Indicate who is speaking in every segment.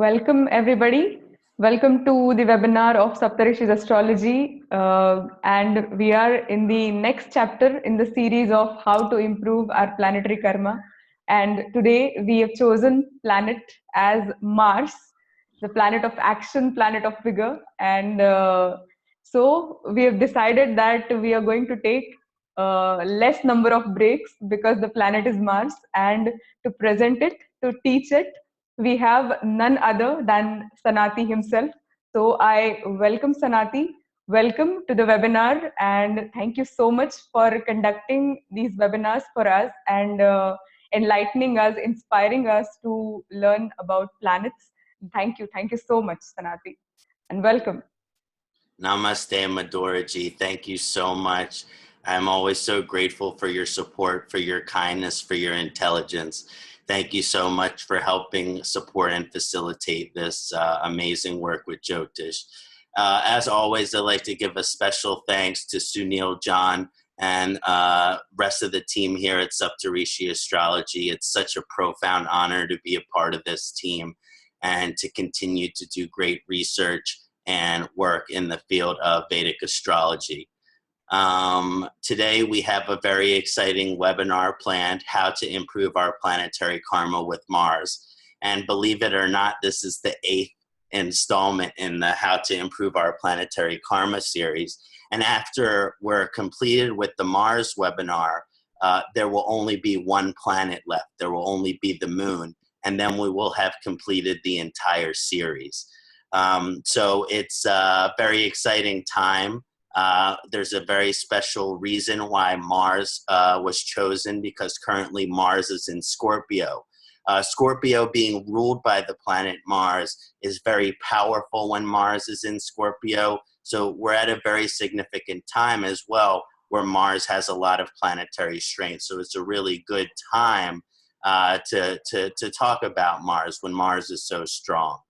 Speaker 1: Welcome, everybody. Welcome to the webinar of Saptarishis Astrology. And we are in the next chapter in the series of how to improve our planetary karma. And today we have chosen planet as Mars, the planet of action, planet of vigor. And so we have decided that we are going to take less number of breaks because the planet is Mars, and to present it, to teach it, we have none other than Kṣaṇāti himself. So I welcome Kṣaṇāti. Welcome to the webinar, and thank you so much for conducting these webinars for us and enlightening us, inspiring us to learn about planets. Thank you so much, Kṣaṇāti, and welcome.
Speaker 2: Namaste, Madhuraji. Thank you so much. I'm always so grateful for your support, for your kindness, for your intelligence. Thank you so much for helping support and facilitate this amazing work with Jyotish. As always, I'd like to give a special thanks to Sunil, John, and rest of the team here at Saptarishis Astrology. It's such a profound honor to be a part of this team and to continue to do great research and work in the field of Vedic astrology. Today we have a very exciting webinar planned, how to improve our planetary karma with Mars. And believe it or not, this is the 8th installment in the How to Improve Our Planetary Karma series. And after we're completed with the Mars webinar, there will only be one planet left. There will only be the moon. And then we will have completed the entire series. So it's a very exciting time. There's a very special reason why Mars was chosen, because currently Mars is in Scorpio. Scorpio, being ruled by the planet Mars, is very powerful when Mars is in Scorpio. So we're at a very significant time as well where Mars has a lot of planetary strength. So it's a really good time to talk about Mars when Mars is so strong.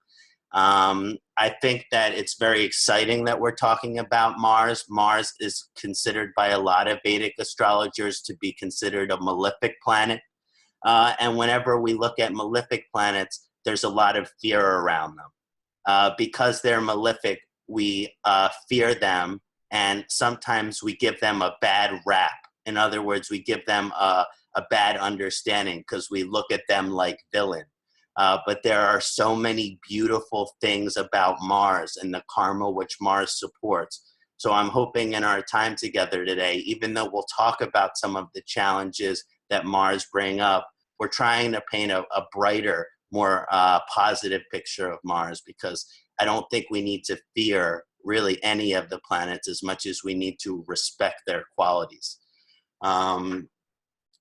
Speaker 2: I think that it's very exciting that we're talking about Mars. Mars is considered by a lot of Vedic astrologers to be considered a malefic planet. And whenever we look at malefic planets, there's a lot of fear around them. Because they're malefic, we fear them, and sometimes we give them a bad rap. In other words, we give them a bad understanding because we look at them like villain. But there are so many beautiful things about Mars and the karma which Mars supports. So I'm hoping in our time together today, even though we'll talk about some of the challenges that Mars bring up, we're trying to paint a brighter, more positive picture of Mars, because I don't think we need to fear really any of the planets as much as we need to respect their qualities.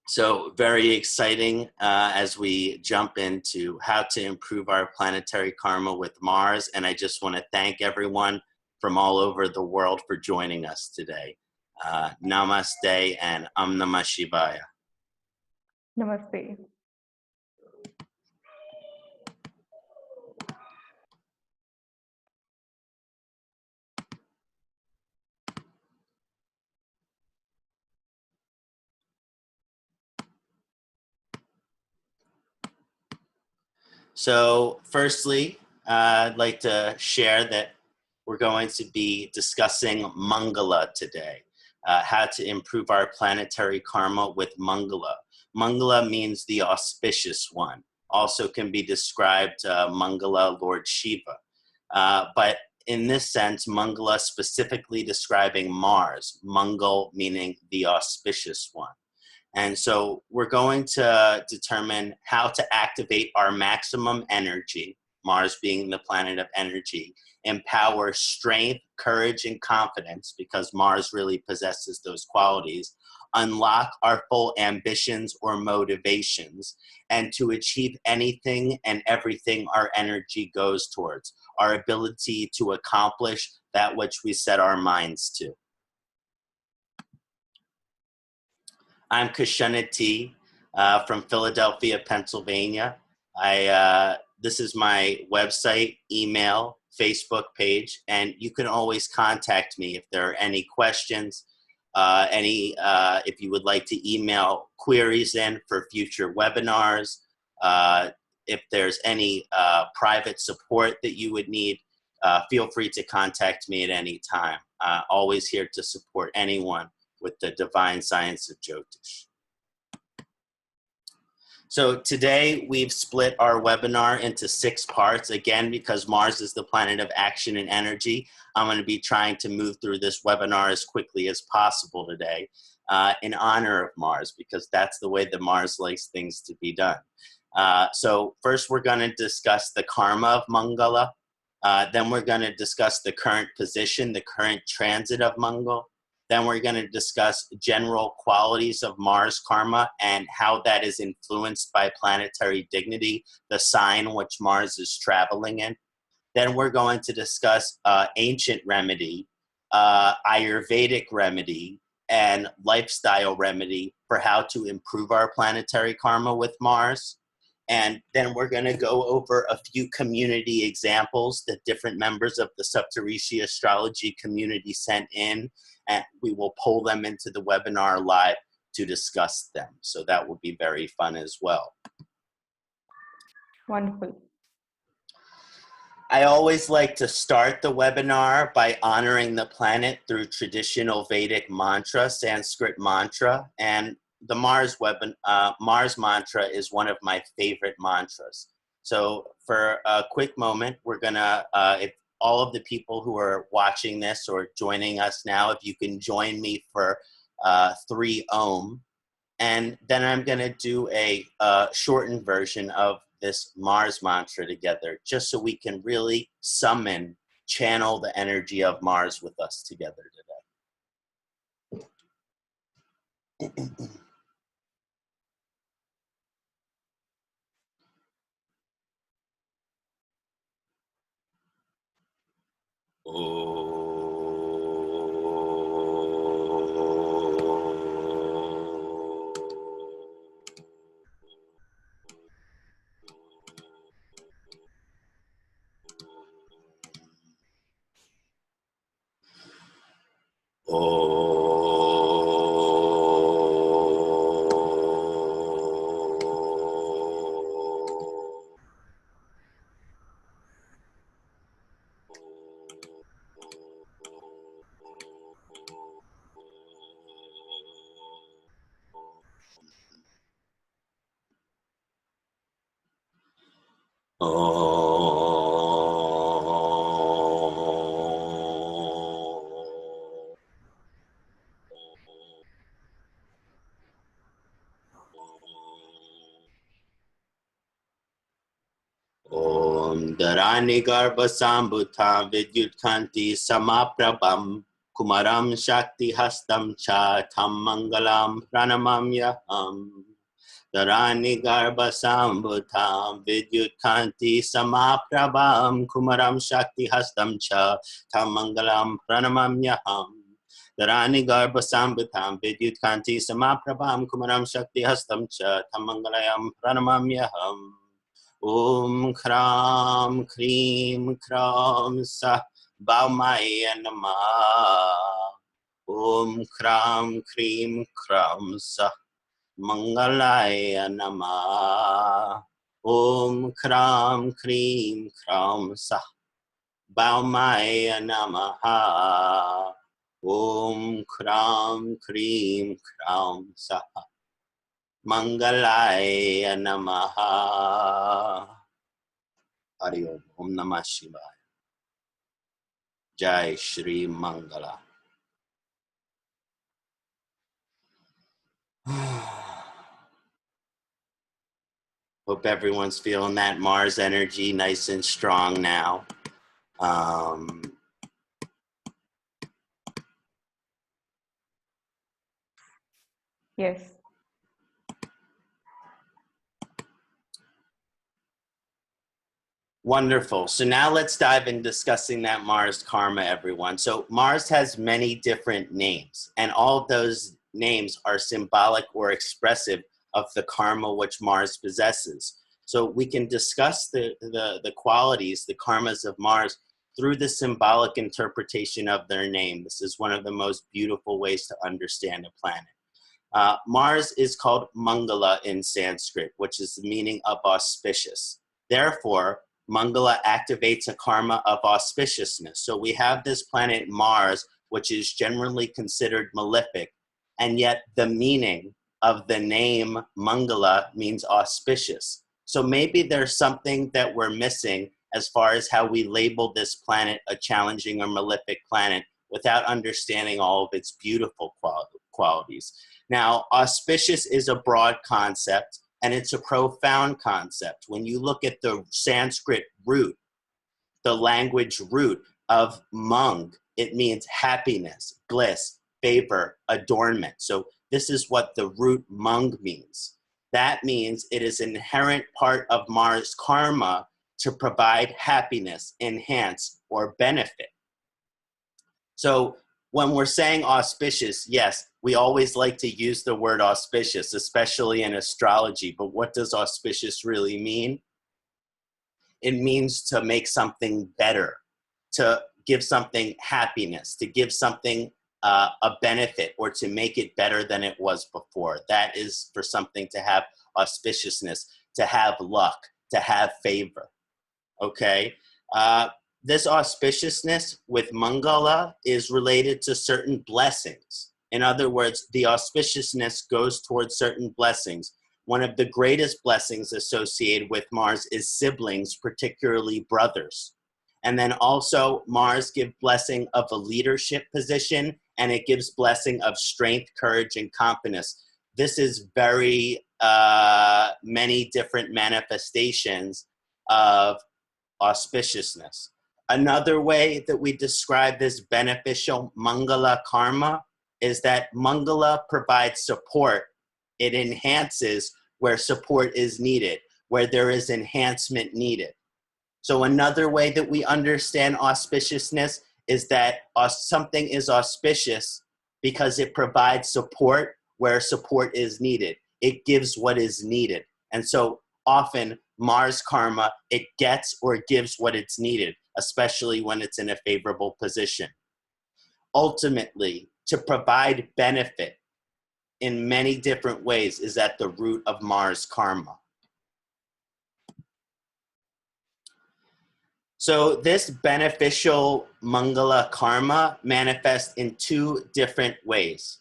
Speaker 2: So very exciting as we jump into how to improve our planetary karma with Mars. And I just want to thank everyone from all over the world for joining us today. Namaste and Namah Shivaya.
Speaker 1: Namaste.
Speaker 2: So firstly, I'd like to share that we're going to be discussing Mangala today, how to improve our planetary karma with Mangala. Mangala means the auspicious one. Also can be described Mangala, Lord Shiva. But in this sense, Mangala specifically describing Mars, Mangal meaning the auspicious one. And so we're going to determine how to activate our maximum energy, Mars being the planet of energy, empower strength, courage, and confidence, because Mars really possesses those qualities, unlock our full ambitions or motivations, and to achieve anything and everything our energy goes towards, our ability to accomplish that which we set our minds to. I'm Kṣaṇāti from Philadelphia, Pennsylvania. This is my website, email, Facebook page, and you can always contact me if there are any questions, if you would like to email queries in for future webinars, if there's any private support that you would need, feel free to contact me at any time. Always here to support anyone with the divine science of Jyotish. So today we've split our webinar into 6 parts. Again, because Mars is the planet of action and energy, I'm going to be trying to move through this webinar as quickly as possible today in honor of Mars, because that's the way that Mars likes things to be done. So first we're going to discuss the karma of Mangala. Then we're going to discuss the current position, the current transit of Mangal. Then we're going to discuss general qualities of Mars karma and how that is influenced by planetary dignity, the sign which Mars is traveling in. Then we're going to discuss ancient remedy, Ayurvedic remedy, and lifestyle remedy for how to improve our planetary karma with Mars. And then we're going to go over a few community examples that different members of the Saptarishis astrology community sent in, and we will pull them into the webinar live to discuss them. So that will be very fun as well.
Speaker 1: Wonderful.
Speaker 2: I always like to start the webinar by honoring the planet through traditional Vedic mantra, Sanskrit mantra, and the Mars mantra is one of my favorite mantras. So for a quick moment, we're gonna, if all of the people who are watching this or joining us now, if you can join me for 3 Om, and then I'm gonna do a shortened version of this Mars mantra together, just so we can really summon, channel the energy of Mars with us together today. Om Dharani Garbha Sambhuta Vidyut Kanti Samaprabham Kumaram Shakti Hastam Cha Tham Mangalam Pranamamyaham. Dharani Garbha Sambhuta Vidyut Kanti Samaprabham Kumaram Shakti Hastam Cha Tham Mangalam Pranamamyaham. Dharani Garbha Sambhuta Vidyut Kanti Samaprabham Kumaram Shakti Hastam Cha Tham Mangalam Pranamamyaham. Om Kram Krim Kram Sa Baumaya Namah. Om Kram Krim Kram Sa Mangalaya Namah. Om Kram Krim Kram Sa Baumaya Namaha. Om Kram Krim Kram Sa Mangalaya Namaha. Hari Om. Om Namah Shivaya. Jai Shri Mangala. Hope everyone's feeling that Mars energy nice and strong now.
Speaker 1: Yes.
Speaker 2: Wonderful. So now let's dive in discussing that Mars karma, everyone. So Mars has many different names, and all of those names are symbolic or expressive of the karma which Mars possesses. So we can discuss the qualities, the karmas of Mars through the symbolic interpretation of their name. This is one of the most beautiful ways to understand a planet. Mars is called Mangala in Sanskrit, which is the meaning of auspicious. Therefore, Mangala activates a karma of auspiciousness. So we have this planet Mars, which is generally considered malefic, and yet the meaning of the name Mangala means auspicious. So maybe there's something that we're missing as far as how we label this planet a challenging or malefic planet without understanding all of its beautiful qualities. Now, auspicious is a broad concept, and it's a profound concept. When you look at the Sanskrit root, the language root of Mang, it means happiness, bliss, favor, adornment. So this is what the root Mang means. That means it is an inherent part of Mars karma to provide happiness, enhance, or benefit. So when we're saying auspicious, yes, we always like to use the word auspicious, especially in astrology. But what does auspicious really mean? It means to make something better, to give something happiness, to give something a benefit, or to make it better than it was before. That is for something to have auspiciousness, to have luck, to have favor. Okay? This auspiciousness with Mangala is related to certain blessings. In other words, the auspiciousness goes towards certain blessings. One of the greatest blessings associated with Mars is siblings, particularly brothers. And then also Mars gives blessing of a leadership position, and it gives blessing of strength, courage, and confidence. This is very many different manifestations of auspiciousness. Another way that we describe this beneficial Mangala karma is that Mangala provides support. It enhances where support is needed, where there is enhancement needed. So another way that we understand auspiciousness is that something is auspicious because it provides support where support is needed. It gives what is needed. And so often Mars karma, it gets or gives what it's needed, especially when it's in a favorable position. Ultimately, to provide benefit in many different ways is at the root of Mars karma. So this beneficial Mangala karma manifests in two different ways.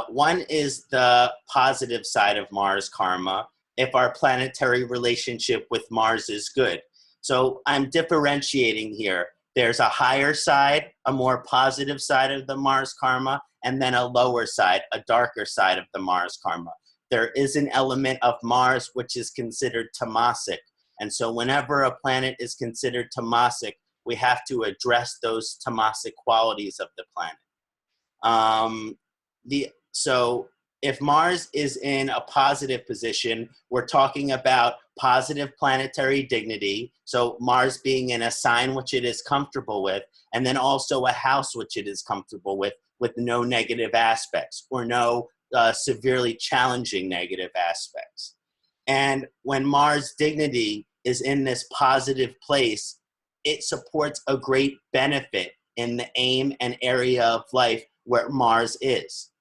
Speaker 2: One is the positive side of Mars karma, if our planetary relationship with Mars is good. So I'm differentiating here. There's a higher side, a more positive side of the Mars karma, and then a lower side, a darker side of the Mars karma. There is an element of Mars which is considered tamasic. And so whenever a planet is considered tamasic, we have to address those tamasic qualities of the planet. So if Mars is in a positive position, we're talking about positive planetary dignity. So Mars being in a sign which it is comfortable with, and then also a house which it is comfortable with no negative aspects or no severely challenging negative aspects. And when Mars dignity is in this positive place, it supports a great benefit in the aim and area of life where Mars is.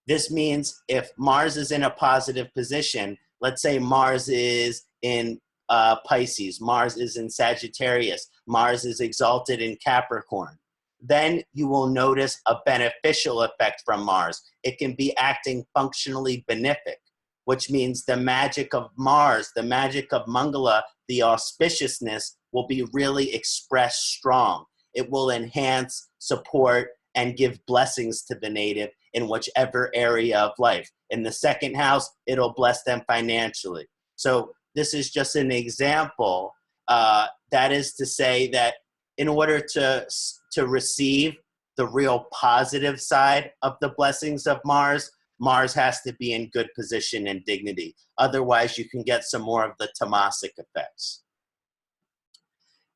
Speaker 2: This means if Mars is in a positive position, let's say Mars is in Pisces, Mars is in Sagittarius, Mars is exalted in Capricorn, then you will notice a beneficial effect from Mars. It can be acting functionally benefic, which means the magic of Mars, the magic of Mangala, the auspiciousness will be really expressed strong. It will enhance, support, and give blessings to the native in whichever area of life. In the second house, it'll bless them financially. So this is just an example. That is to say that in order to receive the real positive side of the blessings of Mars, Mars has to be in good position and dignity. Otherwise, you can get some more of the tamasic effects.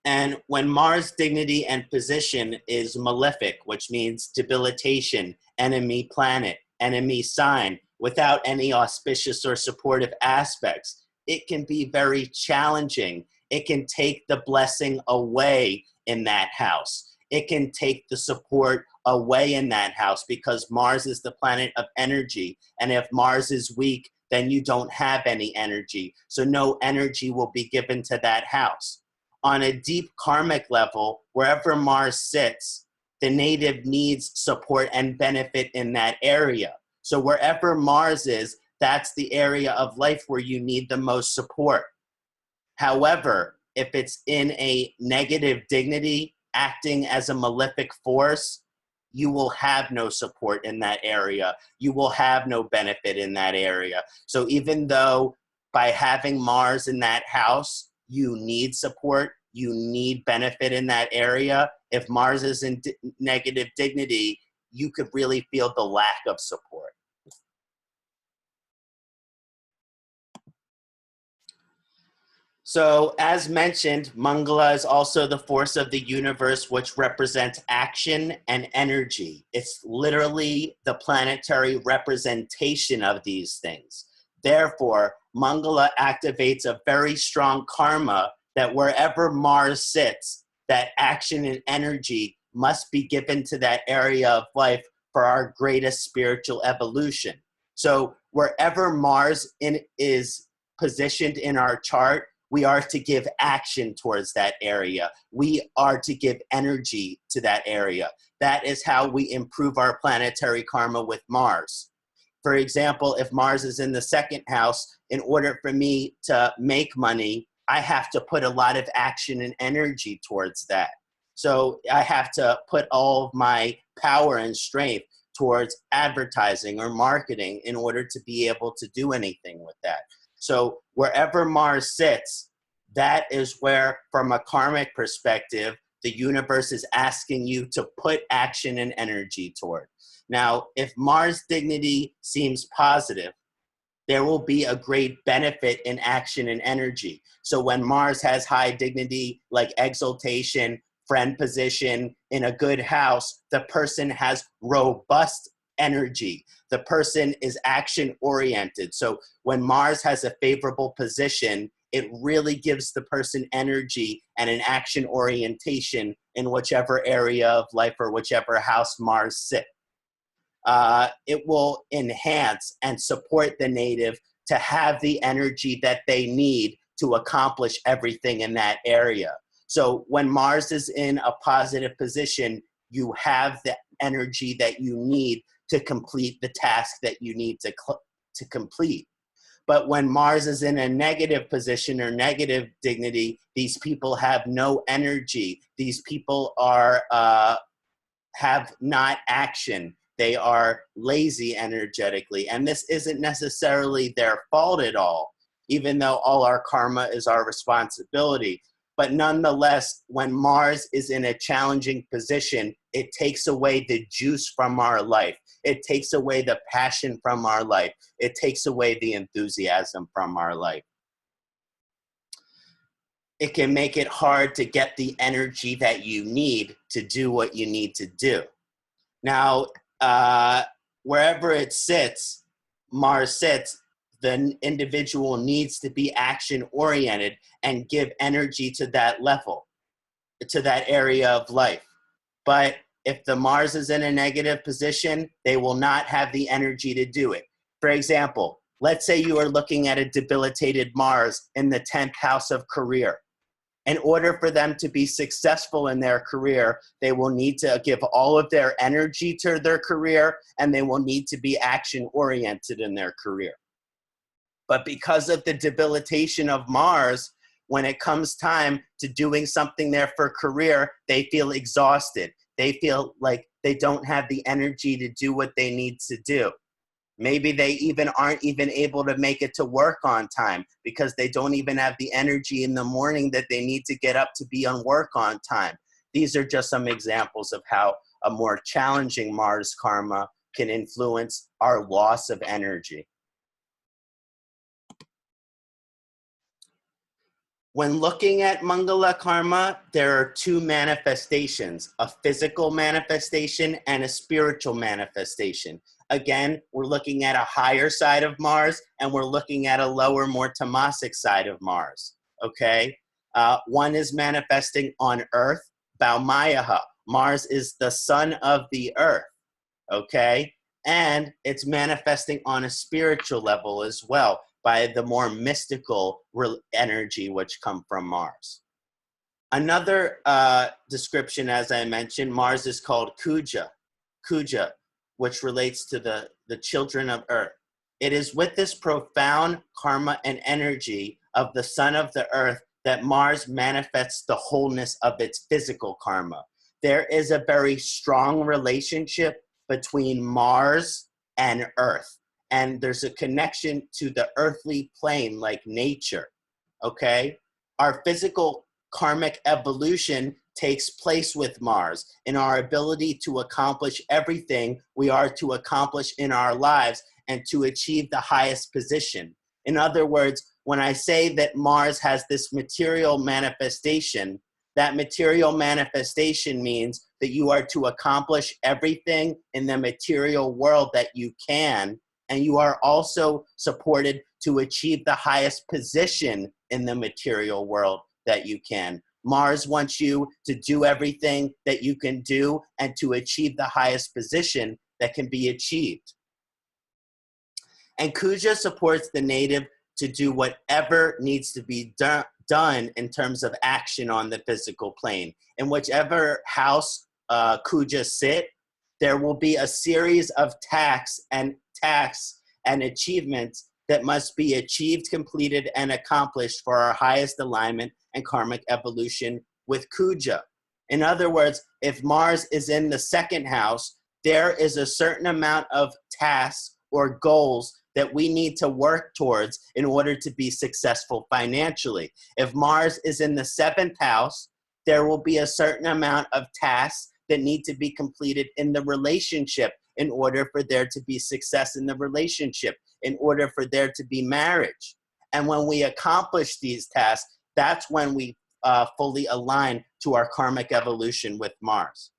Speaker 2: And when Mars dignity and position is malefic, which means debilitation, enemy planet, enemy sign, without any auspicious or supportive aspects, it can be very challenging. It can take the blessing away in that house. It can take the support away in that house because Mars is the planet of energy. And if Mars is weak, then you don't have any energy. So no energy will be given to that house. On a deep karmic level, wherever Mars sits, the native needs support and benefit in that area. So wherever Mars is, that's the area of life where you need the most support. However, if it's in a negative dignity, acting as a malefic force, you will have no support in that area. You will have no benefit in that area. So even though by having Mars in that house, you need support, you need benefit in that area, if Mars is in negative dignity, you could really feel the lack of support. So as mentioned, Mangala is also the force of the universe, which represents action and energy. It's literally the planetary representation of these things. Therefore, Mangala activates a very strong karma that wherever Mars sits, that action and energy must be given to that area of life for our greatest spiritual evolution. So wherever Mars is positioned in our chart, we are to give action towards that area. We are to give energy to that area. That is how we improve our planetary karma with Mars. For example, if Mars is in the second house, in order for me to make money, I have to put a lot of action and energy towards that. So I have to put all of my power and strength towards advertising or marketing in order to be able to do anything with that. So wherever Mars sits, that is where, from a karmic perspective, the universe is asking you to put action and energy toward. Now, if Mars dignity seems positive, there will be a great benefit in action and energy. So when Mars has high dignity, like exaltation, friend position, in a good house, the person has robust energy. The person is action oriented. So when Mars has a favorable position, it really gives the person energy and an action orientation in whichever area of life or whichever house Mars sits. It will enhance and support the native to have the energy that they need to accomplish everything in that area. So when Mars is in a positive position, you have the energy that you need to complete the task that you need to complete. But when Mars is in a negative position or negative dignity, these people have no energy. These people are have not action. They are lazy energetically. And this isn't necessarily their fault at all, even though all our karma is our responsibility. But nonetheless, when Mars is in a challenging position, it takes away the juice from our life. It takes away the passion from our life. It takes away the enthusiasm from our life. It can make it hard to get the energy that you need to do what you need to do. Now, wherever it sits, Mars sits, the individual needs to be action-oriented and give energy to that level, to that area of life. But if the Mars is in a negative position, they will not have the energy to do it. For example, let's say you are looking at a debilitated Mars in the 10th house of career. In order for them to be successful in their career, they will need to give all of their energy to their career, and they will need to be action-oriented in their career. But because of the debilitation of Mars, when it comes time to doing something there for career, they feel exhausted. They feel like they don't have the energy to do what they need to do. Maybe they even aren't even able to make it to work on time because they don't even have the energy in the morning that they need to get up to be on work on time. These are just some examples of how a more challenging Mars karma can influence our loss of energy. When looking at Mangala karma, there are two manifestations, a physical manifestation and a spiritual manifestation. Again, we're looking at a higher side of Mars and we're looking at a lower, more tamasic side of Mars, okay? One is manifesting on Earth, Baumayaha. Mars is the sun of the Earth, okay? and it's manifesting on a spiritual level as well by the more mystical energy which come from Mars. Another description, as I mentioned, Mars is called Kuja, which relates to the children of Earth. It is with this profound karma and energy of the son of the Earth that Mars manifests the wholeness of its physical karma. There is a very strong relationship between Mars and Earth, and there's a connection to the earthly plane like nature, okay? Our physical karmic evolution takes place with Mars in our ability to accomplish everything we are to accomplish in our lives and to achieve the highest position. In other words, when I say that Mars has this material manifestation, that material manifestation means that you are to accomplish everything in the material world that you can, and you are also supported to achieve the highest position in the material world that you can. Mars wants you to do everything that you can do and to achieve the highest position that can be achieved. And Kuja supports the native to do whatever needs to be done in terms of action on the physical plane. In whichever house Kuja sit, there will be a series of tasks and achievements that must be achieved, completed, and accomplished for our highest alignment and karmic evolution with Kuja. In other words, if Mars is in the second house, there is a certain amount of tasks or goals that we need to work towards in order to be successful financially. If Mars is in the seventh house, there will be a certain amount of tasks that need to be completed in the relationship in order for there to be success in the relationship, in order for there to be marriage. And when we accomplish these tasks, that's when we fully align to our karmic evolution with Mars.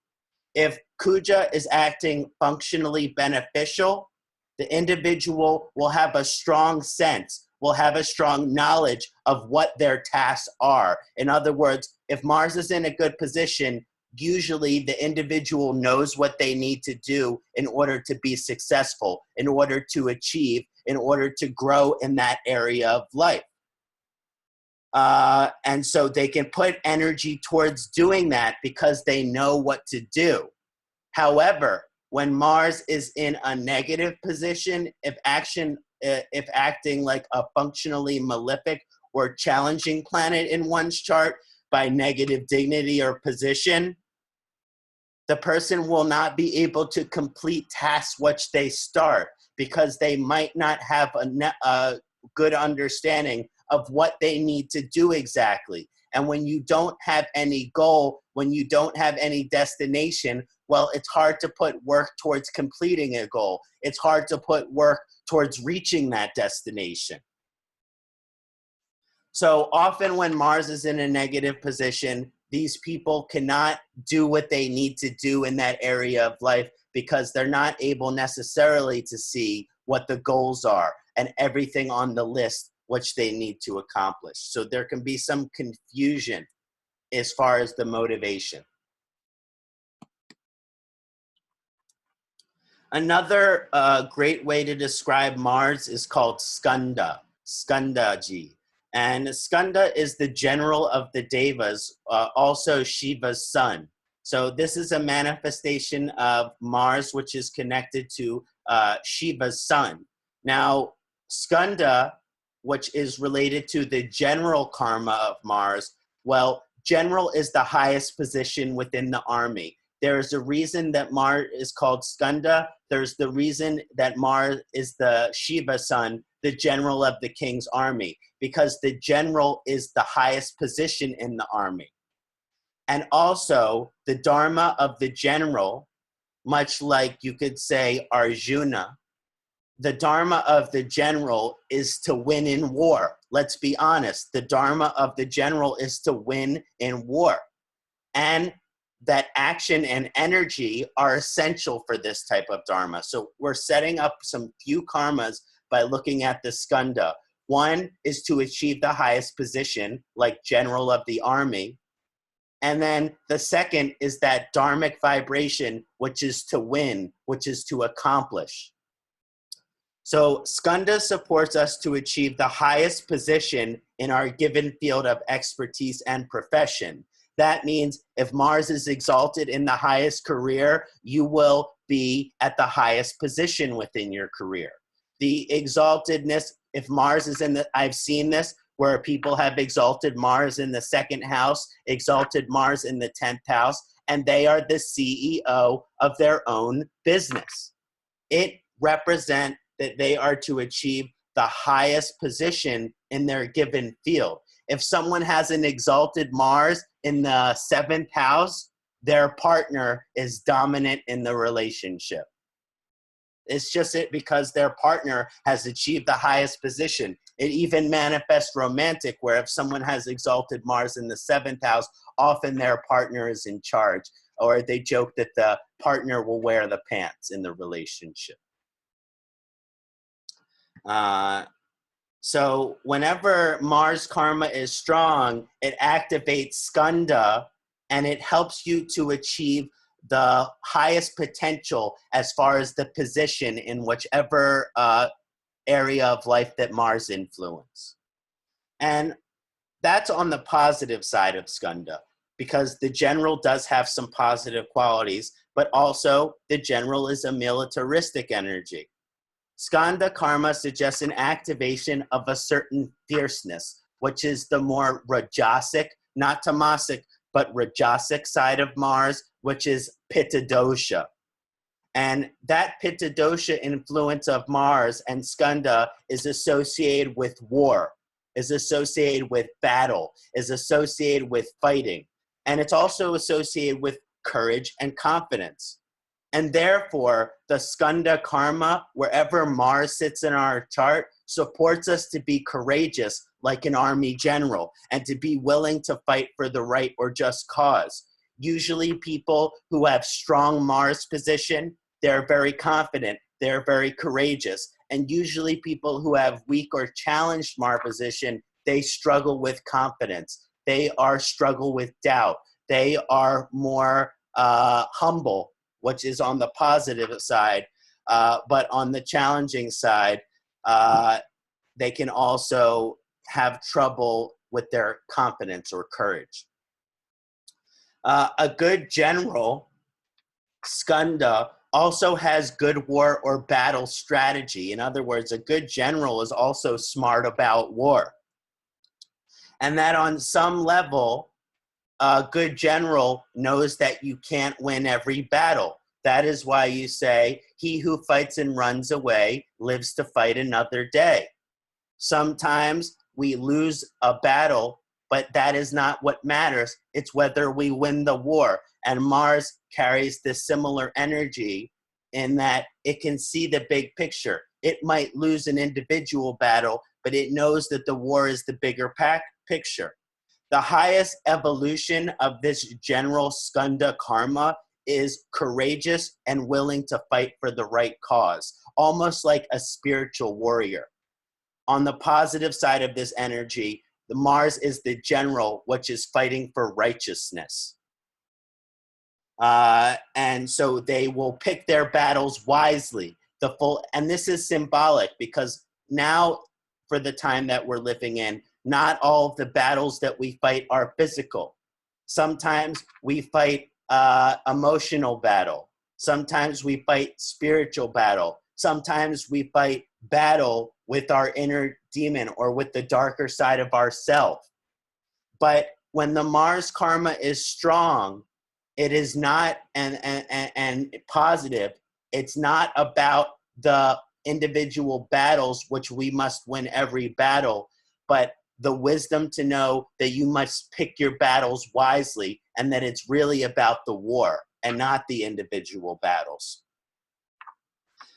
Speaker 2: If Kuja is acting functionally beneficial, the individual will have a strong sense, will have a strong knowledge of what their tasks are. In other words, if Mars is in a good position, usually the individual knows what they need to do in order to be successful, in order to achieve, in order to grow in that area of life. And so they can put energy towards doing that because they know what to do. However, when Mars is in a negative position, if acting like a functionally malefic or challenging planet in one's chart by negative dignity or position, the person will not be able to complete tasks which they start because they might not have a good understanding of what they need to do exactly. And when you don't have any goal, when you don't have any destination, well, it's hard to put work towards completing a goal. It's hard to put work towards reaching that destination. So often when Mars is in a negative position, these people cannot do what they need to do in that area of life because they're not able necessarily to see what the goals are and everything on the list which they need to accomplish. So there can be some confusion as far as the motivation. Another great way to describe Mars is called Kṣaṇāti. And Skanda is the general of the Devas, also Shiva's son. So this is a manifestation of Mars, which is connected to Shiva's son. Now, Skanda, which is related to the general karma of Mars, well, general is the highest position within the army. There is a reason that Mars is called Skanda. There's the reason that Mars is the Shiva son, the general of the king's army, because the general is the highest position in the army. And also the dharma of the general, much like you could say Arjuna, the dharma of the general is to win in war. Let's be honest. The dharma of the general is to win in war. And that action and energy are essential for this type of dharma. So we're setting up some few karmas by looking at the skanda. One is to achieve the highest position, like general of the army. And then the second is that dharmic vibration, which is to win, which is to accomplish. So skanda supports us to achieve the highest position in our given field of expertise and profession. That means if Mars is exalted in the highest career, you will be at the highest position within your career. The exaltedness, if Mars is in the, I've seen this, where people have exalted Mars in the 2nd house, exalted Mars in the 10th house, and they are the CEO of their own business. It represents that they are to achieve the highest position in their given field. If someone has an exalted Mars in the 7th house, their partner is dominant in the relationship. It's just it because their partner has achieved the highest position. It even manifests romantic, where if someone has exalted Mars in the 7th house, often their partner is in charge, or they joke that the partner will wear the pants in the relationship. So whenever Mars karma is strong, it activates skanda, and it helps you to achieve the highest potential as far as the position in whichever area of life that Mars influence. And that's on the positive side of skanda, because the general does have some positive qualities, but also the general is a militaristic energy. Skanda karma suggests an activation of a certain fierceness, which is the more rajasic, not tamasic, but rajasic side of Mars, which is pitta dosha. And that pitta dosha influence of Mars and skanda is associated with war, is associated with battle, is associated with fighting. And it's also associated with courage and confidence. And therefore, the skanda karma, wherever Mars sits in our chart, supports us to be courageous like an army general and to be willing to fight for the right or just cause. Usually people who have strong Mars position, they're very confident, they're very courageous. And usually people who have weak or challenged Mars position, they struggle with confidence. They are struggle with doubt. They are more humble, which is on the positive side, but on the challenging side, they can also have trouble with their confidence or courage. A good general, skanda, also has good war or battle strategy. In other words, a good general is also smart about war. And that on some level, a good general knows that you can't win every battle. That is why you say, he who fights and runs away lives to fight another day. Sometimes we lose a battle, but that is not what matters. It's whether we win the war. And Mars carries this similar energy in that it can see the big picture. It might lose an individual battle, but it knows that the war is the bigger picture. The highest evolution of this general skanda karma is courageous and willing to fight for the right cause, almost like a spiritual warrior. On the positive side of this energy, the Mars is the general, which is fighting for righteousness. And so they will pick their battles wisely. And this is symbolic because now, for the time that we're living in, not all of the battles that we fight are physical. Sometimes we fight emotional battle. Sometimes we fight spiritual battle. Sometimes we fight battle with our inner demon or with the darker side of ourself. But when the Mars karma is strong, it is not and positive. It's not about the individual battles, which we must win every battle, but the wisdom to know that you must pick your battles wisely and that it's really about the war and not the individual battles.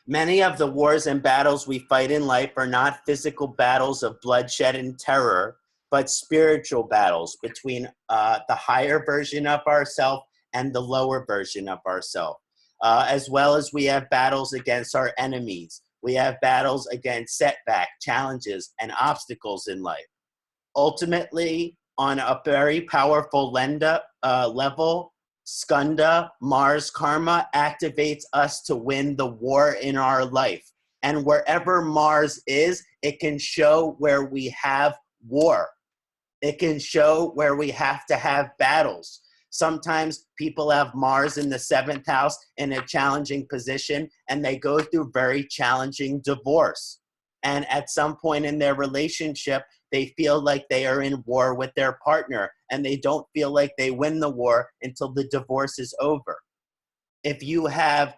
Speaker 2: Many of the wars and battles we fight in life are not physical battles of bloodshed and terror, but spiritual battles between the higher version of ourselves and the lower version of ourselves. As well as we have battles against our enemies. We have battles against setback, challenges, and obstacles in life. Ultimately, on a very powerful level, Skanda, Mars karma, activates us to win the war in our life. And wherever Mars is, it can show where we have war. It can show where we have to have battles. Sometimes people have Mars in the 7th house in a challenging position, and they go through very challenging divorce. And at some point in their relationship, they feel like they are in war with their partner, and they don't feel like they win the war until the divorce is over. If you have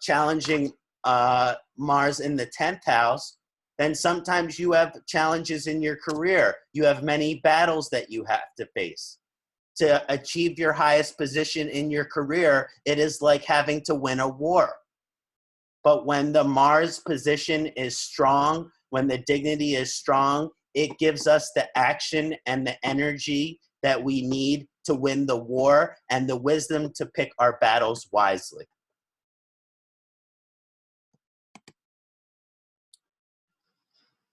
Speaker 2: challenging Mars in the 10th house, then sometimes you have challenges in your career. You have many battles that you have to face. To achieve your highest position in your career, it is like having to win a war. But when the Mars position is strong, when the dignity is strong, it gives us the action and the energy that we need to win the war and the wisdom to pick our battles wisely.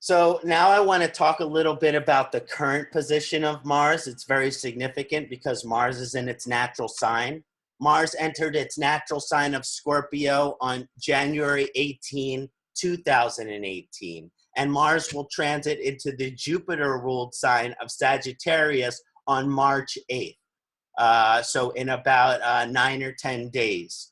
Speaker 2: So now I want to talk a little bit about the current position of Mars. It's very significant because Mars is in its natural sign. Mars entered its natural sign of Scorpio on January 18, 2018. And Mars will transit into the Jupiter-ruled sign of Sagittarius on March 8th. So in about 9 or 10 days.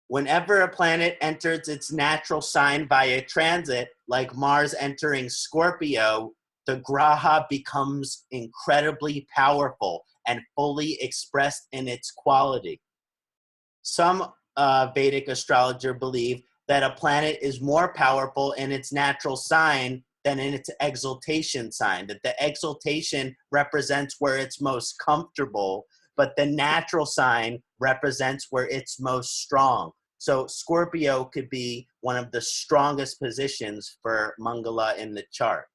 Speaker 2: Whenever a planet enters its natural sign via transit, like Mars entering Scorpio, the graha becomes incredibly powerful and fully expressed in its quality. Some Vedic astrologers believe that a planet is more powerful in its natural sign than in its exaltation sign, that the exaltation represents where it's most comfortable, but the natural sign represents where it's most strong. So Scorpio could be one of the strongest positions for Mangala in the chart.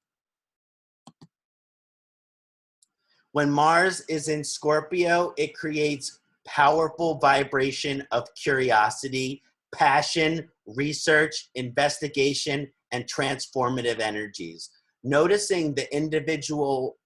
Speaker 2: When Mars is in Scorpio, it creates powerful vibration of curiosity, passion, research, investigation, and transformative energies. Noticing the individual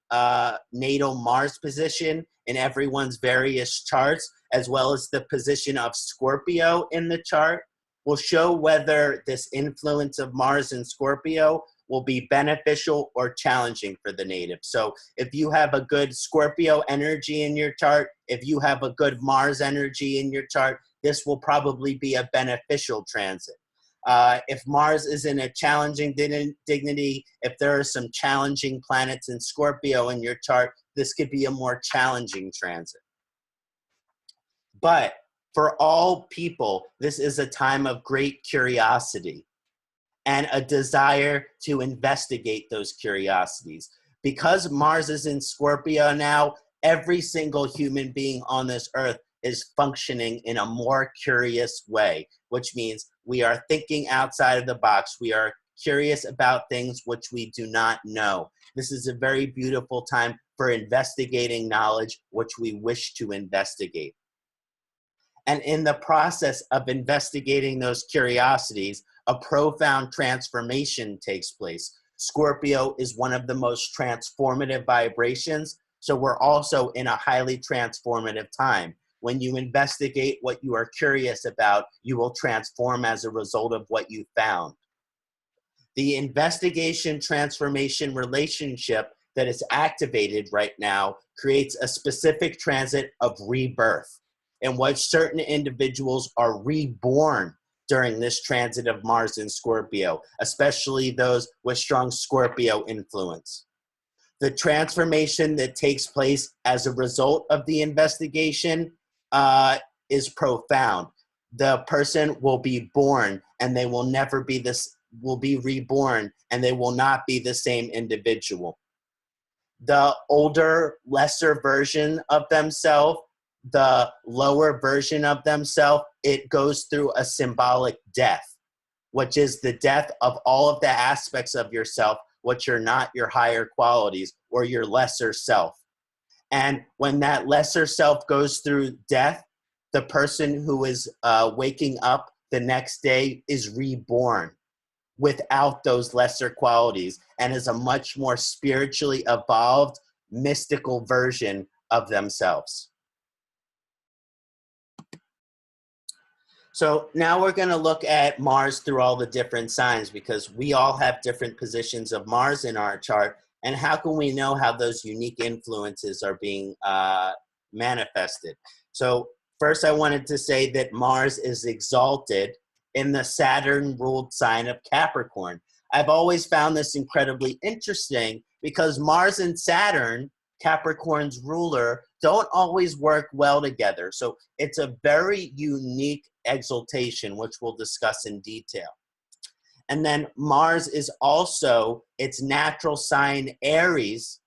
Speaker 2: natal Mars position in everyone's various charts, as well as the position of Scorpio in the chart, will show whether this influence of Mars in Scorpio will be beneficial or challenging for the native. So if you have a good Scorpio energy in your chart, if you have a good Mars energy in your chart, this will probably be a beneficial transit. If Mars is in a challenging dignity, if there are some challenging planets in Scorpio in your chart, this could be a more challenging transit. But for all people, this is a time of great curiosity and a desire to investigate those curiosities. Because Mars is in Scorpio now, every single human being on this earth is functioning in a more curious way, which means we are thinking outside of the box. We are curious about things which we do not know. This is a very beautiful time for investigating knowledge which we wish to investigate. And in the process of investigating those curiosities, a profound transformation takes place. Scorpio is one of the most transformative vibrations, so we're also in a highly transformative time. When you investigate what you are curious about, you will transform as a result of what you found. The investigation transformation relationship that is activated right now creates a specific transit of rebirth, in which certain individuals are reborn during this transit of Mars in Scorpio, especially those with strong Scorpio influence. The transformation that takes place as a result of the investigation is profound. The person will be born and they will never be this, will be reborn and they will not be the same individual. The older, lesser version of themselves, the lower version of themselves, it goes through a symbolic death, which is the death of all of the aspects of yourself which are not your higher qualities or your lesser self. And when that lesser self goes through death, the person who is waking up the next day is reborn without those lesser qualities and is a much more spiritually evolved, mystical version of themselves. So now we're going to look at Mars through all the different signs, because we all have different positions of Mars in our chart. And how can we know how those unique influences are being manifested? So first, I wanted to say that Mars is exalted in the Saturn-ruled sign of Capricorn. I've always found this incredibly interesting because Mars and Saturn, Capricorn's ruler, don't always work well together. So it's a very unique exaltation, which we'll discuss in detail. And then Mars is also its natural sign, Aries.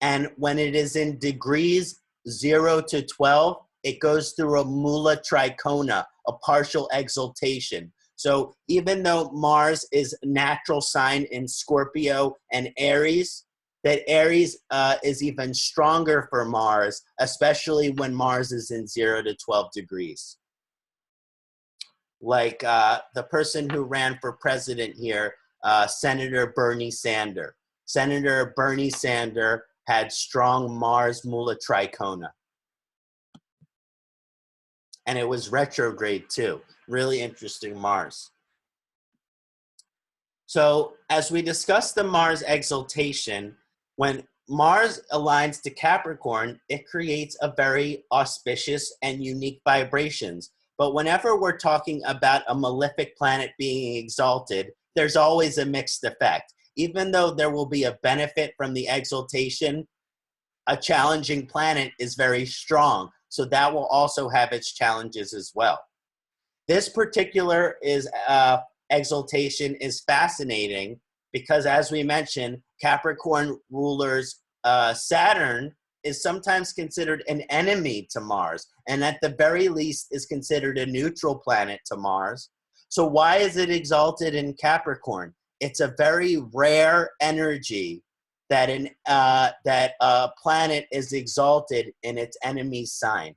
Speaker 2: And when it is in degrees 0 to 12, it goes through a mula tricona, a partial exaltation. So even though Mars is natural sign in Scorpio and Aries, that Aries is even stronger for Mars, especially when Mars is in 0 to 12 degrees. Like the person who ran for president here, Senator Bernie Sanders. Senator Bernie Sanders had strong Mars mula tricona. And it was retrograde too. Really interesting Mars. So as we discuss the Mars exaltation, when Mars aligns to Capricorn, it creates a very auspicious and unique vibrations. But whenever we're talking about a malefic planet being exalted, there's always a mixed effect. Even though there will be a benefit from the exaltation, a challenging planet is very strong. So that will also have its challenges as well. This particular exaltation is fascinating because, as we mentioned, Capricorn rulers Saturn is sometimes considered an enemy to Mars, and at the very least is considered a neutral planet to Mars. So why is it exalted in Capricorn? It's a very rare energy that a planet is exalted in its enemy's sign.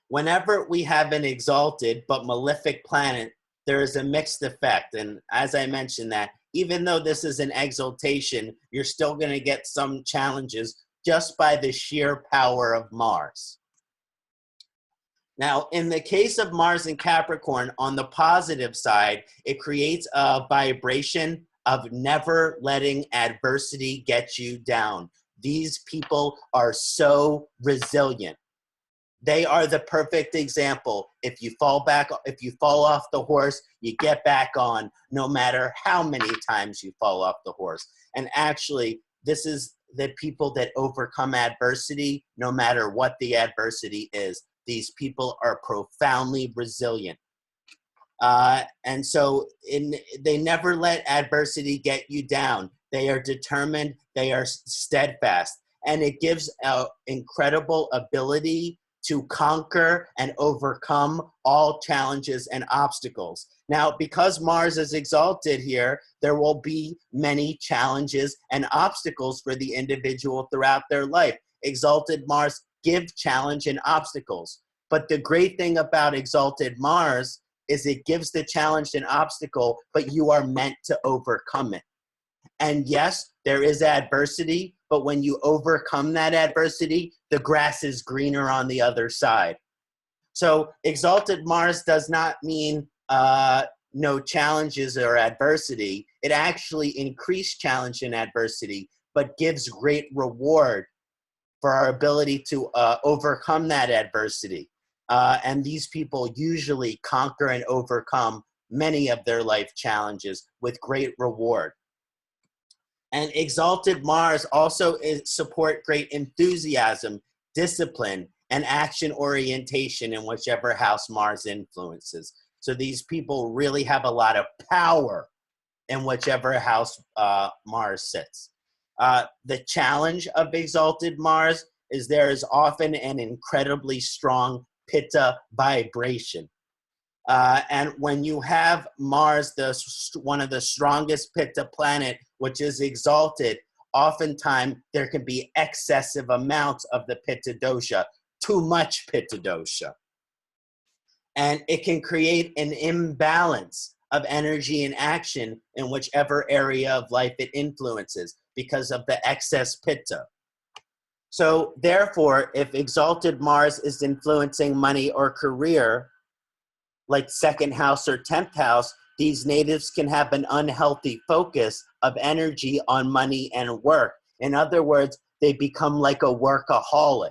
Speaker 2: Whenever we have an exalted but malefic planet, there is a mixed effect. And as I mentioned that, even though this is an exaltation, you're still going to get some challenges just by the sheer power of Mars. Now, in the case of Mars and Capricorn, on the positive side, it creates a vibration of never letting adversity get you down. These people are so resilient. They are the perfect example. If you fall off the horse, you get back on, no matter how many times you fall off the horse. And actually, this is the people that overcome adversity, no matter what the adversity is. These people are profoundly resilient. And so they never let adversity get you down. They are determined, they are steadfast. And it gives an incredible ability to conquer and overcome all challenges and obstacles. Now, because Mars is exalted here, there will be many challenges and obstacles for the individual throughout their life. Exalted Mars give challenge and obstacles. But the great thing about exalted Mars is it gives the challenge and obstacle, but you are meant to overcome it. And yes, there is adversity, but when you overcome that adversity, the grass is greener on the other side. So exalted Mars does not mean no challenges or adversity. It actually increased challenge and adversity, but gives great reward for our ability to overcome that adversity. And these people usually conquer and overcome many of their life challenges with great reward. And exalted Mars also support great enthusiasm, discipline, and action orientation in whichever house Mars influences. So these people really have a lot of power in whichever house Mars sits. The challenge of exalted Mars is there is often an incredibly strong Pitta vibration. And when you have Mars, one of the strongest Pitta planet, which is exalted, oftentimes there can be excessive amounts of the Pitta dosha, too much Pitta dosha. And it can create an imbalance of energy and action in whichever area of life it influences. because of the excess pitta. So therefore, if exalted Mars is influencing money or career, like second house or 10th house, these natives can have an unhealthy focus of energy on money and work. In other words, they become like a workaholic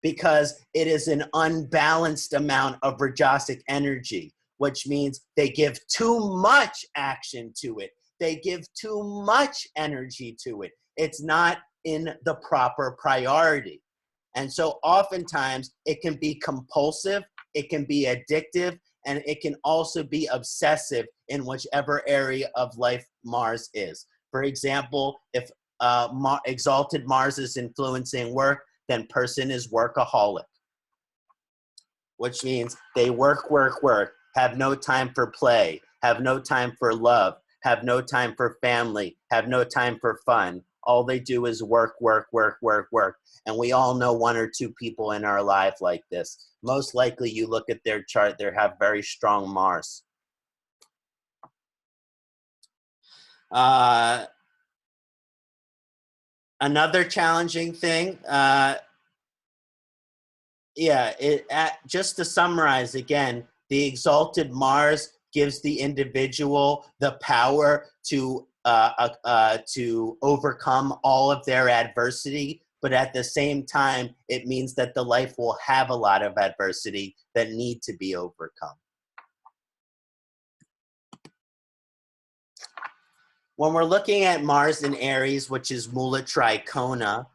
Speaker 2: because it is an unbalanced amount of Rajasic energy, which means they give too much action to it. They give too much energy to it. It's not in the proper priority. And so oftentimes it can be compulsive, it can be addictive, and it can also be obsessive in whichever area of life Mars is. For example, if exalted Mars is influencing work, then person is workaholic, which means they work, work, work, have no time for play, have no time for love, have no time for family, have no time for fun. All they do is work, work, work, work, work. And we all know one or two people in our life like this. Most likely you look at their chart, they have very strong Mars. Another challenging thing, just to summarize again, the exalted Mars gives the individual the power to overcome all of their adversity, but at the same time, it means that the life will have a lot of adversity that need to be overcome. When we're looking at Mars in Aries, which is Mula Trikona,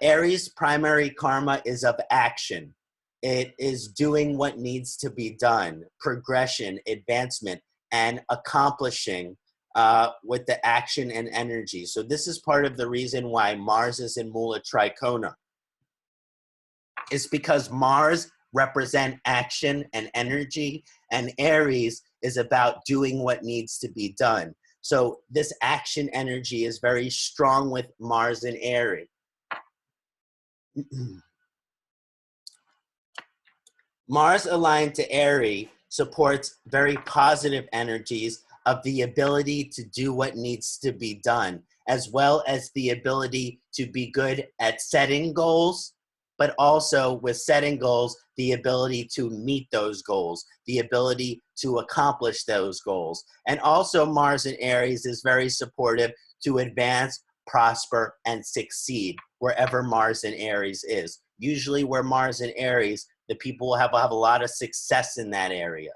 Speaker 2: Aries' primary karma is of action. It is doing what needs to be done, progression, advancement, and accomplishing with the action and energy. So this is part of the reason why Mars is in Mula Trikona. It's because Mars represents action and energy, and Aries is about doing what needs to be done. So this action energy is very strong with Mars in Aries. Mars aligned to Aries supports very positive energies of the ability to do what needs to be done, as well as the ability to be good at setting goals, but also with setting goals, the ability to meet those goals, the ability to accomplish those goals. And also Mars in Aries is very supportive to advance, prosper, and succeed wherever Mars in Aries is. Usually where Mars in Aries, the people will have a lot of success in that area.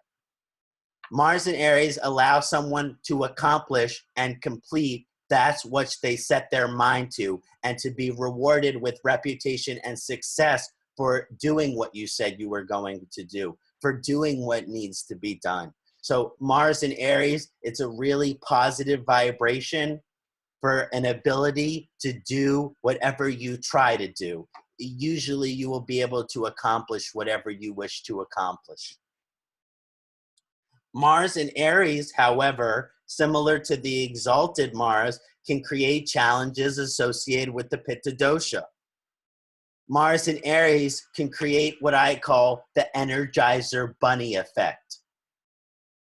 Speaker 2: Mars in Aries allows someone to accomplish and complete that's what they set their mind to, and to be rewarded with reputation and success for doing what you said you were going to do, for doing what needs to be done. So Mars in Aries, it's a really positive vibration for an ability to do whatever you try to do. Usually you will be able to accomplish whatever you wish to accomplish. Mars in Aries, however, similar to the exalted Mars, can create challenges associated with the Pitta dosha. Mars in Aries can create what I call the Energizer Bunny effect.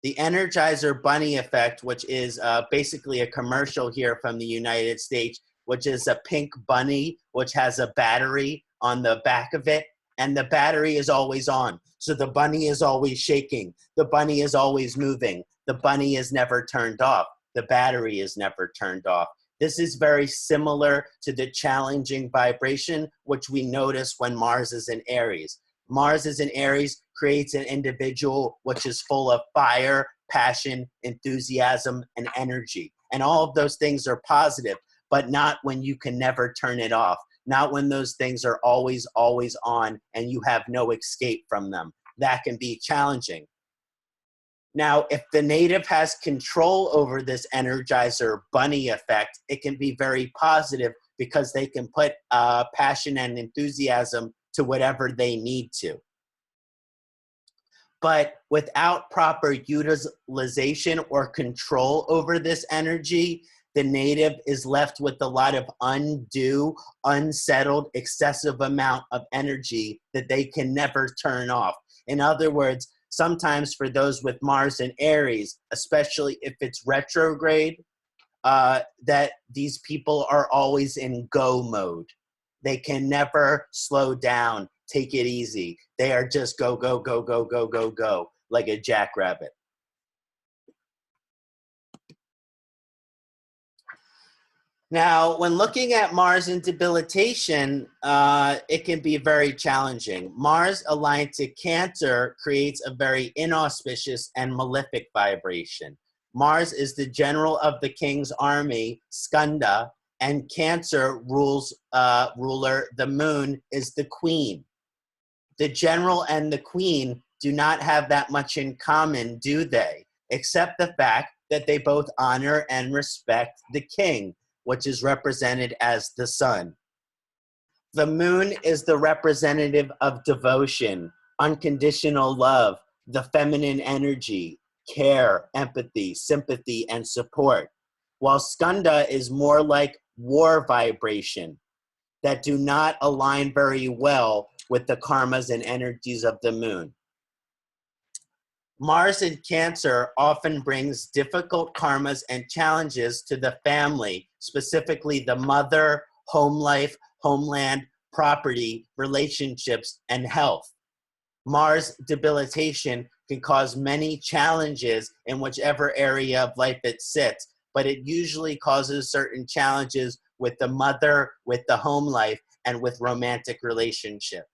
Speaker 2: The Energizer Bunny effect, which is basically a commercial here from the United States, which is a pink bunny, which has a battery on the back of it, and the battery is always on. So the bunny is always shaking. The bunny is always moving. The bunny is never turned off. The battery is never turned off. This is very similar to the challenging vibration, which we notice when Mars is in Aries. Mars is in Aries creates an individual which is full of fire, passion, enthusiasm, and energy. And all of those things are positive, but not when you can never turn it off. Not when those things are always, always on and you have no escape from them. That can be challenging. Now, if the native has control over this Energizer Bunny effect, it can be very positive because they can put passion and enthusiasm to whatever they need to. But without proper utilization or control over this energy, the native is left with a lot of undue, unsettled, excessive amount of energy that they can never turn off. In other words, sometimes for those with Mars in Aries, especially if it's retrograde, that these people are always in go mode. They can never slow down, take it easy. They are just go, go, go, go, go, go, go, like a jackrabbit. Now, when looking at Mars in debilitation, it can be very challenging. Mars aligned to Cancer creates a very inauspicious and malefic vibration. Mars is the general of the king's army, Skanda, and Cancer ruler, the moon, is the queen. The general and the queen do not have that much in common, do they? Except the fact that they both honor and respect the king, which is represented as the sun. The moon is the representative of devotion, unconditional love, the feminine energy, care, empathy, sympathy, and support. While Skanda is more like war vibration that do not align very well with the karmas and energies of the moon. Mars in Cancer often brings difficult karmas and challenges to the family, specifically the mother, home life, homeland, property, relationships, and health. Mars debilitation can cause many challenges in whichever area of life it sits, but it usually causes certain challenges with the mother, with the home life, and with romantic relationship.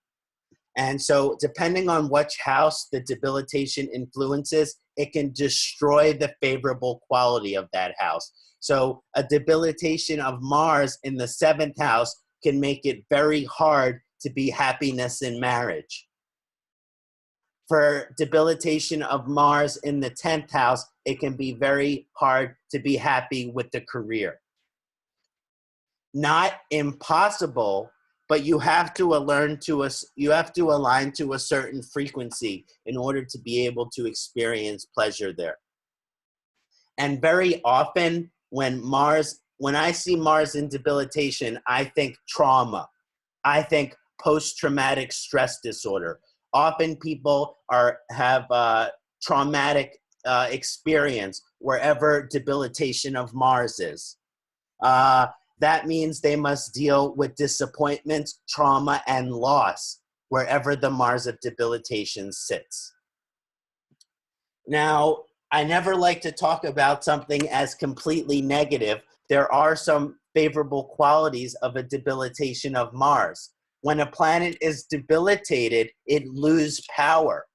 Speaker 2: And so depending on which house the debilitation influences, it can destroy the favorable quality of that house. So a debilitation of Mars in the 7th house can make it very hard to be happiness in marriage. For debilitation of Mars in the 10th house, it can be very hard to be happy with the career. Not impossible, but you have to align to a certain frequency in order to be able to experience pleasure there. And very often when I see Mars in debilitation, I think trauma. I think post-traumatic stress disorder. Often people have traumatic experience wherever debilitation of Mars is. That means they must deal with disappointment, trauma, and loss wherever the Mars of debilitation sits. Now, I never like to talk about something as completely negative. There are some favorable qualities of a debilitation of Mars. When a planet is debilitated, it loses power.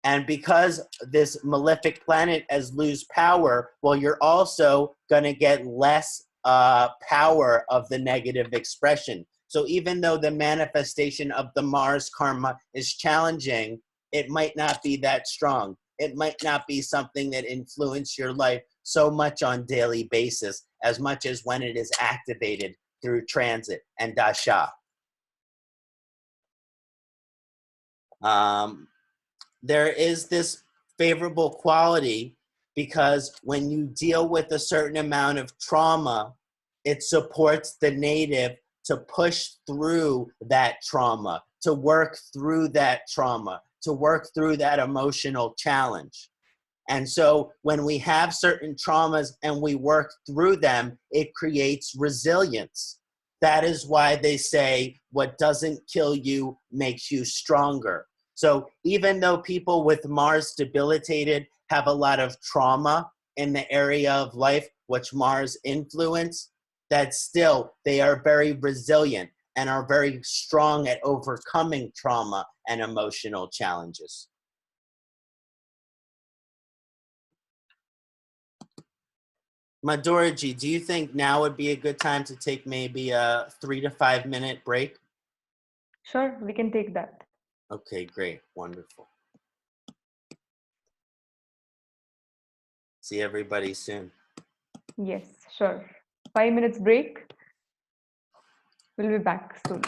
Speaker 2: And because this malefic planet has lose power, well, you're also going to get less power of the negative expression. So even though the manifestation of the Mars karma is challenging, it might not be that strong. It might not be something that influences your life so much on daily basis as much as when it is activated through transit and Dasha. There is this favorable quality because when you deal with a certain amount of trauma, it supports the native to push through that trauma, to work through that trauma, to work through that emotional challenge. And so when we have certain traumas and we work through them, it creates resilience. That is why they say what doesn't kill you makes you stronger. So even though people with Mars debilitated have a lot of trauma in the area of life which Mars influence, that still they are very resilient and are very strong at overcoming trauma and emotional challenges. Madhuraji, do you think now would be a good time to take maybe a 3 to 5 minute break?
Speaker 1: Sure, we can take that.
Speaker 2: Okay, great. Wonderful. See everybody soon.
Speaker 1: Yes, sure. 5 minutes break. We'll be back soon.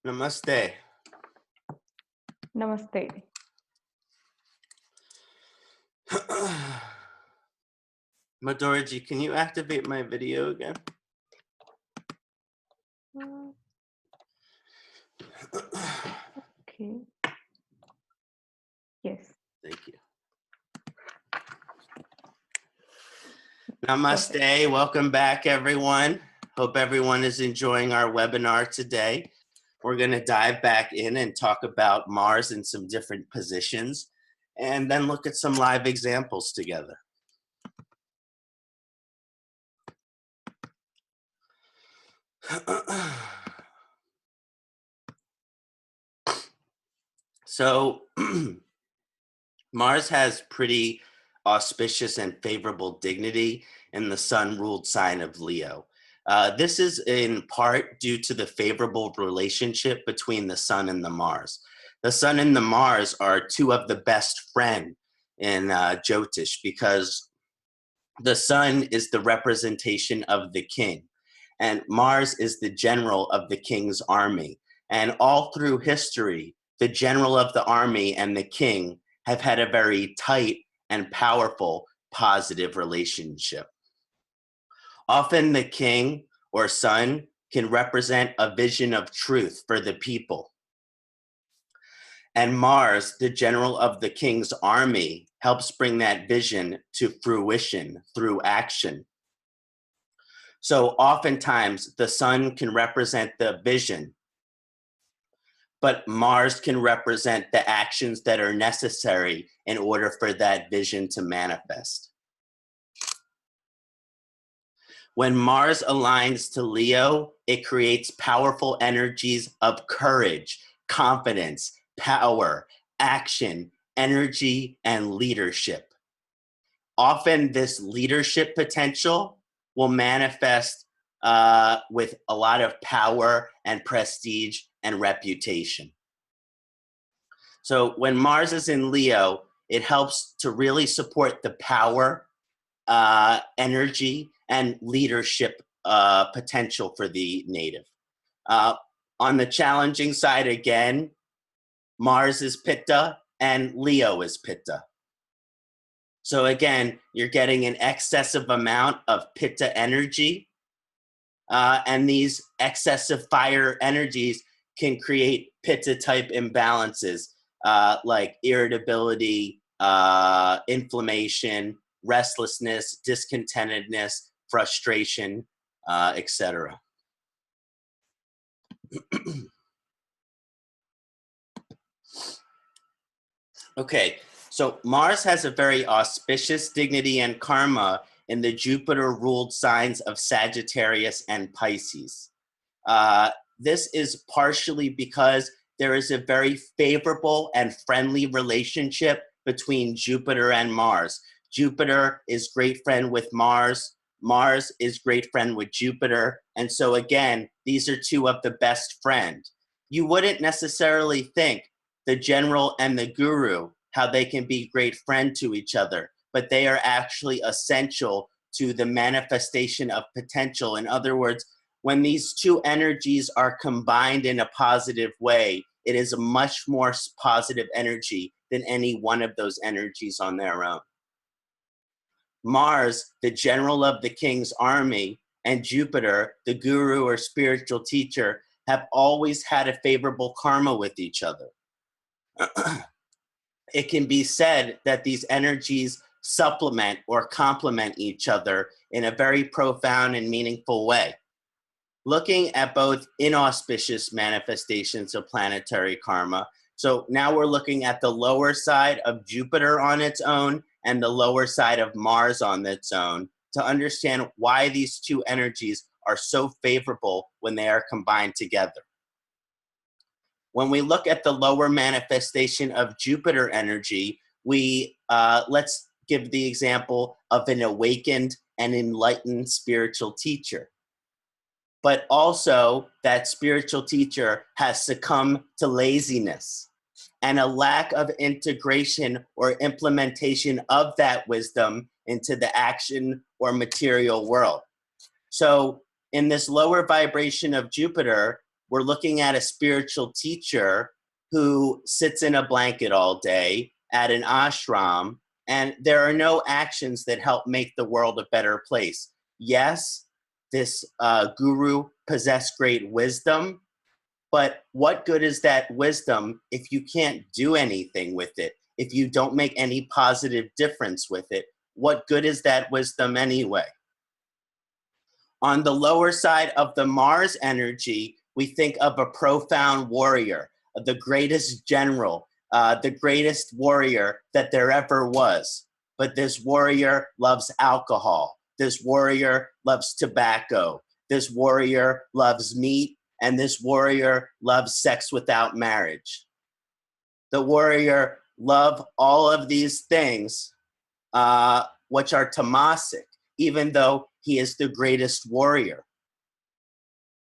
Speaker 2: Namaste.
Speaker 1: Namaste.
Speaker 2: Madhurji, can you activate my video again?
Speaker 1: Okay. Yes.
Speaker 2: Thank you. Namaste.
Speaker 1: Perfect.
Speaker 2: Welcome back, everyone. Hope everyone is enjoying our webinar today. We're going to dive back in and talk about Mars in some different positions, and then look at some live examples together. So Mars has pretty auspicious and favorable dignity in the sun-ruled sign of Leo. This is in part due to the favorable relationship between the sun and the Mars. The sun and the Mars are two of the best friends in Jyotish, because the sun is the representation of the king, and Mars is the general of the king's army. And all through history, the general of the army and the king have had a very tight and powerful positive relationship. Often the king or sun can represent a vision of truth for the people. And Mars, the general of the king's army, helps bring that vision to fruition through action. So oftentimes the sun can represent the vision, but Mars can represent the actions that are necessary in order for that vision to manifest. When Mars aligns to Leo, it creates powerful energies of courage, confidence, power, action, energy, and leadership. Often this leadership potential will manifest with a lot of power and prestige and reputation. So when Mars is in Leo, it helps to really support the power, energy, and leadership potential for the native. On the challenging side, again, Mars is Pitta and Leo is Pitta. So again, you're getting an excessive amount of Pitta energy, and these excessive fire energies can create Pitta type imbalances like irritability, inflammation, restlessness, discontentedness, frustration, etc. Okay, so Mars has a very auspicious dignity and karma in the Jupiter-ruled signs of Sagittarius and Pisces. This is partially because there is a very favorable and friendly relationship between Jupiter and Mars. Jupiter is great friend with Mars. Mars is great friend with Jupiter. And so again, these are two of the best friends. You wouldn't necessarily think the general and the guru, how they can be great friend to each other, but they are actually essential to the manifestation of potential. In other words, when these two energies are combined in a positive way, it is a much more positive energy than any one of those energies on their own. Mars, the general of the king's army, and Jupiter, the guru or spiritual teacher, have always had a favorable karma with each other. It can be said that these energies supplement or complement each other in a very profound and meaningful way. Looking at both inauspicious manifestations of planetary karma. So now we're looking at the lower side of Jupiter on its own and the lower side of Mars on its own to understand why these two energies are so favorable when they are combined together. When we look at the lower manifestation of Jupiter energy, let's give the example of an awakened and enlightened spiritual teacher. But also that spiritual teacher has succumbed to laziness and a lack of integration or implementation of that wisdom into the action or material world. So in this lower vibration of Jupiter, we're looking at a spiritual teacher who sits in a blanket all day at an ashram, and there are no actions that help make the world a better place. Yes, this guru possessed great wisdom, but what good is that wisdom if you can't do anything with it? If you don't make any positive difference with it, what good is that wisdom anyway? On the lower side of the Mars energy, we think of a profound warrior, the greatest general, the greatest warrior that there ever was. But this warrior loves alcohol. This warrior loves tobacco. This warrior loves meat. And this warrior loves sex without marriage. The warrior loves all of these things, which are tamasic, even though he is the greatest warrior.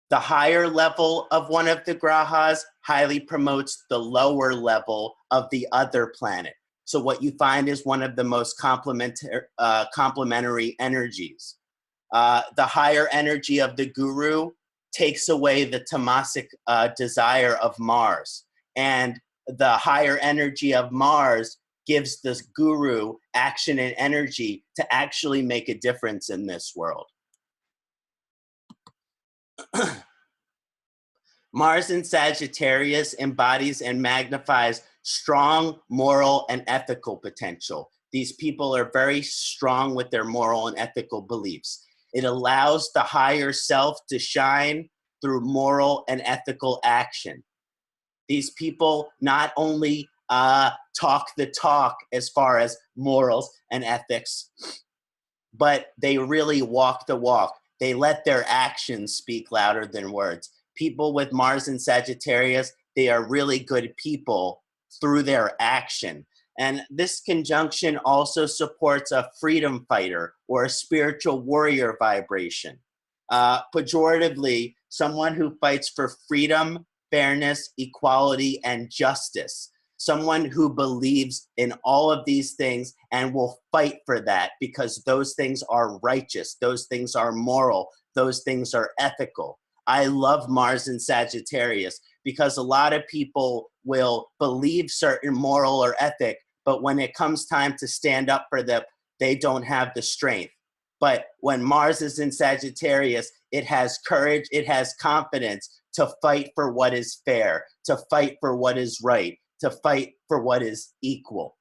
Speaker 2: The higher level of one of the grahas highly promotes the lower level of the other planet. So what you find is one of the most complementary energies. The higher energy of the guru takes away the tamasic desire of Mars. And the higher energy of Mars gives this guru action and energy to actually make a difference in this world. Mars in Sagittarius embodies and magnifies strong moral and ethical potential. These people are very strong with their moral and ethical beliefs. It allows the higher self to shine through moral and ethical action. These people not only talk the talk as far as morals and ethics, but they really walk the walk. They let their actions speak louder than words. People with Mars in Sagittarius, they are really good people through their action. And this conjunction also supports a freedom fighter or a spiritual warrior vibration. Pejoratively, someone who fights for freedom, fairness, equality, and justice. Someone who believes in all of these things and will fight for that because those things are righteous, those things are moral, those things are ethical. I love Mars in Sagittarius because a lot of people will believe certain moral or ethic, but when it comes time to stand up for them, they don't have the strength. But when Mars is in Sagittarius, it has courage, it has confidence to fight for what is fair, to fight for what is right, to fight for what is equal.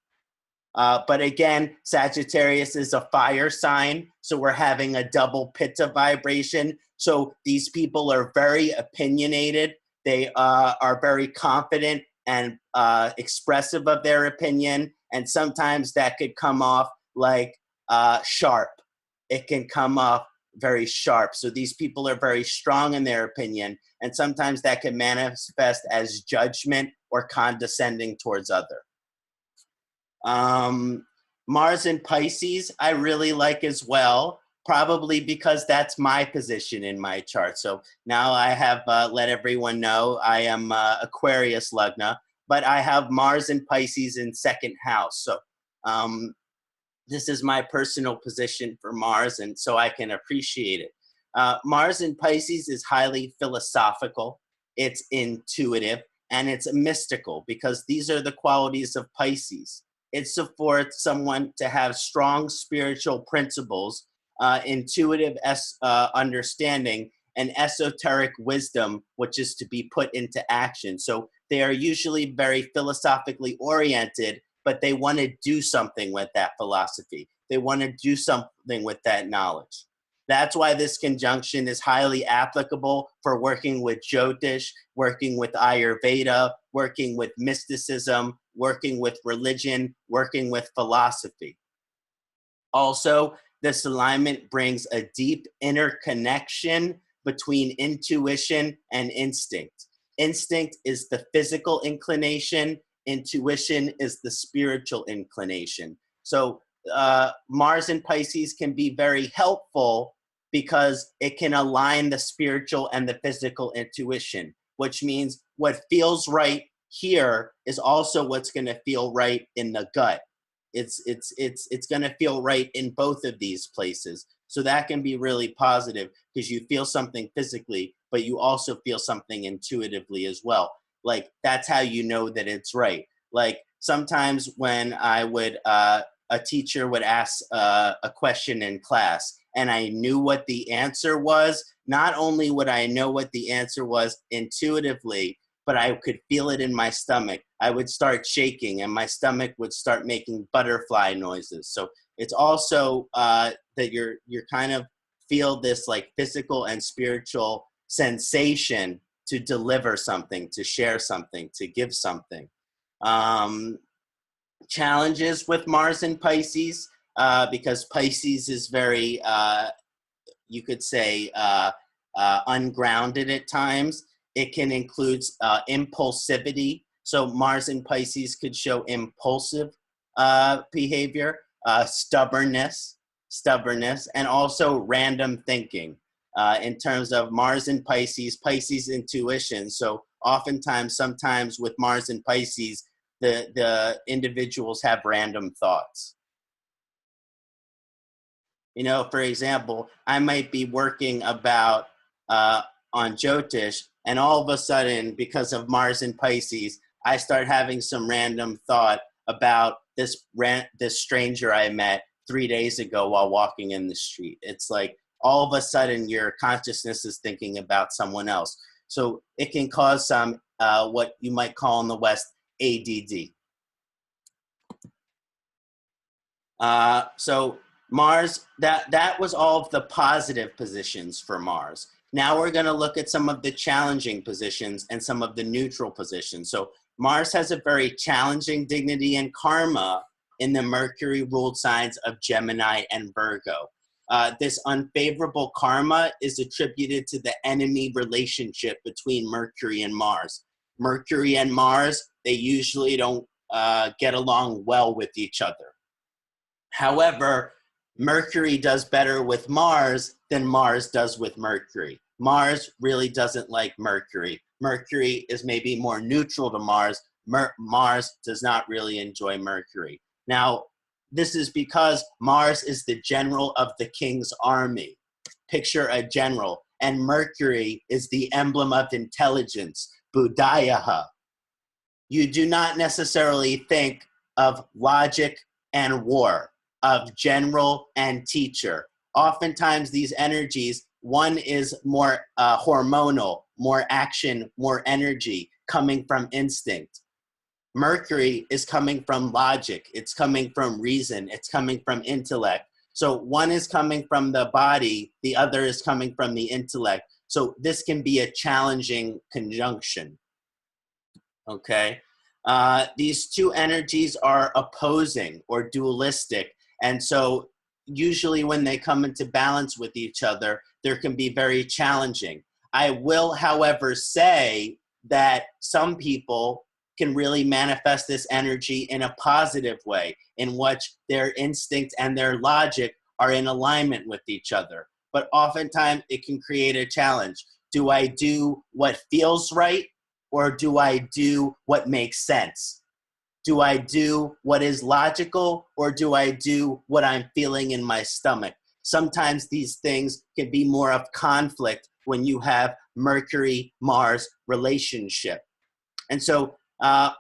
Speaker 2: But again, Sagittarius is a fire sign, so we're having a double pitta vibration. So these people are very opinionated. They are very confident and expressive of their opinion. And sometimes that could come off like sharp. It can come off very sharp. So these people are very strong in their opinion. And sometimes that can manifest as judgment or condescending towards others. Mars in Pisces, I really like as well, probably because that's my position in my chart. So now I have let everyone know I am Aquarius Lagna, but I have Mars in Pisces in second house. So this is my personal position for Mars, and so I can appreciate it. Mars in Pisces is highly philosophical, it's intuitive, and it's mystical because these are the qualities of Pisces. It supports someone to have strong spiritual principles, intuitive understanding, and esoteric wisdom, which is to be put into action. So they are usually very philosophically oriented, but they want to do something with that philosophy. They want to do something with that knowledge. That's why this conjunction is highly applicable for working with Jyotish, working with Ayurveda, working with mysticism, working with religion, working with philosophy. Also, this alignment brings a deep interconnection between intuition and instinct. Instinct is the physical inclination. Intuition is the spiritual inclination. So Mars in Pisces can be very helpful because it can align the spiritual and the physical intuition, which means what feels right here is also what's going to feel right in the gut. It's going to feel right in both of these places. So that can be really positive because you feel something physically, but you also feel something intuitively as well. Like that's how you know that it's right. Like sometimes when a teacher would ask a question in class and I knew what the answer was, not only would I know what the answer was intuitively, but I could feel it in my stomach. I would start shaking and my stomach would start making butterfly noises. So it's also that you're kind of feel this like physical and spiritual sensation to deliver something, to share something, to give something. Challenges with Mars and Pisces, because Pisces is very, you could say, ungrounded at times. It can include impulsivity. So Mars and Pisces could show impulsive behavior, stubbornness, and also random thinking. In terms of Mars and Pisces intuition. So oftentimes, sometimes with Mars and Pisces, the individuals have random thoughts. You know, for example, I might be working about on Jyotish, and all of a sudden, because of Mars and Pisces, I start having some random thought about this stranger I met 3 days ago while walking in the street. It's like all of a sudden your consciousness is thinking about someone else. So it can cause some what you might call in the West ADD. So Mars, that was all of the positive positions for Mars. Now we're going to look at some of the challenging positions and some of the neutral positions. So Mars has a very challenging dignity and karma in the Mercury-ruled signs of Gemini and Virgo. This unfavorable karma is attributed to the enemy relationship between Mercury and Mars. Mercury and Mars, they usually don't get along well with each other. However, Mercury does better with Mars than Mars does with Mercury. Mars really doesn't like Mercury. Mercury is maybe more neutral to Mars. Mars does not really enjoy Mercury. Now, this is because Mars is the general of the king's army. Picture a general, and Mercury is the emblem of intelligence, Buddhayaha. You do not necessarily think of logic and war, of general and teacher. Oftentimes these energies, one is more hormonal, more action, more energy, coming from instinct. Mercury is coming from logic, it's coming from reason, it's coming from intellect. So one is coming from the body, the other is coming from the intellect. So this can be a challenging conjunction, okay? These two energies are opposing or dualistic. And so usually when they come into balance with each other, there can be very challenging. I will, however, say that some people can really manifest this energy in a positive way, in which their instinct and their logic are in alignment with each other. But oftentimes it can create a challenge. Do I do what feels right, or do I do what makes sense? Do I do what is logical, or do I do what I'm feeling in my stomach? Sometimes these things can be more of conflict when you have Mercury-Mars relationship. And so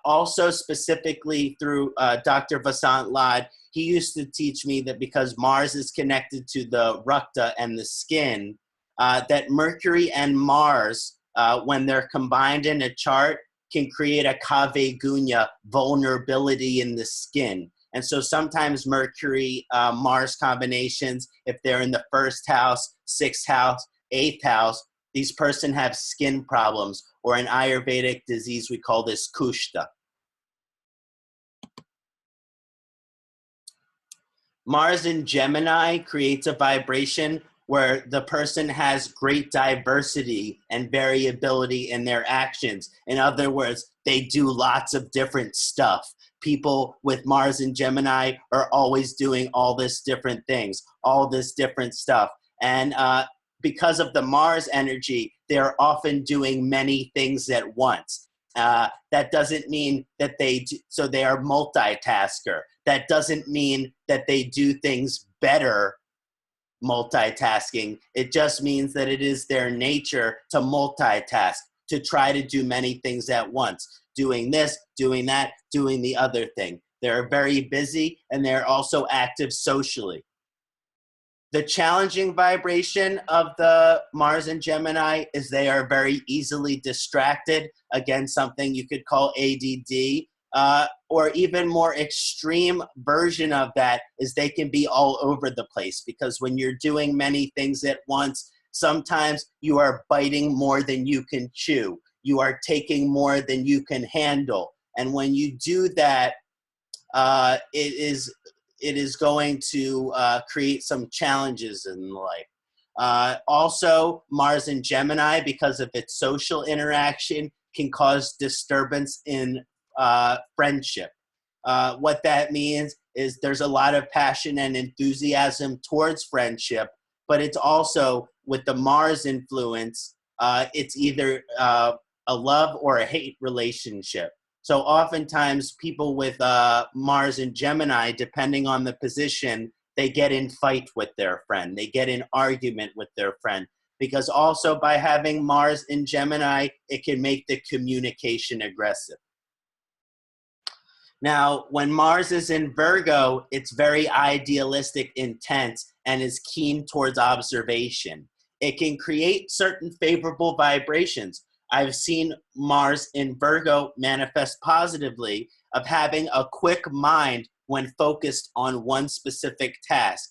Speaker 2: also specifically through Dr. Vasant Lad, he used to teach me that because Mars is connected to the Rakta and the skin, that Mercury and Mars, when they're combined in a chart, can create a kave gunya, vulnerability in the skin. And so sometimes Mercury, Mars combinations, if they're in the first house, sixth house, eighth house, these person have skin problems, or an Ayurvedic disease, we call this kushta. Mars in Gemini creates a vibration where the person has great diversity and variability in their actions. In other words, they do lots of different stuff. People with Mars in Gemini are always doing all this different things, all this different stuff. And because of the Mars energy, they're often doing many things at once. That doesn't mean that so they are multitasker. That doesn't mean that they do things better multitasking. It just means that it is their nature to multitask, to try to do many things at once, doing this, doing that, doing the other thing. They're very busy and they're also active socially. The challenging vibration of the Mars in Gemini is they are very easily distracted. Again, something you could call ADD, or even more extreme version of that is they can be all over the place, because when you're doing many things at once, sometimes you are biting more than you can chew. You are taking more than you can handle. And when you do that, it is going to create some challenges in life. Also, Mars in Gemini, because of its social interaction, can cause disturbance in friendship. What that means is there's a lot of passion and enthusiasm towards friendship, but it's also, with the Mars influence, it's either a love or a hate relationship. So oftentimes people with Mars in Gemini, depending on the position, they get in fight with their friend. They get in argument with their friend. Because also by having Mars in Gemini, it can make the communication aggressive. Now, when Mars is in Virgo, it's very idealistic, intense, and is keen towards observation. It can create certain favorable vibrations. I've seen Mars in Virgo manifest positively of having a quick mind when focused on one specific task.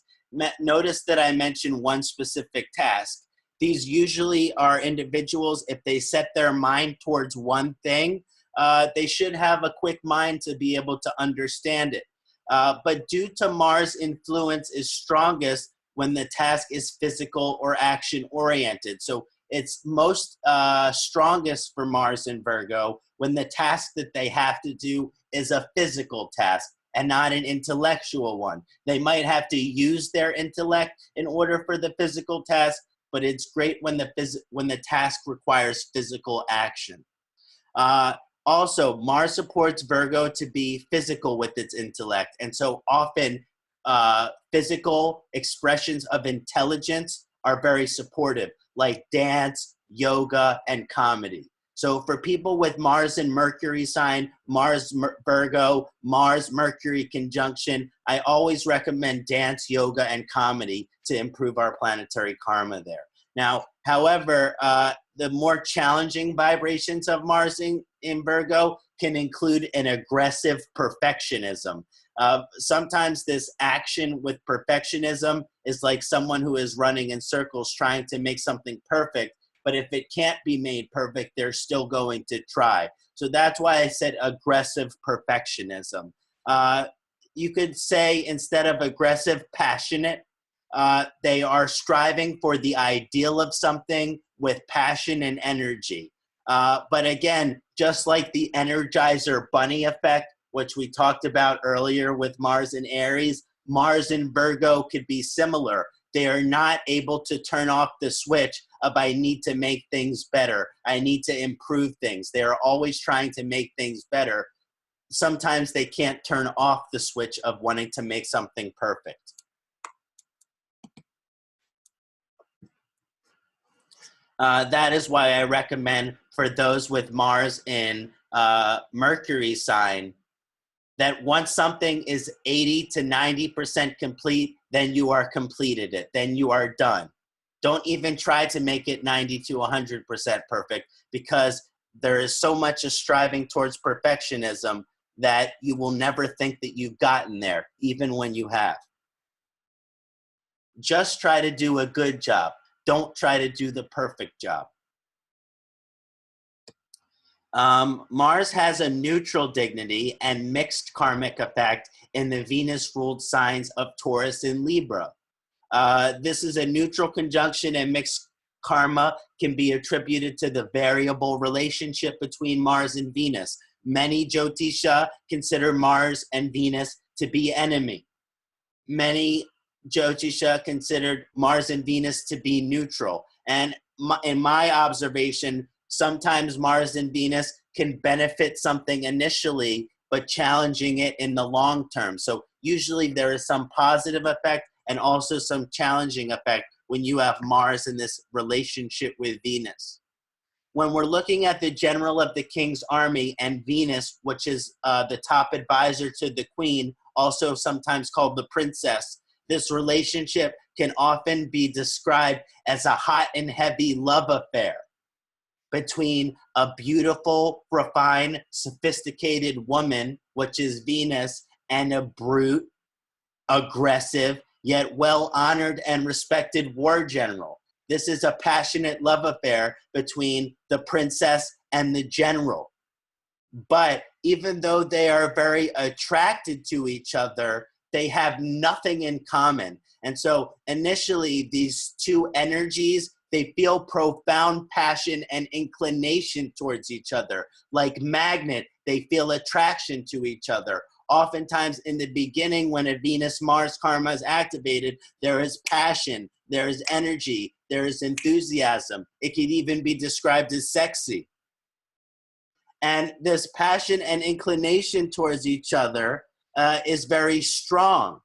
Speaker 2: Notice that I mentioned one specific task. These usually are individuals, if they set their mind towards one thing, they should have a quick mind to be able to understand it. But due to Mars influence is strongest when the task is physical or action oriented. So it's most strongest for Mars in Virgo when the task that they have to do is a physical task and not an intellectual one. They might have to use their intellect in order for the physical task, but it's great when the task requires physical action. Also, Mars supports Virgo to be physical with its intellect, and so often physical expressions of intelligence are very supportive, like dance, yoga, and comedy. So for people with Mars and Mercury sign, Virgo, Mars-Mercury conjunction, I always recommend dance, yoga, and comedy to improve our planetary karma there. Now, however, the more challenging vibrations of Mars in Virgo can include an aggressive perfectionism. Sometimes this action with perfectionism is like someone who is running in circles trying to make something perfect, but if it can't be made perfect, they're still going to try. So that's why I said aggressive perfectionism. You could say, instead of aggressive, passionate. They are striving for the ideal of something with passion and energy. But again, just like the Energizer Bunny effect, which we talked about earlier with Mars and Aries, Mars in Virgo could be similar. They are not able to turn off the switch of I need to make things better. I need to improve things. They are always trying to make things better. Sometimes they can't turn off the switch of wanting to make something perfect. That is why I recommend for those with Mars in Mercury sign that once something is 80 to 90% complete, then you are completed it. Then you are done. Don't even try to make it 90 to 100% perfect, because there is so much of striving towards perfectionism that you will never think that you've gotten there, even when you have. Just try to do a good job. Don't try to do the perfect job. Mars has a neutral dignity and mixed karmic effect in the Venus-ruled signs of Taurus and Libra. This is a neutral conjunction, and mixed karma can be attributed to the variable relationship between Mars and Venus. Many Jyotisha consider Mars and Venus to be enemy. Many Jyotisha considered Mars and Venus to be neutral. And in my observation, sometimes Mars and Venus can benefit something initially, but challenging it in the long term. So usually there is some positive effect and also some challenging effect when you have Mars in this relationship with Venus. When we're looking at the general of the king's army and Venus, which is the top advisor to the queen, also sometimes called the princess, this relationship can often be described as a hot and heavy love affair between a beautiful, refined, sophisticated woman, which is Venus, and a brute, aggressive, yet well-honored and respected war general. This is a passionate love affair between the princess and the general. But even though they are very attracted to each other, they have nothing in common. And so initially, these two energies, they feel profound passion and inclination towards each other. Like magnet, they feel attraction to each other. Oftentimes in the beginning, when a Venus-Mars karma is activated, there is passion, there is energy, there is enthusiasm. It could even be described as sexy. And this passion and inclination towards each other is very strong.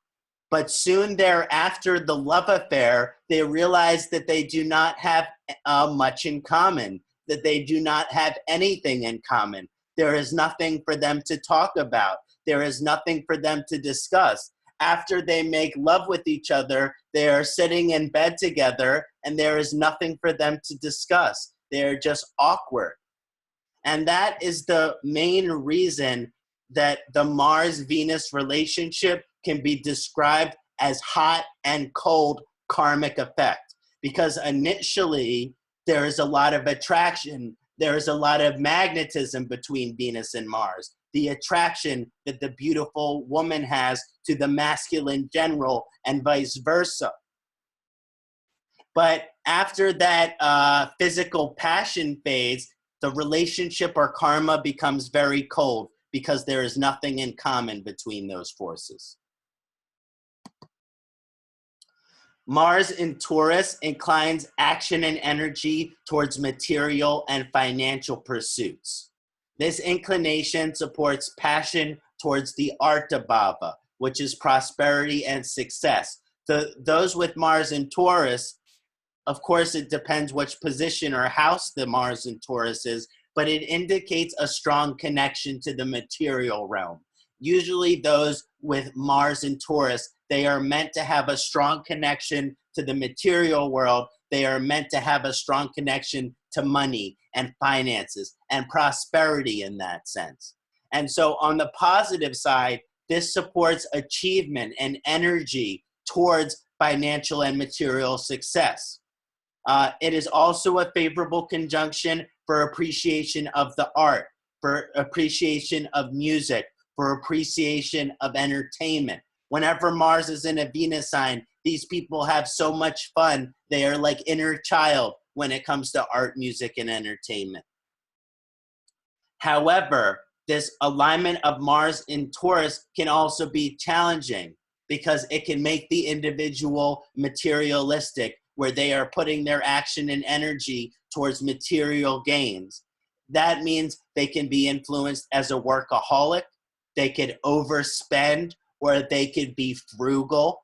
Speaker 2: But soon thereafter, the love affair, they realize that they do not have much in common, that they do not have anything in common. There is nothing for them to talk about. There is nothing for them to discuss. After they make love with each other, they are sitting in bed together, and there is nothing for them to discuss. They're just awkward. And that is the main reason that the Mars-Venus relationship can be described as hot and cold karmic effect. Because initially, there is a lot of attraction. There is a lot of magnetism between Venus and Mars. The attraction that the beautiful woman has to the masculine general and vice versa. But after that physical passion fades, the relationship or karma becomes very cold because there is nothing in common between those forces. Mars in Taurus inclines action and energy towards material and financial pursuits. This inclination supports passion towards the Artabhava, which is prosperity and success. Those with Mars in Taurus, of course, it depends which position or house the Mars in Taurus is, but it indicates a strong connection to the material realm. Usually those with Mars in Taurus, they are meant to have a strong connection to the material world. They are meant to have a strong connection to money and finances and prosperity in that sense. And so on the positive side, this supports achievement and energy towards financial and material success. It is also a favorable conjunction for appreciation of the art, for appreciation of music, for appreciation of entertainment. Whenever Mars is in a Venus sign, these people have so much fun. They are like inner child when it comes to art, music, and entertainment. However, this alignment of Mars in Taurus can also be challenging because it can make the individual materialistic, where they are putting their action and energy towards material gains. That means they can be influenced as a workaholic, they could overspend, or they could be frugal,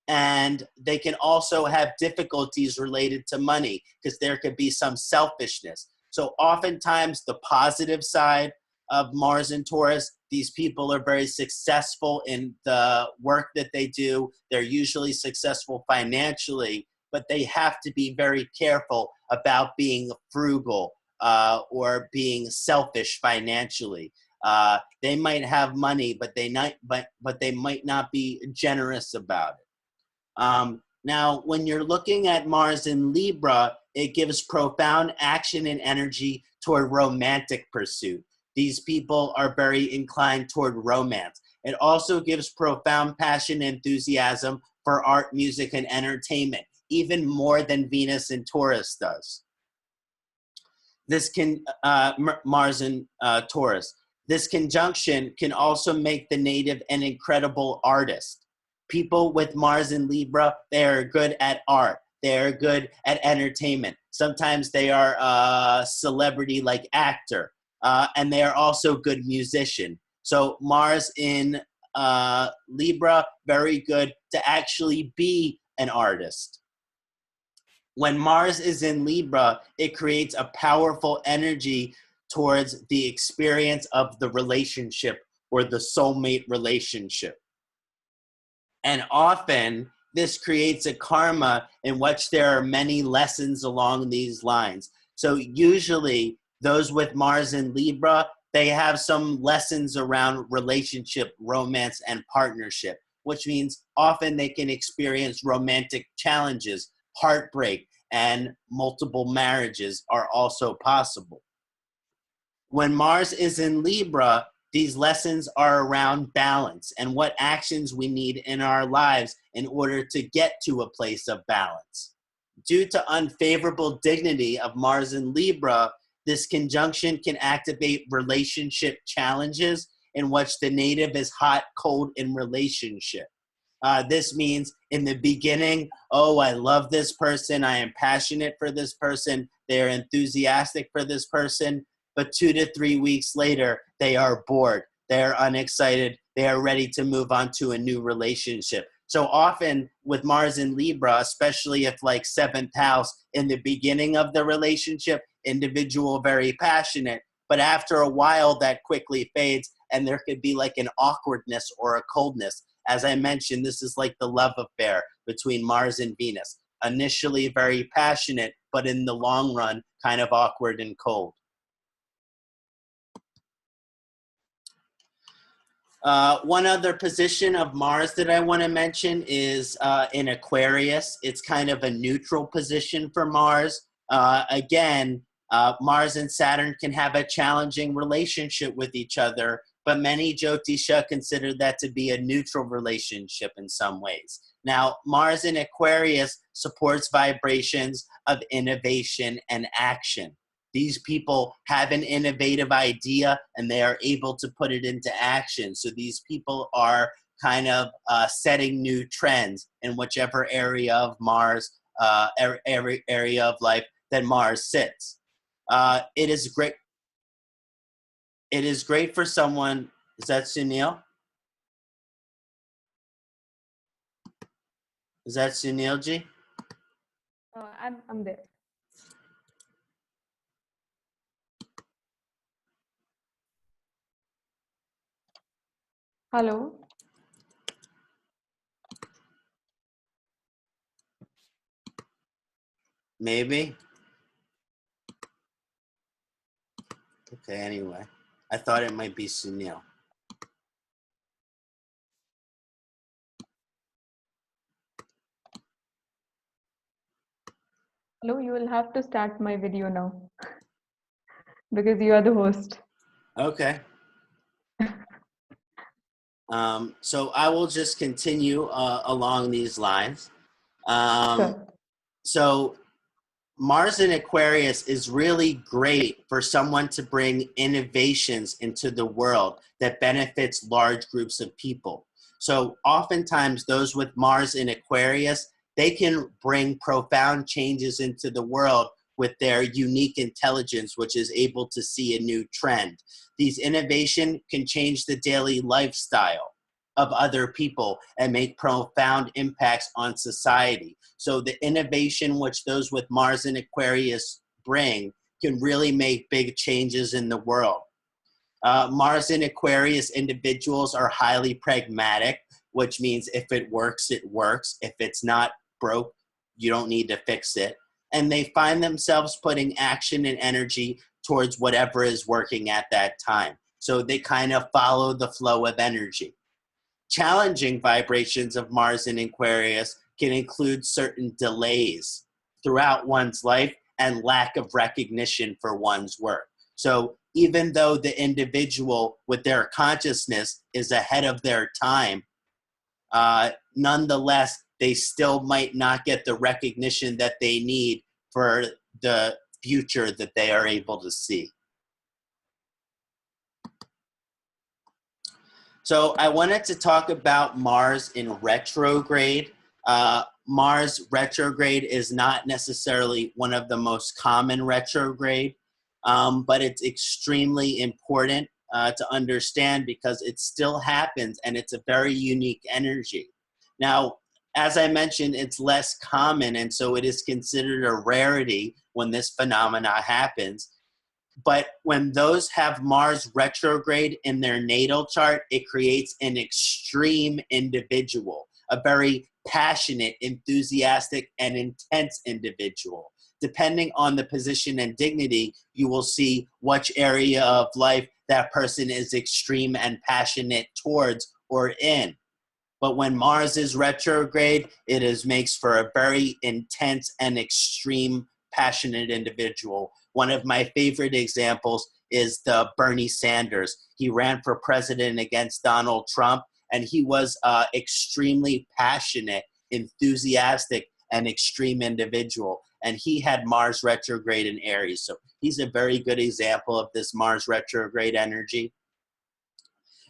Speaker 2: and they can also have difficulties related to money because there could be some selfishness. So oftentimes the positive side of Mars and Taurus, these people are very successful in the work that they do. They're usually successful financially, but they have to be very careful about being frugal or being selfish financially. They might have money, but they might not be generous about it. Now, when you're looking at Mars in Libra, it gives profound action and energy toward romantic pursuit. These people are very inclined toward romance. It also gives profound passion and enthusiasm for art, music, and entertainment, even more than Venus in Taurus does. This can, Mars in Taurus. This conjunction can also make the native an incredible artist. People with Mars in Libra, they are good at art. They are good at entertainment. Sometimes they are a celebrity like actor, and they are also good musician. So Mars in Libra, very good to actually be an artist. When Mars is in Libra, it creates a powerful energy towards the experience of the relationship or the soulmate relationship. And often this creates a karma in which there are many lessons along these lines. So usually those with Mars in Libra, they have some lessons around relationship, romance, and partnership, which means often they can experience romantic challenges, heartbreak, and multiple marriages are also possible. When Mars is in Libra, these lessons are around balance and what actions we need in our lives in order to get to a place of balance. Due to unfavorable dignity of Mars in Libra, this conjunction can activate relationship challenges in which the native is hot, cold in relationship. This means in the beginning, oh, I love this person, I am passionate for this person, they are enthusiastic for this person, but 2 to 3 weeks later, they are bored, they are unexcited, they are ready to move on to a new relationship. So often with Mars in Libra, especially if like 7th house in the beginning of the relationship, individual very passionate, but after a while that quickly fades and there could be like an awkwardness or a coldness. As I mentioned, this is like the love affair between Mars and Venus. Initially very passionate, but in the long run, kind of awkward and cold. One other position of Mars that I want to mention is in Aquarius. It's kind of a neutral position for Mars. Again, Mars and Saturn can have a challenging relationship with each other, but many Jyotisha consider that to be a neutral relationship in some ways. Now, Mars in Aquarius supports vibrations of innovation and action. These people have an innovative idea and they are able to put it into action. So these people are kind of setting new trends in whichever area of Mars, every area of life that Mars sits. It is great. It is great for someone. Is that Sunil? Is that Sunil ji?
Speaker 1: I'm there. Hello.
Speaker 2: Maybe. Okay, anyway. I thought it might be Sunil.
Speaker 1: Hello, you will have to start my video now because you are the host.
Speaker 2: Okay. So I will just continue along these lines.
Speaker 1: Sure.
Speaker 2: So Mars in Aquarius is really great for someone to bring innovations into the world that benefits large groups of people. So oftentimes those with Mars in Aquarius, they can bring profound changes into the world with their unique intelligence, which is able to see a new trend. These innovations can change the daily lifestyle of other people and make profound impacts on society. So the innovation which those with Mars in Aquarius bring can really make big changes in the world. Mars in Aquarius individuals are highly pragmatic, which means if it works, it works. If it's not broke, you don't need to fix it. And they find themselves putting action and energy towards whatever is working at that time. So they kind of follow the flow of energy. Challenging vibrations of Mars in Aquarius can include certain delays throughout one's life and lack of recognition for one's work. So even though the individual with their consciousness is ahead of their time, nonetheless, they still might not get the recognition that they need for the future that they are able to see. So I wanted to talk about Mars in retrograde. Mars retrograde is not necessarily one of the most common retrograde, but it's extremely important to understand because it still happens and it's a very unique energy. Now, as I mentioned, it's less common, and so it is considered a rarity when this phenomena happens. But when those have Mars retrograde in their natal chart, it creates an extreme individual, a very passionate, enthusiastic, and intense individual. Depending on the position and dignity, you will see which area of life that person is extreme and passionate towards or in. But when Mars is retrograde, makes for a very intense and extreme passionate individual. One of my favorite examples is the Bernie Sanders. He ran for president against Donald Trump, and he was extremely passionate, enthusiastic, and extreme individual. And he had Mars retrograde in Aries. So he's a very good example of this Mars retrograde energy.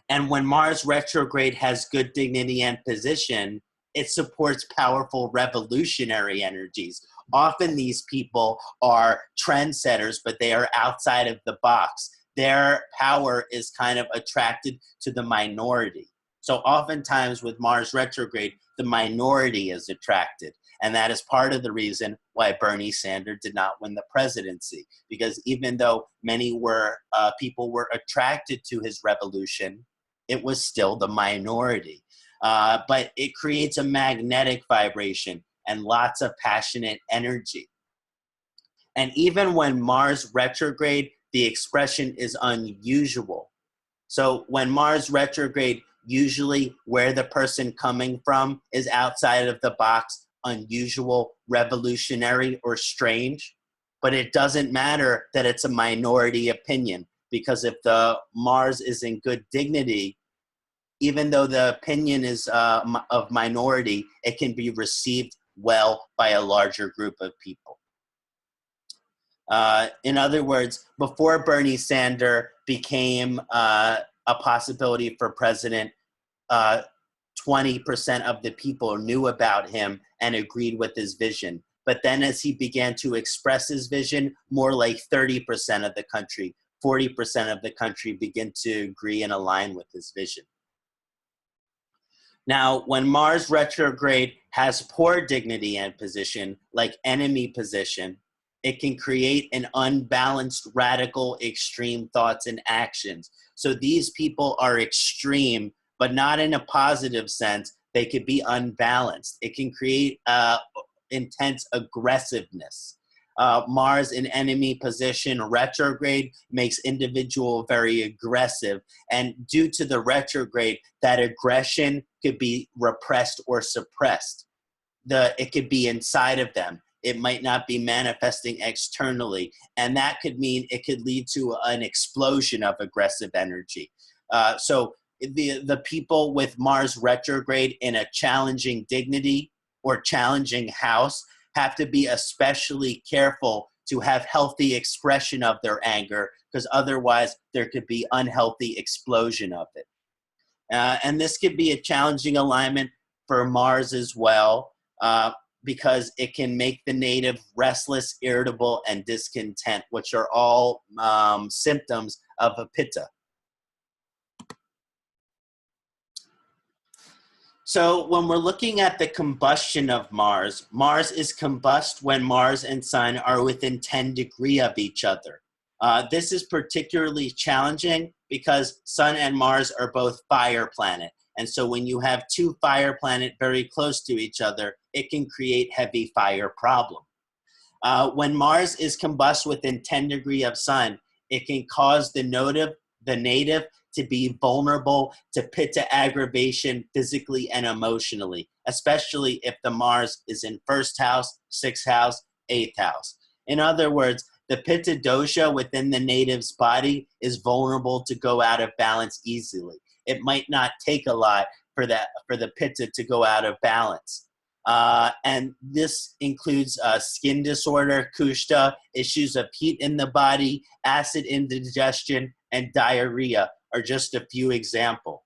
Speaker 2: And when Mars retrograde has good dignity and position, it supports powerful revolutionary energies. Often these people are trendsetters, but they are outside of the box. Their power is kind of attracted to the minority. So oftentimes with Mars retrograde, the minority is attracted. And that is part of the reason why Bernie Sanders did not win the presidency. Because even though many people were attracted to his revolution, it was still the minority. But it creates a magnetic vibration and lots of passionate energy. And even when Mars retrograde, the expression is unusual. So when Mars retrograde, usually where the person coming from is outside of the box, unusual, revolutionary, or strange. But it doesn't matter that it's a minority opinion, because if the Mars is in good dignity, even though the opinion is of minority, it can be received well by a larger group of people. In other words, before Bernie Sanders became a possibility for president, 20% of the people knew about him and agreed with his vision. But then as he began to express his vision, more like 30% of the country, 40% of the country began to agree and align with his vision. Now, when Mars retrograde has poor dignity and position, like enemy position, it can create an unbalanced, radical, extreme thoughts and actions. So these people are extreme, but not in a positive sense. They could be unbalanced. It can create intense aggressiveness. Mars in enemy position retrograde makes individual very aggressive. And due to the retrograde, that aggression could be repressed or suppressed. It could be inside of them. It might not be manifesting externally. And that could mean it could lead to an explosion of aggressive energy. So the people with Mars retrograde in a challenging dignity or challenging house have to be especially careful to have healthy expression of their anger, because otherwise there could be unhealthy explosion of it. And this could be a challenging alignment for Mars as well, because it can make the native restless, irritable, and discontent, which are all symptoms of a Pitta. So when we're looking at the combustion of Mars, Mars is combust when Mars and Sun are within 10 degrees of each other. This is particularly challenging because Sun and Mars are both fire planet. And so when you have two fire planets very close to each other, it can create heavy fire problem. When Mars is combust within 10 degrees of Sun, it can cause the native to be vulnerable to Pitta aggravation physically and emotionally, especially if the Mars is in first house, sixth house, eighth house. In other words, the Pitta dosha within the native's body is vulnerable to go out of balance easily. It might not take a lot for the Pitta to go out of balance. And this includes skin disorder, Kushta, issues of heat in the body, acid indigestion, and diarrhea are just a few examples.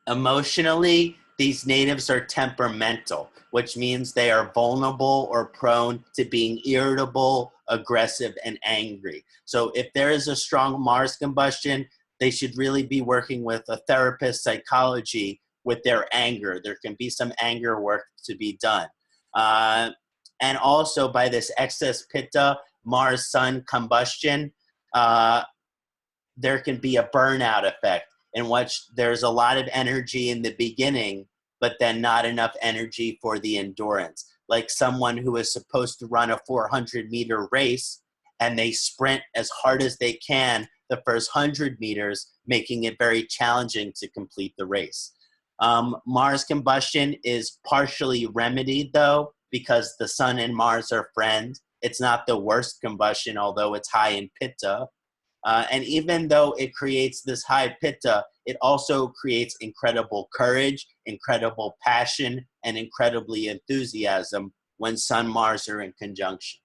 Speaker 2: Emotionally, these natives are temperamental, which means they are vulnerable or prone to being irritable, aggressive, and angry. So if there is a strong Mars combustion, they should really be working with a therapist, psychology, with their anger. There can be some anger work to be done. And also by this excess pitta, Mars Sun combustion, there can be a burnout effect in which there's a lot of energy in the beginning, but then not enough energy for the endurance. Like someone who is supposed to run a 400-meter race and they sprint as hard as they can the first 100 meters, making it very challenging to complete the race. Mars combustion is partially remedied though, because the Sun and Mars are friends. It's not the worst combustion, although it's high in pitta. And even though it creates this high pitta, it also creates incredible courage, incredible passion, and incredibly enthusiasm when Sun Mars are in conjunction.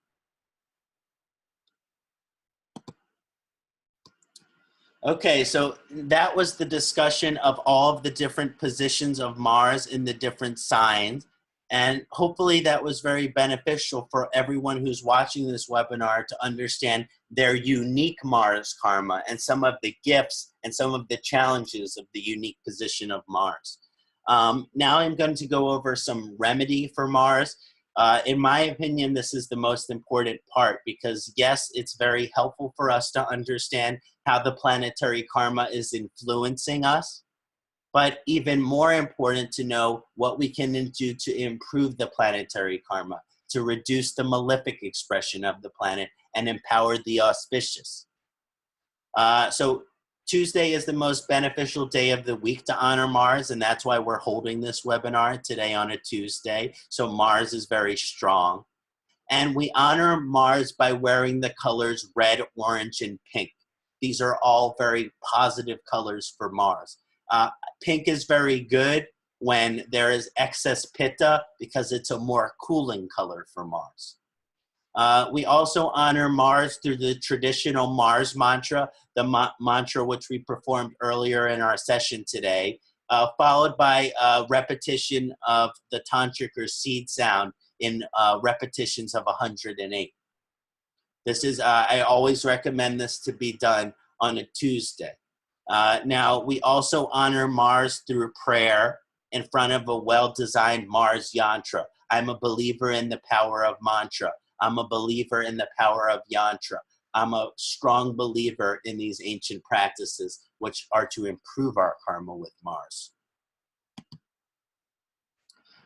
Speaker 2: Okay, so that was the discussion of all of the different positions of Mars in the different signs. And hopefully that was very beneficial for everyone who's watching this webinar to understand their unique Mars karma and some of the gifts and some of the challenges of the unique position of Mars. Now I'm going to go over some remedy for Mars. In my opinion, this is the most important part because yes, it's very helpful for us to understand how the planetary karma is influencing us. But even more important to know what we can do to improve the planetary karma, to reduce the malefic expression of the planet and empower the auspicious. So Tuesday is the most beneficial day of the week to honor Mars, and that's why we're holding this webinar today on a Tuesday. So Mars is very strong. And we honor Mars by wearing the colors red, orange, and pink. These are all very positive colors for Mars. Pink is very good when there is excess pitta because it's a more cooling color for Mars. We also honor Mars through the traditional Mars mantra, the mantra which we performed earlier in our session today, followed by repetition of the tantric or seed sound in repetitions of 108. This is, I always recommend this to be done on a Tuesday. Now, we also honor Mars through prayer in front of a well-designed Mars yantra. I'm a believer in the power of mantra. I'm a believer in the power of yantra. I'm a strong believer in these ancient practices, which are to improve our karma with Mars.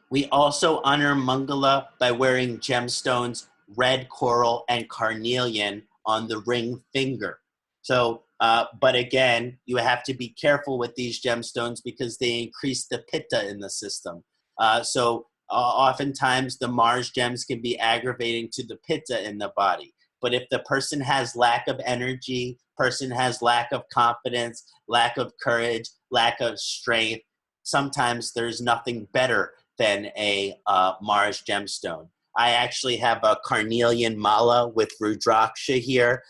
Speaker 2: We also honor Mangala by wearing gemstones, red coral, and carnelian on the ring finger. So, but again, you have to be careful with these gemstones because they increase the pitta in the system. Oftentimes the Mars gems can be aggravating to the pitta in the body. But if the person has lack of energy, person has lack of confidence, lack of courage, lack of strength, sometimes there's nothing better than a Mars gemstone. I actually have a carnelian mala with Rudraksha here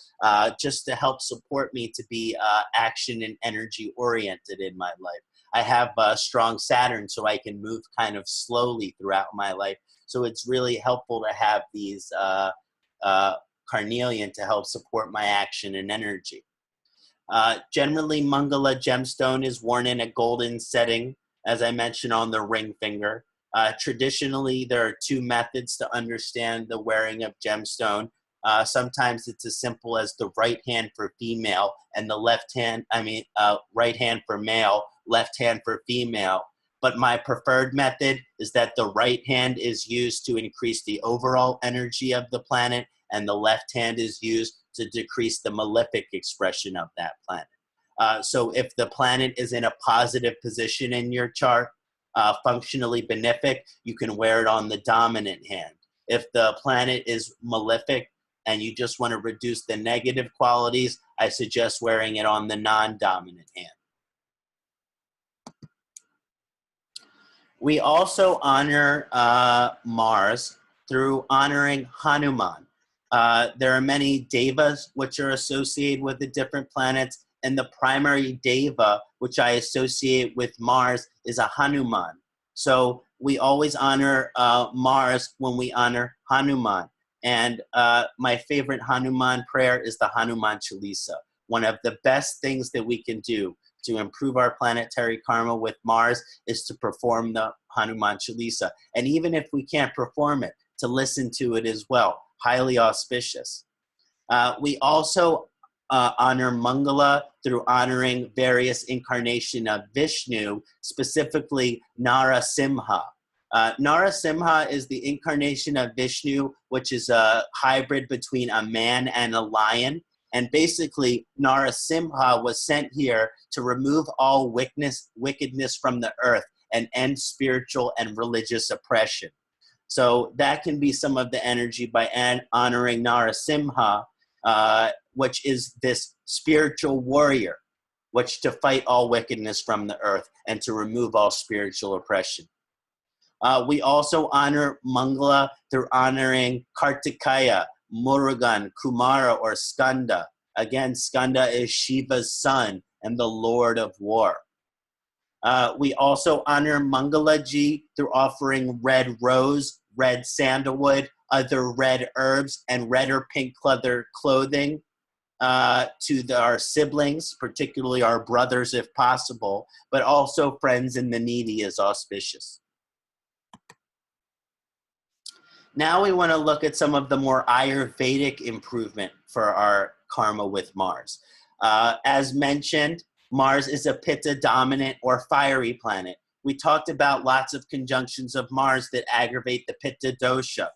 Speaker 2: just to help support me to be action and energy oriented in my life. I have a strong Saturn so I can move kind of slowly throughout my life. So it's really helpful to have these carnelian to help support my action and energy. Generally, Mangala gemstone is worn in a golden setting, as I mentioned, on the ring finger. Traditionally, there are two methods to understand the wearing of gemstone. Sometimes it's as simple as the right hand for female and the left hand, right hand for male, left hand for female. But my preferred method is that the right hand is used to increase the overall energy of the planet and the left hand is used to decrease the malefic expression of that planet. So if the planet is in a positive position in your chart, functionally benefic, you can wear it on the dominant hand. If the planet is malefic and you just want to reduce the negative qualities, I suggest wearing it on the non-dominant hand. We also honor Mars through honoring Hanuman. There are many devas which are associated with the different planets, and the primary deva which I associate with Mars is a Hanuman. So we always honor Mars when we honor Hanuman. And my favorite Hanuman prayer is the Hanuman Chalisa. One of the best things that we can do to improve our planetary karma with Mars is to perform the Hanuman Chalisa. And even if we can't perform it, to listen to it as well. Highly auspicious. We also honor Mangala through honoring various incarnations of Vishnu, specifically Narasimha. Narasimha is the incarnation of Vishnu, which is a hybrid between a man and a lion. And basically, Narasimha was sent here to remove all wickedness from the earth and end spiritual and religious oppression. So that can be some of the energy by honoring Narasimha, which is this spiritual warrior, which to fight all wickedness from the earth and to remove all spiritual oppression. We also honor Mangala through honoring Kartikeya, Murugan, Kumara, or Skanda. Again, Skanda is Shiva's son and the Lord of War. We also honor Mangalaji through offering red rose, red sandalwood, other red herbs, and red or pink leather clothing to our siblings, particularly our brothers if possible, but also friends and the needy is auspicious. Now we want to look at some of the more Ayurvedic improvement for our karma with Mars. As mentioned, Mars is a Pitta dominant or fiery planet. We talked about lots of conjunctions of Mars that aggravate the Pitta dosha.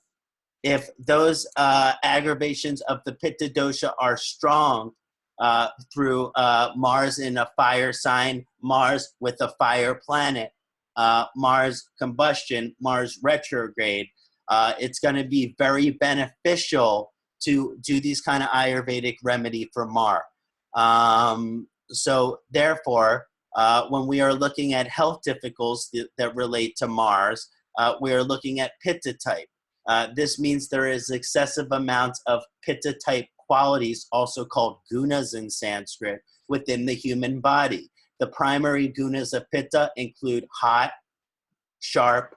Speaker 2: If those aggravations of the Pitta dosha are strong through Mars in a fire sign, Mars with a fire planet, Mars combustion, Mars retrograde, it's going to be very beneficial to do these kind of Ayurvedic remedy for Mars. So therefore, when we are looking at health difficulties that relate to Mars, we are looking at Pitta type. This means there is excessive amounts of Pitta type qualities, also called gunas in Sanskrit, within the human body. The primary gunas of Pitta include hot, sharp,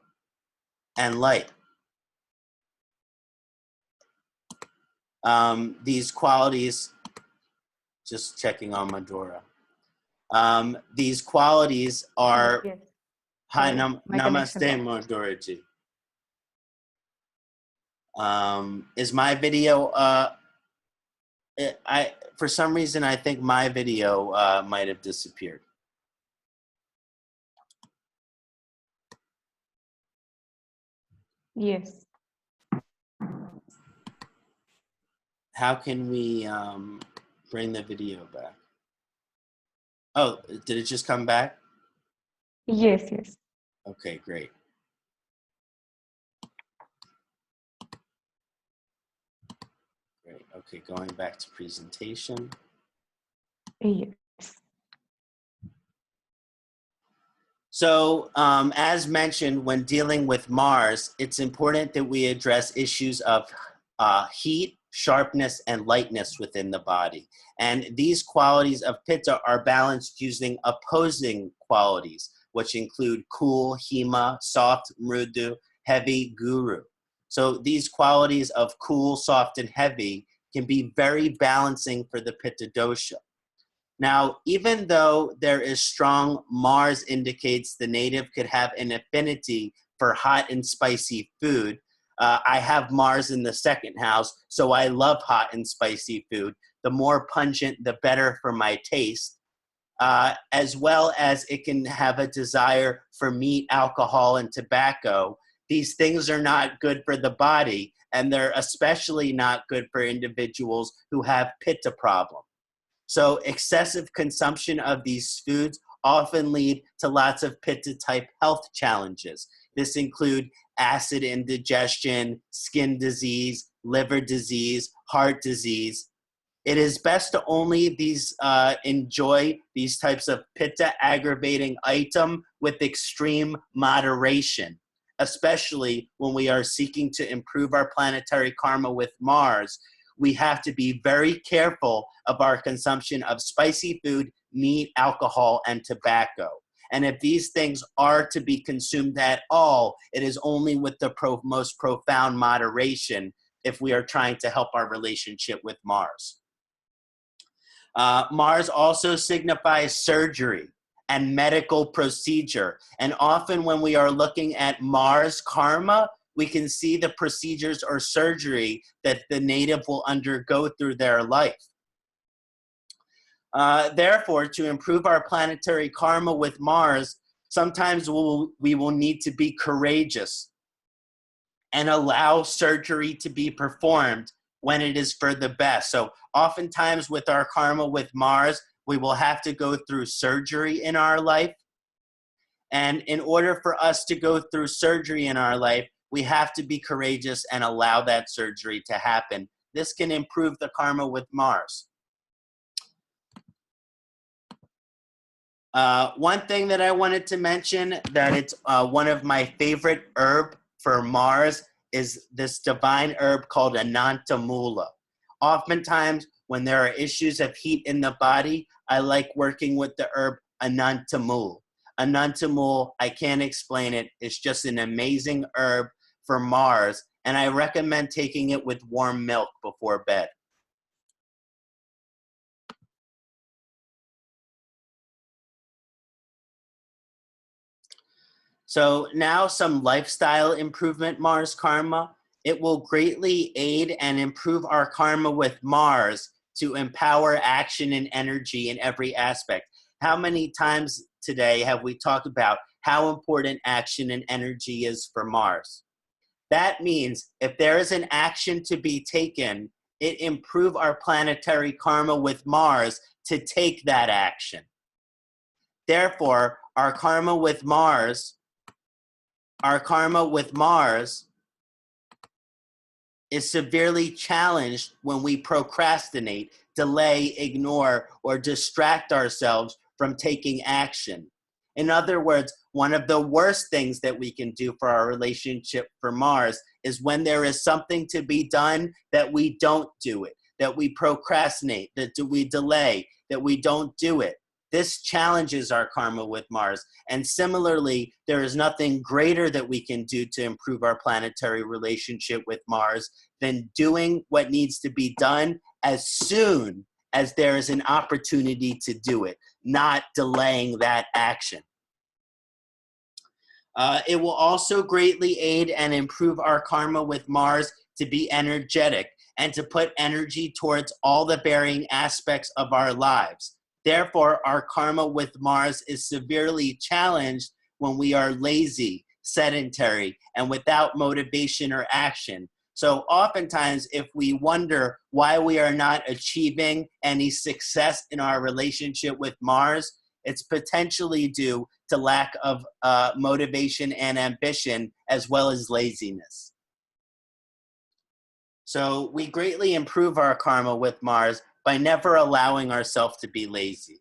Speaker 2: and light. These qualities, just checking on Madhura. These qualities are,
Speaker 1: yes.
Speaker 2: hi,
Speaker 1: Namaste,
Speaker 2: Madhuraji. Is my video, for some reason, I think my video might have disappeared.
Speaker 1: Yes.
Speaker 2: How can we bring the video back? Oh, did it just come back?
Speaker 1: Yes, yes.
Speaker 2: Okay, great. Great, okay, going back to presentation.
Speaker 1: Yes.
Speaker 2: So, as mentioned, when dealing with Mars, it's important that we address issues of heat, sharpness, and lightness within the body. And these qualities of Pitta are balanced using opposing qualities, which include cool, hima, soft, mrudu, heavy, guru. So these qualities of cool, soft, and heavy can be very balancing for the Pitta dosha. Now, even though there is strong Mars indicates the native could have an affinity for hot and spicy food, I have Mars in the second house, so I love hot and spicy food. The more pungent, the better for my taste, as well as it can have a desire for meat, alcohol, and tobacco. These things are not good for the body, and they're especially not good for individuals who have Pitta problem. So excessive consumption of these foods often lead to lots of Pitta type health challenges. This include acid indigestion, skin disease, liver disease, heart disease. It is best to only enjoy these types of Pitta aggravating item with extreme moderation, especially when we are seeking to improve our planetary karma with Mars. We have to be very careful of our consumption of spicy food, meat, alcohol, and tobacco. And if these things are to be consumed at all, it is only with the most profound moderation if we are trying to help our relationship with Mars. Mars also signifies surgery and medical procedure. And often when we are looking at Mars karma, we can see the procedures or surgery that the native will undergo through their life. Therefore, to improve our planetary karma with Mars, sometimes we will need to be courageous and allow surgery to be performed when it is for the best. So oftentimes with our karma with Mars, we will have to go through surgery in our life. And in order for us to go through surgery in our life, we have to be courageous and allow that surgery to happen. This can improve the karma with Mars. One thing that I wanted to mention, that it's one of my favorite herb for Mars, is this divine herb called Anantamula. Oftentimes, when there are issues of heat in the body, I like working with the herb Anantamul. Anantamul, I can't explain it. It's just an amazing herb for Mars, and I recommend taking it with warm milk before bed. So now some lifestyle improvement Mars karma. It will greatly aid and improve our karma with Mars to empower action and energy in every aspect. How many times today have we talked about how important action and energy is for Mars? That means if there is an action to be taken, it improves our planetary karma with Mars to take that action. Therefore, our karma with Mars is severely challenged when we procrastinate, delay, ignore, or distract ourselves from taking action. In other words, one of the worst things that we can do for our relationship for Mars is when there is something to be done that we don't do it, that we procrastinate, that we delay, that we don't do it. This challenges our karma with Mars. And similarly, there is nothing greater that we can do to improve our planetary relationship with Mars than doing what needs to be done as soon as there is an opportunity to do it, not delaying that action. It will also greatly aid and improve our karma with Mars to be energetic and to put energy towards all the varying aspects of our lives. Therefore, our karma with Mars is severely challenged when we are lazy, sedentary, and without motivation or action. So oftentimes, if we wonder why we are not achieving any success in our relationship with Mars, it's potentially due to lack of motivation and ambition, as well as laziness. So we greatly improve our karma with Mars by never allowing ourselves to be lazy.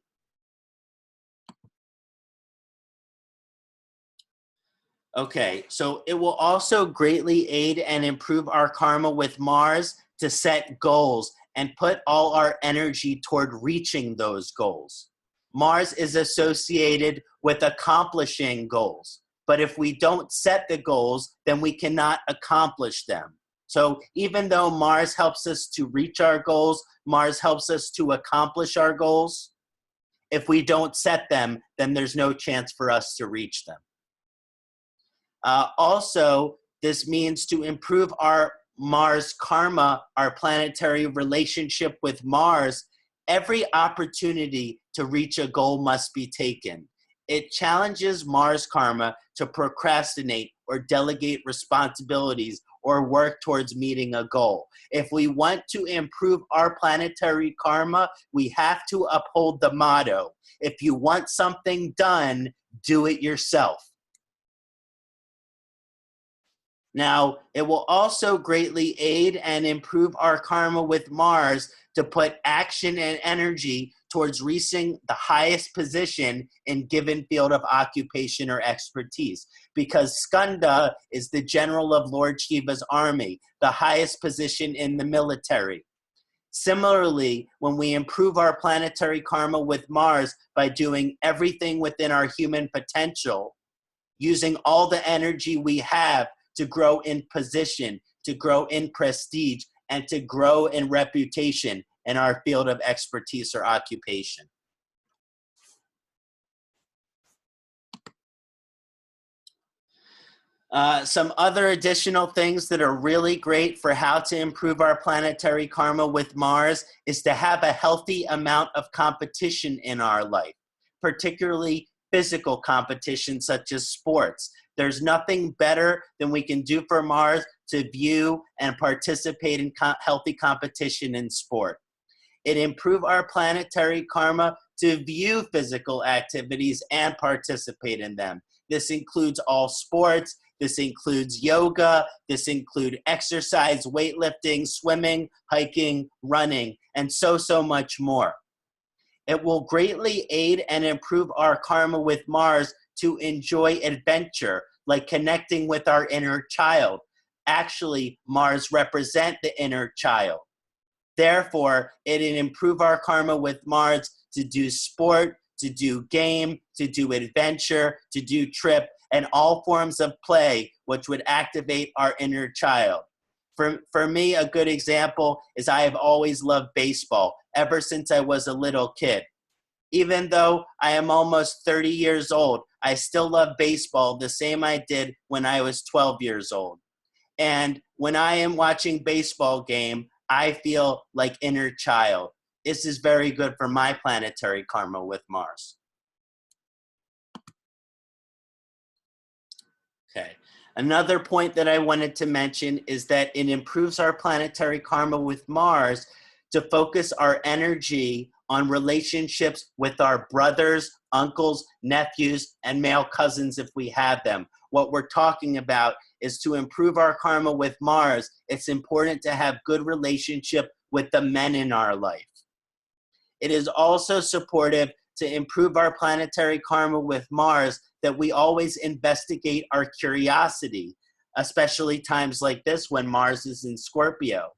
Speaker 2: Okay, so it will also greatly aid and improve our karma with Mars to set goals and put all our energy toward reaching those goals. Mars is associated with accomplishing goals, but if we don't set the goals, then we cannot accomplish them. So even though Mars helps us to reach our goals, Mars helps us to accomplish our goals, if we don't set them, then there's no chance for us to reach them. Also, this means to improve our Mars karma, our planetary relationship with Mars, every opportunity to reach a goal must be taken. It challenges Mars karma to procrastinate or delegate responsibilities or work towards meeting a goal. If we want to improve our planetary karma, we have to uphold the motto: if you want something done, do it yourself. Now, it will also greatly aid and improve our karma with Mars to put action and energy towards reaching the highest position in given field of occupation or expertise. Because Skanda is the general of Lord Shiva's army, the highest position in the military. Similarly, when we improve our planetary karma with Mars by doing everything within our human potential, using all the energy we have to grow in position, to grow in prestige, and to grow in reputation in our field of expertise or occupation. Some other additional things that are really great for how to improve our planetary karma with Mars is to have a healthy amount of competition in our life, particularly physical competition such as sports. There's nothing better than we can do for Mars to view and participate in healthy competition in sport. It improves our planetary karma to view physical activities and participate in them. This includes all sports. This includes yoga. This includes exercise, weightlifting, swimming, hiking, running, and so much more. It will greatly aid and improve our karma with Mars to enjoy adventure, like connecting with our inner child. Actually, Mars represents the inner child. Therefore, it'll improve our karma with Mars to do sport, to do game, to do adventure, to do trip, and all forms of play, which would activate our inner child. For me, a good example is I have always loved baseball ever since I was a little kid. Even though I am almost 30 years old, I still love baseball the same I did when I was 12 years old. And when I am watching baseball game, I feel like inner child. This is very good for my planetary karma with Mars. Okay. Another point that I wanted to mention is that it improves our planetary karma with Mars to focus our energy on relationships with our brothers, uncles, nephews, and male cousins if we have them. What we're talking about is to improve our karma with Mars. It's important to have good relationship with the men in our life. It is also supportive to improve our planetary karma with Mars that we always investigate our curiosity, especially times like this when Mars is in Scorpio.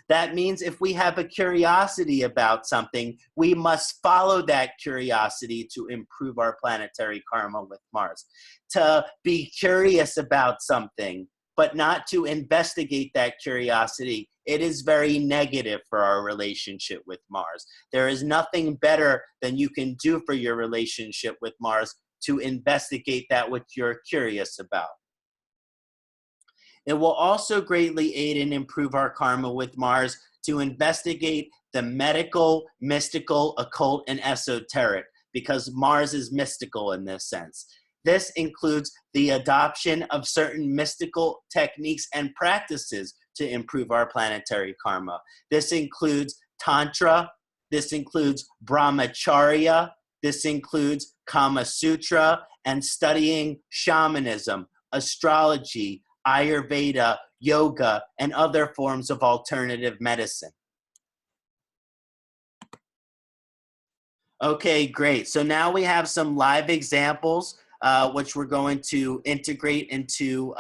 Speaker 2: That means if we have a curiosity about something, we must follow that curiosity to improve our planetary karma with Mars. To be curious about something, but not to investigate that curiosity, it is very negative for our relationship with Mars. There is nothing better than you can do for your relationship with Mars to investigate that which you're curious about. It will also greatly aid and improve our karma with Mars to investigate the medical, mystical, occult, and esoteric, because Mars is mystical in this sense. This includes the adoption of certain mystical techniques and practices to improve our planetary karma. This includes Tantra, this includes Brahmacharya, this includes Kama Sutra, and studying shamanism, astrology, Ayurveda, yoga, and other forms of alternative medicine. Okay, great. So now we have some live examples, which we're going to integrate into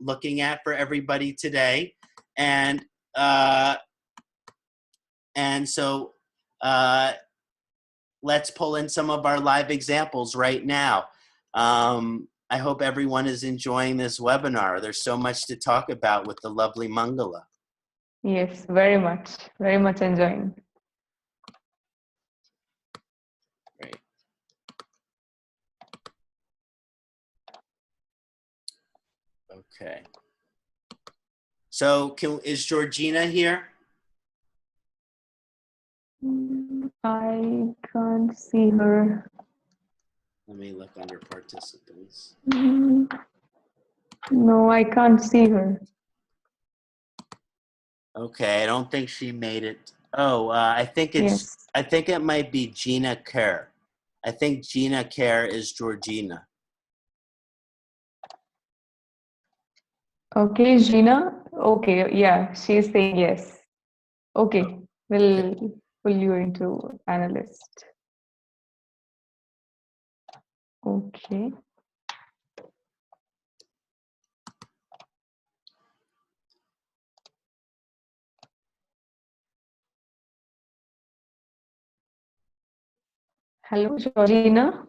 Speaker 2: looking at for everybody today. And so let's pull in some of our live examples right now. I hope everyone is enjoying this webinar. There's so much to talk about with the lovely Mangala.
Speaker 1: Yes, very much enjoying.
Speaker 2: Great. Okay. So is Georgina here?
Speaker 1: I can't see her.
Speaker 2: Let me look under participants.
Speaker 1: No, I can't see her.
Speaker 2: Okay, I don't think she made it. Oh, I think
Speaker 1: Yes.
Speaker 2: I think it might be Gina Kerr. I think Gina Kerr is Georgina.
Speaker 1: Okay, Gina. Okay, yeah, she's saying yes. Okay, we'll pull you into analyst. Okay. Hello, Georgina.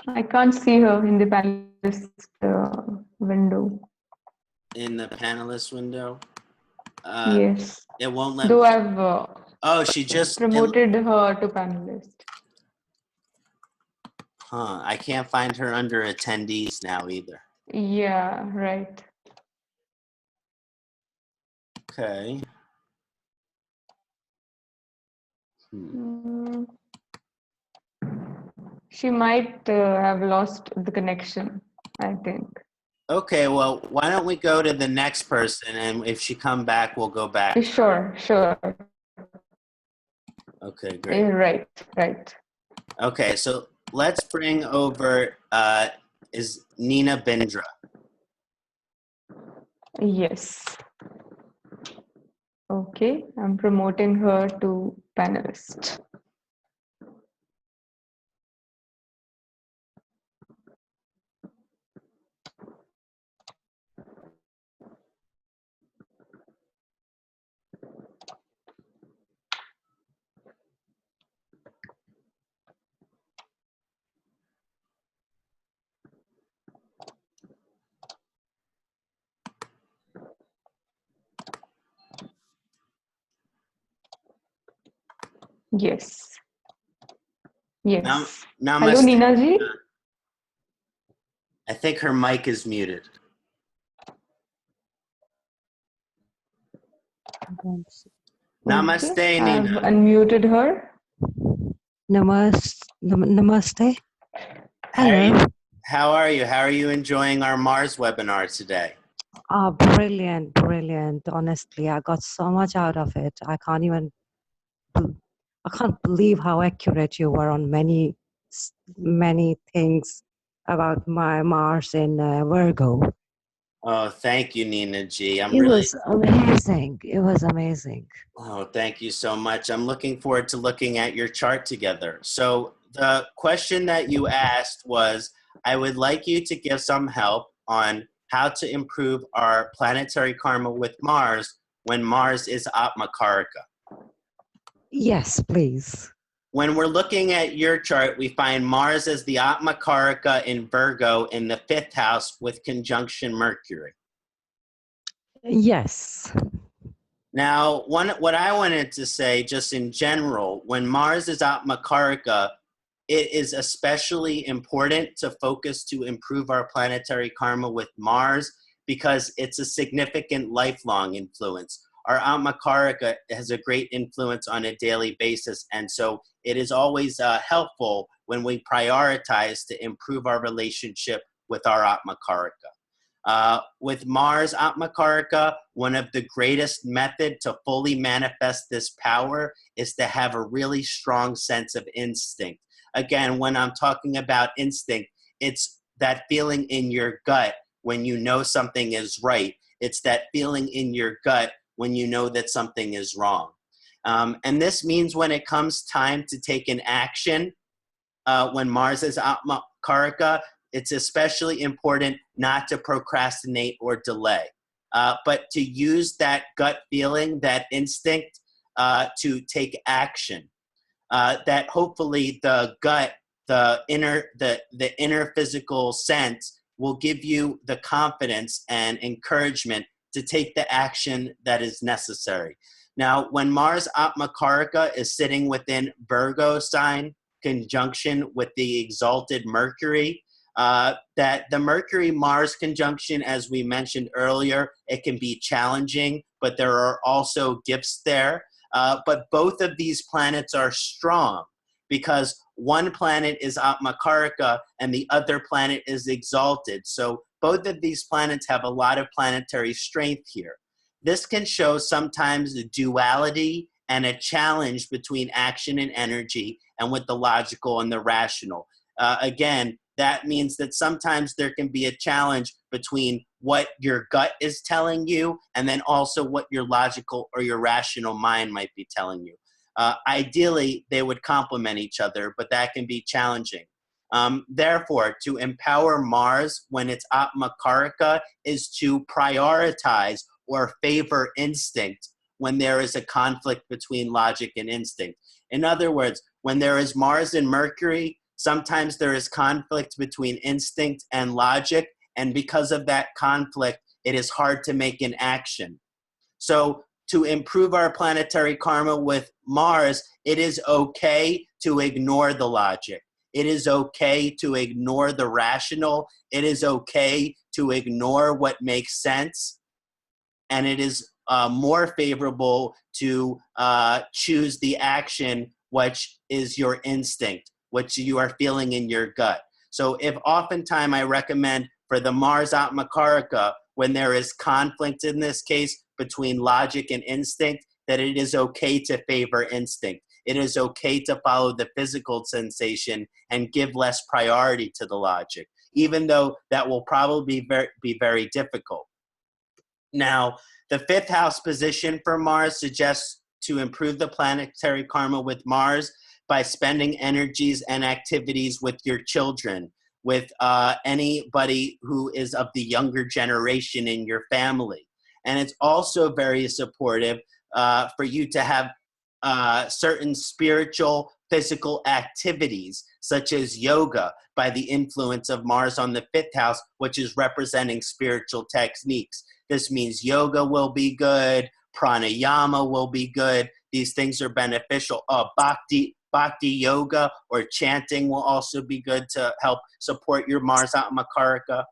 Speaker 1: I can't see her in the panelist window.
Speaker 2: In the panelist window?
Speaker 1: Yes.
Speaker 2: It won't let
Speaker 1: Though
Speaker 2: me.
Speaker 1: I've
Speaker 2: Oh, she just
Speaker 1: promoted her to panelist.
Speaker 2: Huh, I can't find her under attendees now either.
Speaker 1: Yeah, right.
Speaker 2: Okay.
Speaker 1: She might have lost the connection, I think.
Speaker 2: Okay, well, why don't we go to the next person, and if she come back, we'll go back.
Speaker 1: Sure, sure.
Speaker 2: Okay, great.
Speaker 1: Right, right.
Speaker 2: Okay, so let's bring over is Nina Bindra.
Speaker 1: Yes. Okay, I'm promoting her to panelist. Yes. Yes.
Speaker 2: Namaste.
Speaker 1: Hello, Nina ji.
Speaker 2: I think her mic is muted. Namaste,
Speaker 1: Okay,
Speaker 2: Nina.
Speaker 1: I've unmuted her.
Speaker 3: Namaste. Hello.
Speaker 2: How are you? How are you enjoying our Mars webinar today?
Speaker 3: Oh, brilliant, brilliant. Honestly, I got so much out of it. I can't believe how accurate you were on many things about my Mars in Virgo.
Speaker 2: Oh, thank you, Nina G.
Speaker 3: It was amazing. It was amazing.
Speaker 2: Oh, thank you so much. I'm looking forward to looking at your chart together. So the question that you asked was, I would like you to give some help on how to improve our planetary karma with Mars when Mars is Atma Karaka.
Speaker 3: Yes, please.
Speaker 2: When we're looking at your chart, we find Mars as the Atma Karaka in Virgo in the 5th house with conjunction Mercury.
Speaker 3: Yes.
Speaker 2: Now, what I wanted to say just in general, when Mars is Atma Karaka, it is especially important to focus to improve our planetary karma with Mars because it's a significant lifelong influence. Our Atma Karaka has a great influence on a daily basis, and so it is always helpful when we prioritize to improve our relationship with our Atma Karaka. With Mars Atma Karaka, one of the greatest method to fully manifest this power is to have a really strong sense of instinct. Again, when I'm talking about instinct, it's that feeling in your gut when you know something is right. It's that feeling in your gut when you know that something is wrong. And this means when it comes time to take an action, when Mars is Atma Karaka, it's especially important not to procrastinate or delay, but to use that gut feeling, that instinct, to take action. That hopefully the gut, the inner physical sense will give you the confidence and encouragement to take the action that is necessary. Now, when Mars Atma Karaka is sitting within Virgo sign, conjunction with the exalted Mercury, that the Mercury-Mars conjunction, as we mentioned earlier, it can be challenging, but there are also gifts there. But both of these planets are strong because one planet is Atma Karaka and the other planet is exalted. So both of these planets have a lot of planetary strength here. This can show sometimes the duality and a challenge between action and energy, and with the logical and the rational. Again, that means that sometimes there can be a challenge between what your gut is telling you and then also what your logical or your rational mind might be telling you. Ideally, they would complement each other, but that can be challenging. Therefore, to empower Mars when it's Atma Karaka is to prioritize or favor instinct when there is a conflict between logic and instinct. In other words, when there is Mars and Mercury, sometimes there is conflict between instinct and logic, and because of that conflict, it is hard to make an action. So to improve our planetary karma with Mars, it is okay to ignore the logic. It is okay to ignore the rational. It is okay to ignore what makes sense. And it is more favorable to choose the action, which is your instinct, which you are feeling in your gut. So if oftentimes I recommend for the Mars Atma Karaka, when there is conflict in this case between logic and instinct, that it is okay to favor instinct. It is okay to follow the physical sensation and give less priority to the logic, even though that will probably be very difficult. Now, the fifth house position for Mars suggests to improve the planetary karma with Mars by spending energies and activities with your children, with anybody who is of the younger generation in your family. And it's also very supportive for you to have certain spiritual, physical activities, such as yoga, by the influence of Mars on the fifth house, which is representing spiritual techniques. This means yoga will be good, pranayama will be good. These things are beneficial. Bhakti yoga or chanting will also be good to help support your Mars Atma Karaka.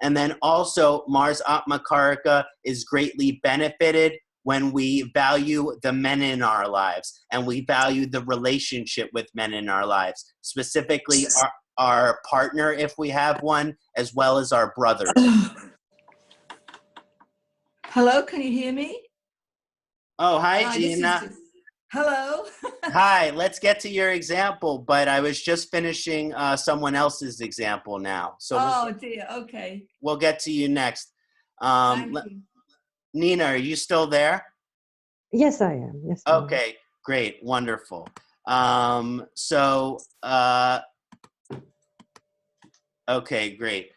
Speaker 2: And then also Mars Atma Karaka is greatly benefited when we value the men in our lives and we value the relationship with men in our lives, specifically our partner, if we have one, as well as our brothers.
Speaker 4: Hello, can you hear me?
Speaker 2: Oh, hi, Gina.
Speaker 4: Hello.
Speaker 2: Hi, let's get to your example, but I was just finishing someone else's example now. So
Speaker 4: dear, okay.
Speaker 2: We'll get to you next.
Speaker 4: Thank you.
Speaker 2: Nina, are you still there?
Speaker 3: Yes, I am. Yes. I am.
Speaker 2: Okay, great, wonderful. Okay, great.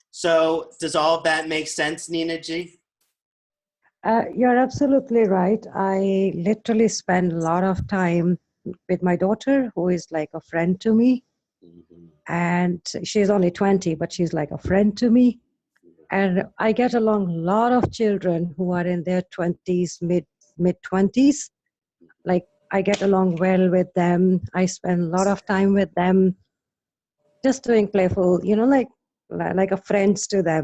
Speaker 2: So does all of that make sense, Nina G?
Speaker 3: You're absolutely right. I literally spend a lot of time with my daughter, who is like a friend to me.
Speaker 2: Mm-hmm.
Speaker 3: And she's only 20, but she's like a friend to me. And I get along a lot of children who are in their 20s, mid-20s. Like, I get along well with them. I spend a lot of time with them, just doing playful, like a friends to them.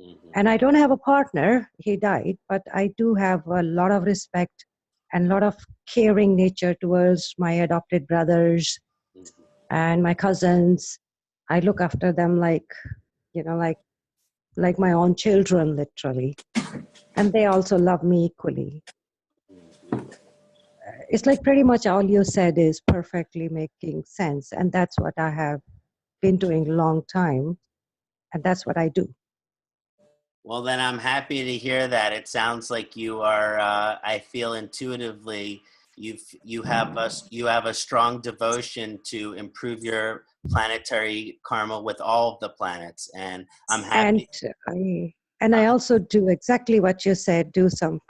Speaker 2: Mm-hmm.
Speaker 3: And I don't have a partner. He died, but I do have a lot of respect and a lot of caring nature towards my adopted brothers and my cousins. I look after them like my own children, literally. And they also love me equally. It's like pretty much all you said is perfectly making sense. And that's what I have been doing a long time. And that's what I do.
Speaker 2: Well, then I'm happy to hear that. It sounds like you are, I feel intuitively, you have a strong devotion to improve your planetary karma with all of the planets. And I'm happy.
Speaker 3: And I also do exactly what you said, do some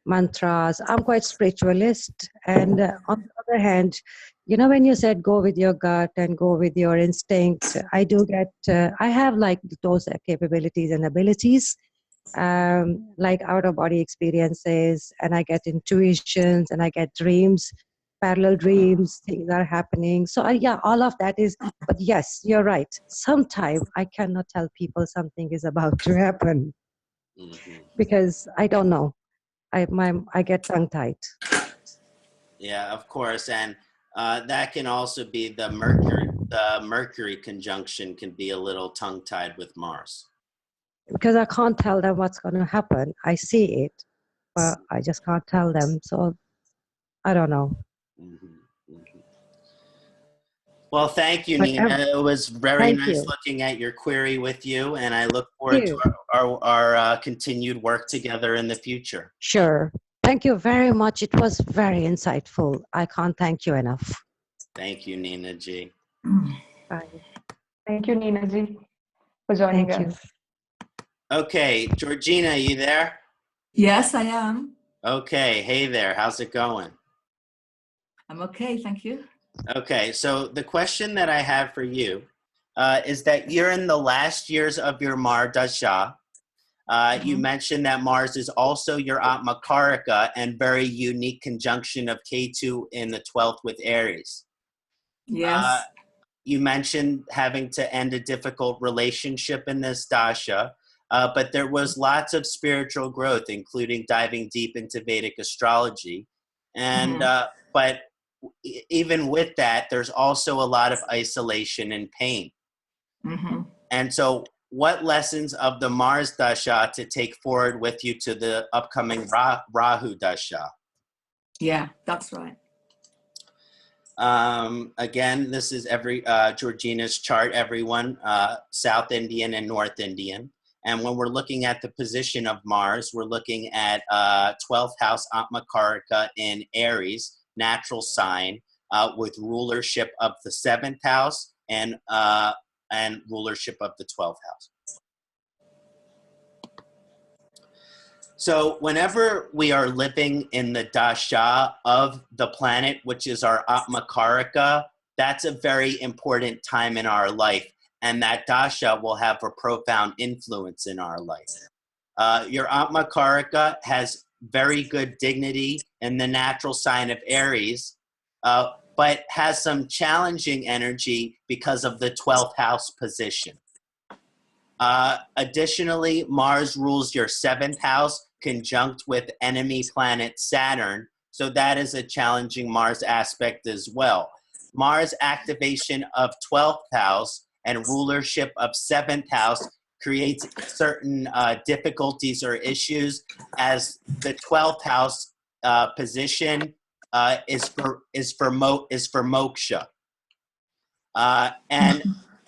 Speaker 3: mantras. I'm quite spiritualist. And on the other hand, when you said go with your gut and go with your instinct, I do get, I have like those capabilities and abilities, like out-of-body experiences, and I get intuitions and I get dreams, parallel dreams, things are happening. So all of that is, but yes, you're right. Sometimes I cannot tell people something is about to happen because I don't know. I get tongue-tied.
Speaker 2: Yeah, of course. And that can also be the Mercury conjunction can be a little tongue-tied with Mars.
Speaker 3: Because I can't tell them what's going to happen. I see it, but I just can't tell them. So I don't know.
Speaker 2: Mhm, mhm. Well, thank you,
Speaker 3: But
Speaker 2: Nina. It was very
Speaker 3: thank
Speaker 2: nice
Speaker 3: you.
Speaker 2: looking at your query with you, and I look
Speaker 3: Thank
Speaker 2: forward to
Speaker 3: you.
Speaker 2: our continued work together in the future.
Speaker 3: Sure. Thank you very much. It was very insightful. I can't thank you enough.
Speaker 2: Thank you, Nina G.
Speaker 3: Bye.
Speaker 1: Thank you, Nina ji, for joining
Speaker 3: Thank you.
Speaker 1: us.
Speaker 2: Okay, Georgina, you there?
Speaker 4: Yes, I am.
Speaker 2: Okay, hey there. How's it going?
Speaker 4: I'm okay, thank you.
Speaker 2: Okay, so the question that I have for you is that you're in the last years of your Mar Dasha. You mentioned that Mars is also your Atma Karaka and very unique conjunction of K2 in the 12th with Aries.
Speaker 4: Yes.
Speaker 2: You mentioned having to end a difficult relationship in this Dasha, but there was lots of spiritual growth, including diving deep into Vedic astrology. And but even with that, there's also a lot of isolation and pain. And so what lessons of the Mars Dasha to take forward with you to the upcoming Rahu Dasha?
Speaker 4: Yeah, that's right.
Speaker 2: Again, this is Georgina's chart, everyone, South Indian and North Indian. And when we're looking at the position of Mars, we're looking at 12th house Atma Karaka in Aries, natural sign, with rulership of the 7th house and rulership of the 12th house. So whenever we are living in the dasha of the planet, which is our Atma Karaka, that's a very important time in our life. And that dasha will have a profound influence in our life. Your Atma Karaka has very good dignity in the natural sign of Aries, but has some challenging energy because of the 12th house position. Additionally, Mars rules your 7th house conjunct with enemy planet Saturn. So that is a challenging Mars aspect as well. Mars activation of 12th house and rulership of 7th house creates certain difficulties or issues, as the 12th house position is for moksha. And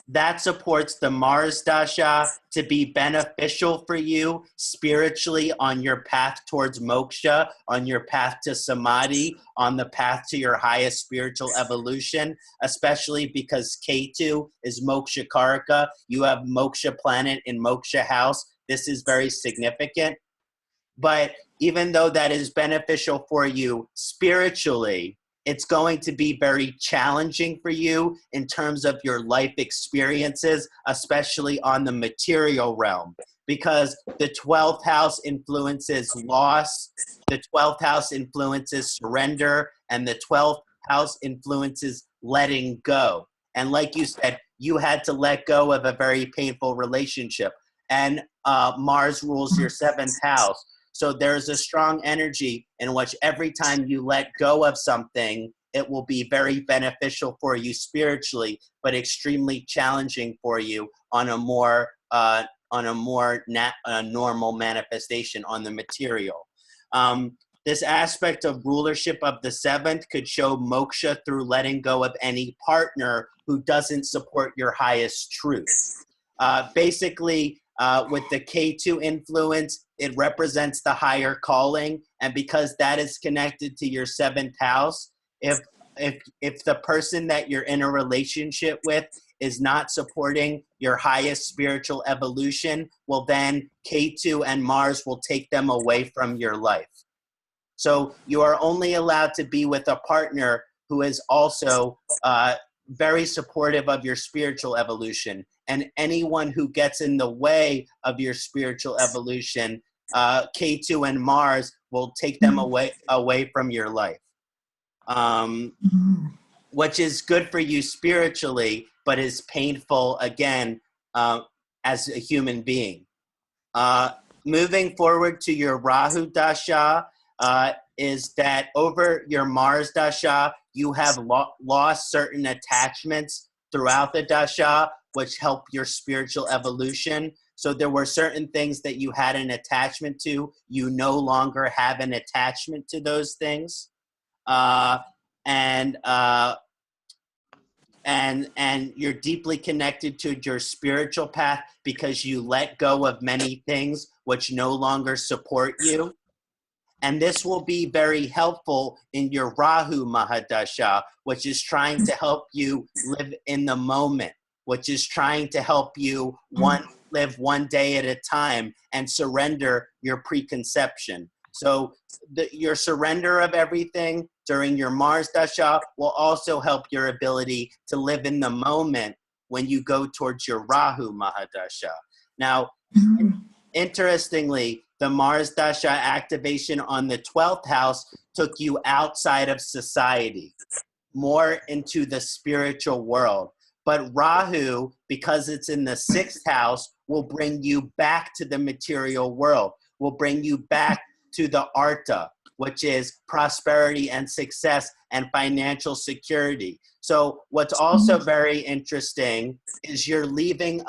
Speaker 2: that supports the Mars Dasha to be beneficial for you spiritually on your path towards moksha, on your path to samadhi, on the path to your highest spiritual evolution, especially because K2 is moksha karaka. You have moksha planet in moksha house. This is very significant. But even though that is beneficial for you spiritually, it's going to be very challenging for you in terms of your life experiences, especially on the material realm, because the 12th house influences loss, the 12th house influences surrender, and the 12th house influences letting go. And like you said, you had to let go of a very painful relationship. And Mars rules your 7th house. So there's a strong energy in which every time you let go of something, it will be very beneficial for you spiritually, but extremely challenging for you on a more normal manifestation on the material. This aspect of rulership of the 7th could show moksha through letting go of any partner who doesn't support your highest truth. Basically, with the K2 influence, it represents the higher calling, and because that is connected to your 7th house, if the person that you're in a relationship with is not supporting your highest spiritual evolution, well then K2 and Mars will take them away from your life. So you are only allowed to be with a partner who is also very supportive of your spiritual evolution. And anyone who gets in the way of your spiritual evolution, K2 and Mars will take them away from your life. Which is good for you spiritually, but is painful, again, as a human being. Moving forward to your Rahu Dasha, is that over your Mars Dasha, you have lost certain attachments throughout the Dasha, which help your spiritual evolution. So there were certain things that you had an attachment to. You no longer have an attachment to those things. And you're deeply connected to your spiritual path because you let go of many things which no longer support you. And this will be very helpful in your Rahu Mahadasha, which is trying to help you live in the moment, which is trying to help you live one day at a time and surrender your preconception. So your surrender of everything during your Mars Dasha will also help your ability to live in the moment when you go towards your Rahu Mahadasha. Now, interestingly, the Mars Dasha activation on the 12th house took you outside of society, more into the spiritual world. But Rahu, because it's in the 6th house, will bring you back to the material world, will bring you back to the Artha, which is prosperity and success and financial security. So what's also very interesting is you're leaving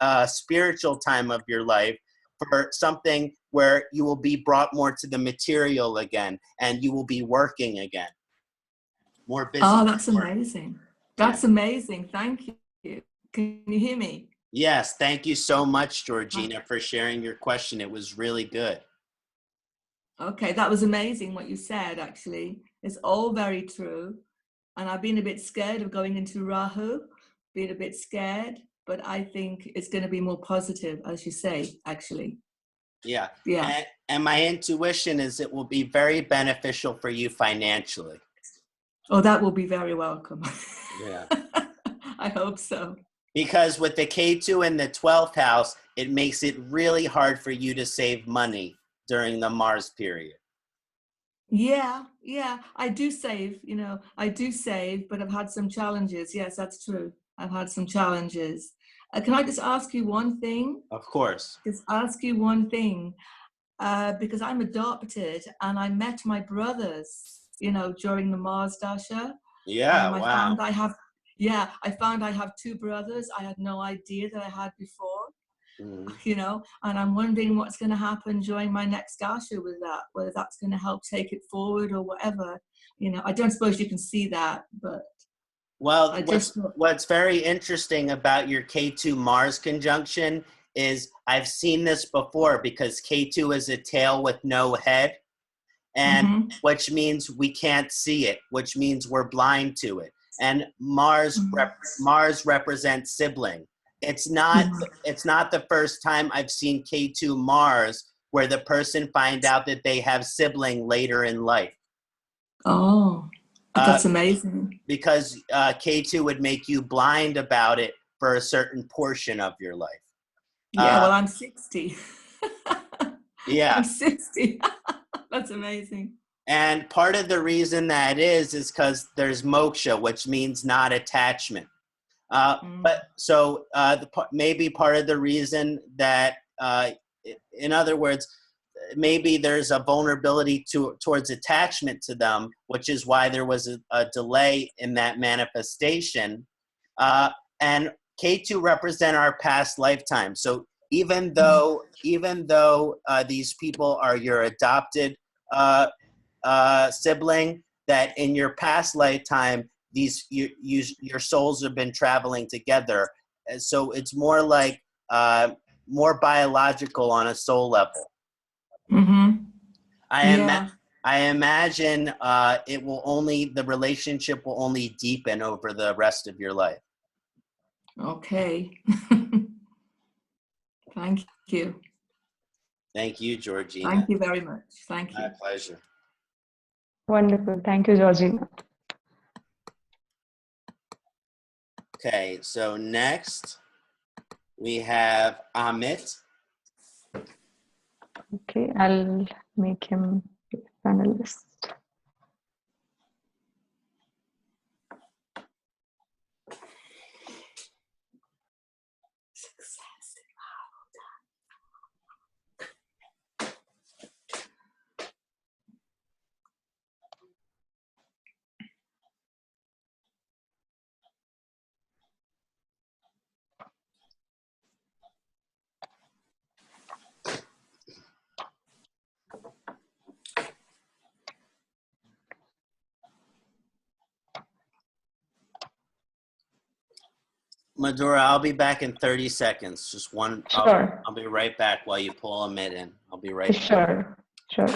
Speaker 2: a spiritual time of your life for something where you will be brought more to the material again, and you will be working again. More business.
Speaker 4: Oh, that's amazing. That's amazing. Thank you. Can you hear me?
Speaker 2: Yes, thank you so much, Georgina, for sharing your question. It was really good.
Speaker 4: Okay, that was amazing what you said, actually. It's all very true. And I've been a bit scared of going into Rahu, been a bit scared, but I think it's going to be more positive, as you say, actually.
Speaker 2: Yeah.
Speaker 4: Yeah.
Speaker 2: And my intuition is it will be very beneficial for you financially.
Speaker 4: Oh, that will be very welcome.
Speaker 2: Yeah.
Speaker 4: I hope so.
Speaker 2: Because with the K2 in the 12th house, it makes it really hard for you to save money during the Mars period.
Speaker 4: Yeah, I do save, I do save, but I've had some challenges. Yes, that's true. I've had some challenges. Can I just ask you one thing?
Speaker 2: Of course.
Speaker 4: Just ask you one thing, because I'm adopted and I met my brothers, during the Mars Dasha.
Speaker 2: Yeah,
Speaker 4: I
Speaker 2: wow.
Speaker 4: I found I have two brothers I had no idea that I had before. And I'm wondering what's going to happen during my next Dasha with that, whether that's going to help take it forward or whatever. I don't suppose you can see that, but
Speaker 2: well, what's very interesting about your K2 Mars conjunction is I've seen this before, because K2 is a tail with no head, and which means we can't see it, which means we're blind to it. And Mars represents sibling. It's not the first time I've seen K2 Mars where the person find out that they have sibling later in life.
Speaker 4: Oh, that's amazing.
Speaker 2: Because K2 would make you blind about it for a certain portion of your life.
Speaker 4: Yeah, well, I'm 60.
Speaker 2: Yeah.
Speaker 4: I'm 60. That's amazing.
Speaker 2: And part of the reason that is because there's moksha, which means not attachment. But so maybe part of the reason that, in other words, maybe there's a vulnerability towards attachment to them, which is why there was a delay in that manifestation. And K2 represent our past lifetime. So even though these people are your adopted sibling, that in your past lifetime, your souls have been traveling together. And so it's more like more biological on a soul level. I imagine the relationship will only deepen over the rest of your life.
Speaker 4: Okay. Thank you.
Speaker 2: Thank you, Georgina.
Speaker 4: Thank you very much. Thank you.
Speaker 2: My pleasure.
Speaker 1: Wonderful. Thank you, Georgina.
Speaker 2: Okay, so next we have Amit.
Speaker 1: Okay, I'll make him a panelist.
Speaker 2: Madhura, I'll be back in 30 seconds. Just one.
Speaker 1: Sure.
Speaker 2: I'll be right back while you pull Amit in. I'll be right back.
Speaker 1: Sure.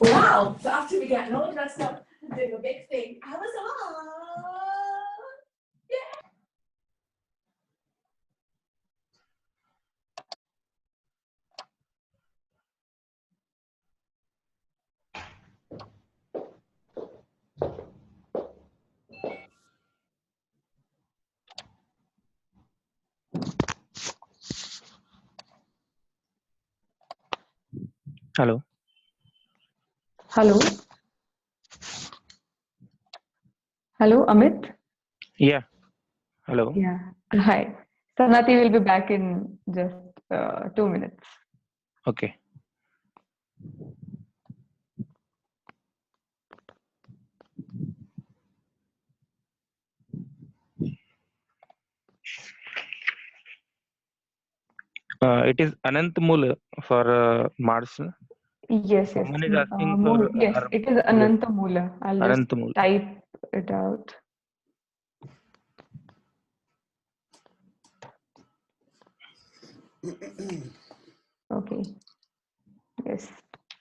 Speaker 4: Wow. So after we get all dressed up and doing a big thing, I was on. Yeah.
Speaker 5: Hello.
Speaker 1: Hello, Amit.
Speaker 5: Yeah. Hello.
Speaker 1: Yeah. Hi. Kṣaṇāti will be back in just 2 minutes.
Speaker 5: Okay. It is Anant Mula for Mars.
Speaker 1: Yes.
Speaker 5: Someone is asking for
Speaker 1: Yes, it is Ananta Mula. I'll just
Speaker 5: Anant Mula.
Speaker 1: type it out. Okay. Yes.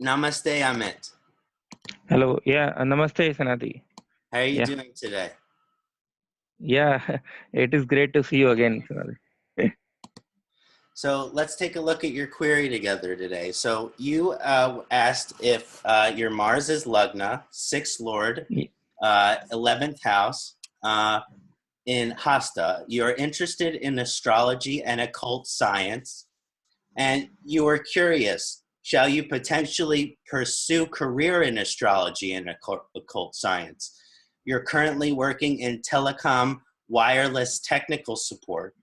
Speaker 2: Namaste, Amit.
Speaker 5: Hello. Yeah. Namaste, Kṣaṇāti.
Speaker 2: How are you
Speaker 5: Yeah.
Speaker 2: doing today?
Speaker 5: Yeah. It is great to see you again, Kṣaṇāti.
Speaker 2: So let's take a look at your query together today. So you asked if your Mars is Lagna, 6th Lord, 11th house in Hasta. You're interested in astrology and occult science, and you are curious, shall you potentially pursue career in astrology and occult science? You're currently working in telecom wireless technical support,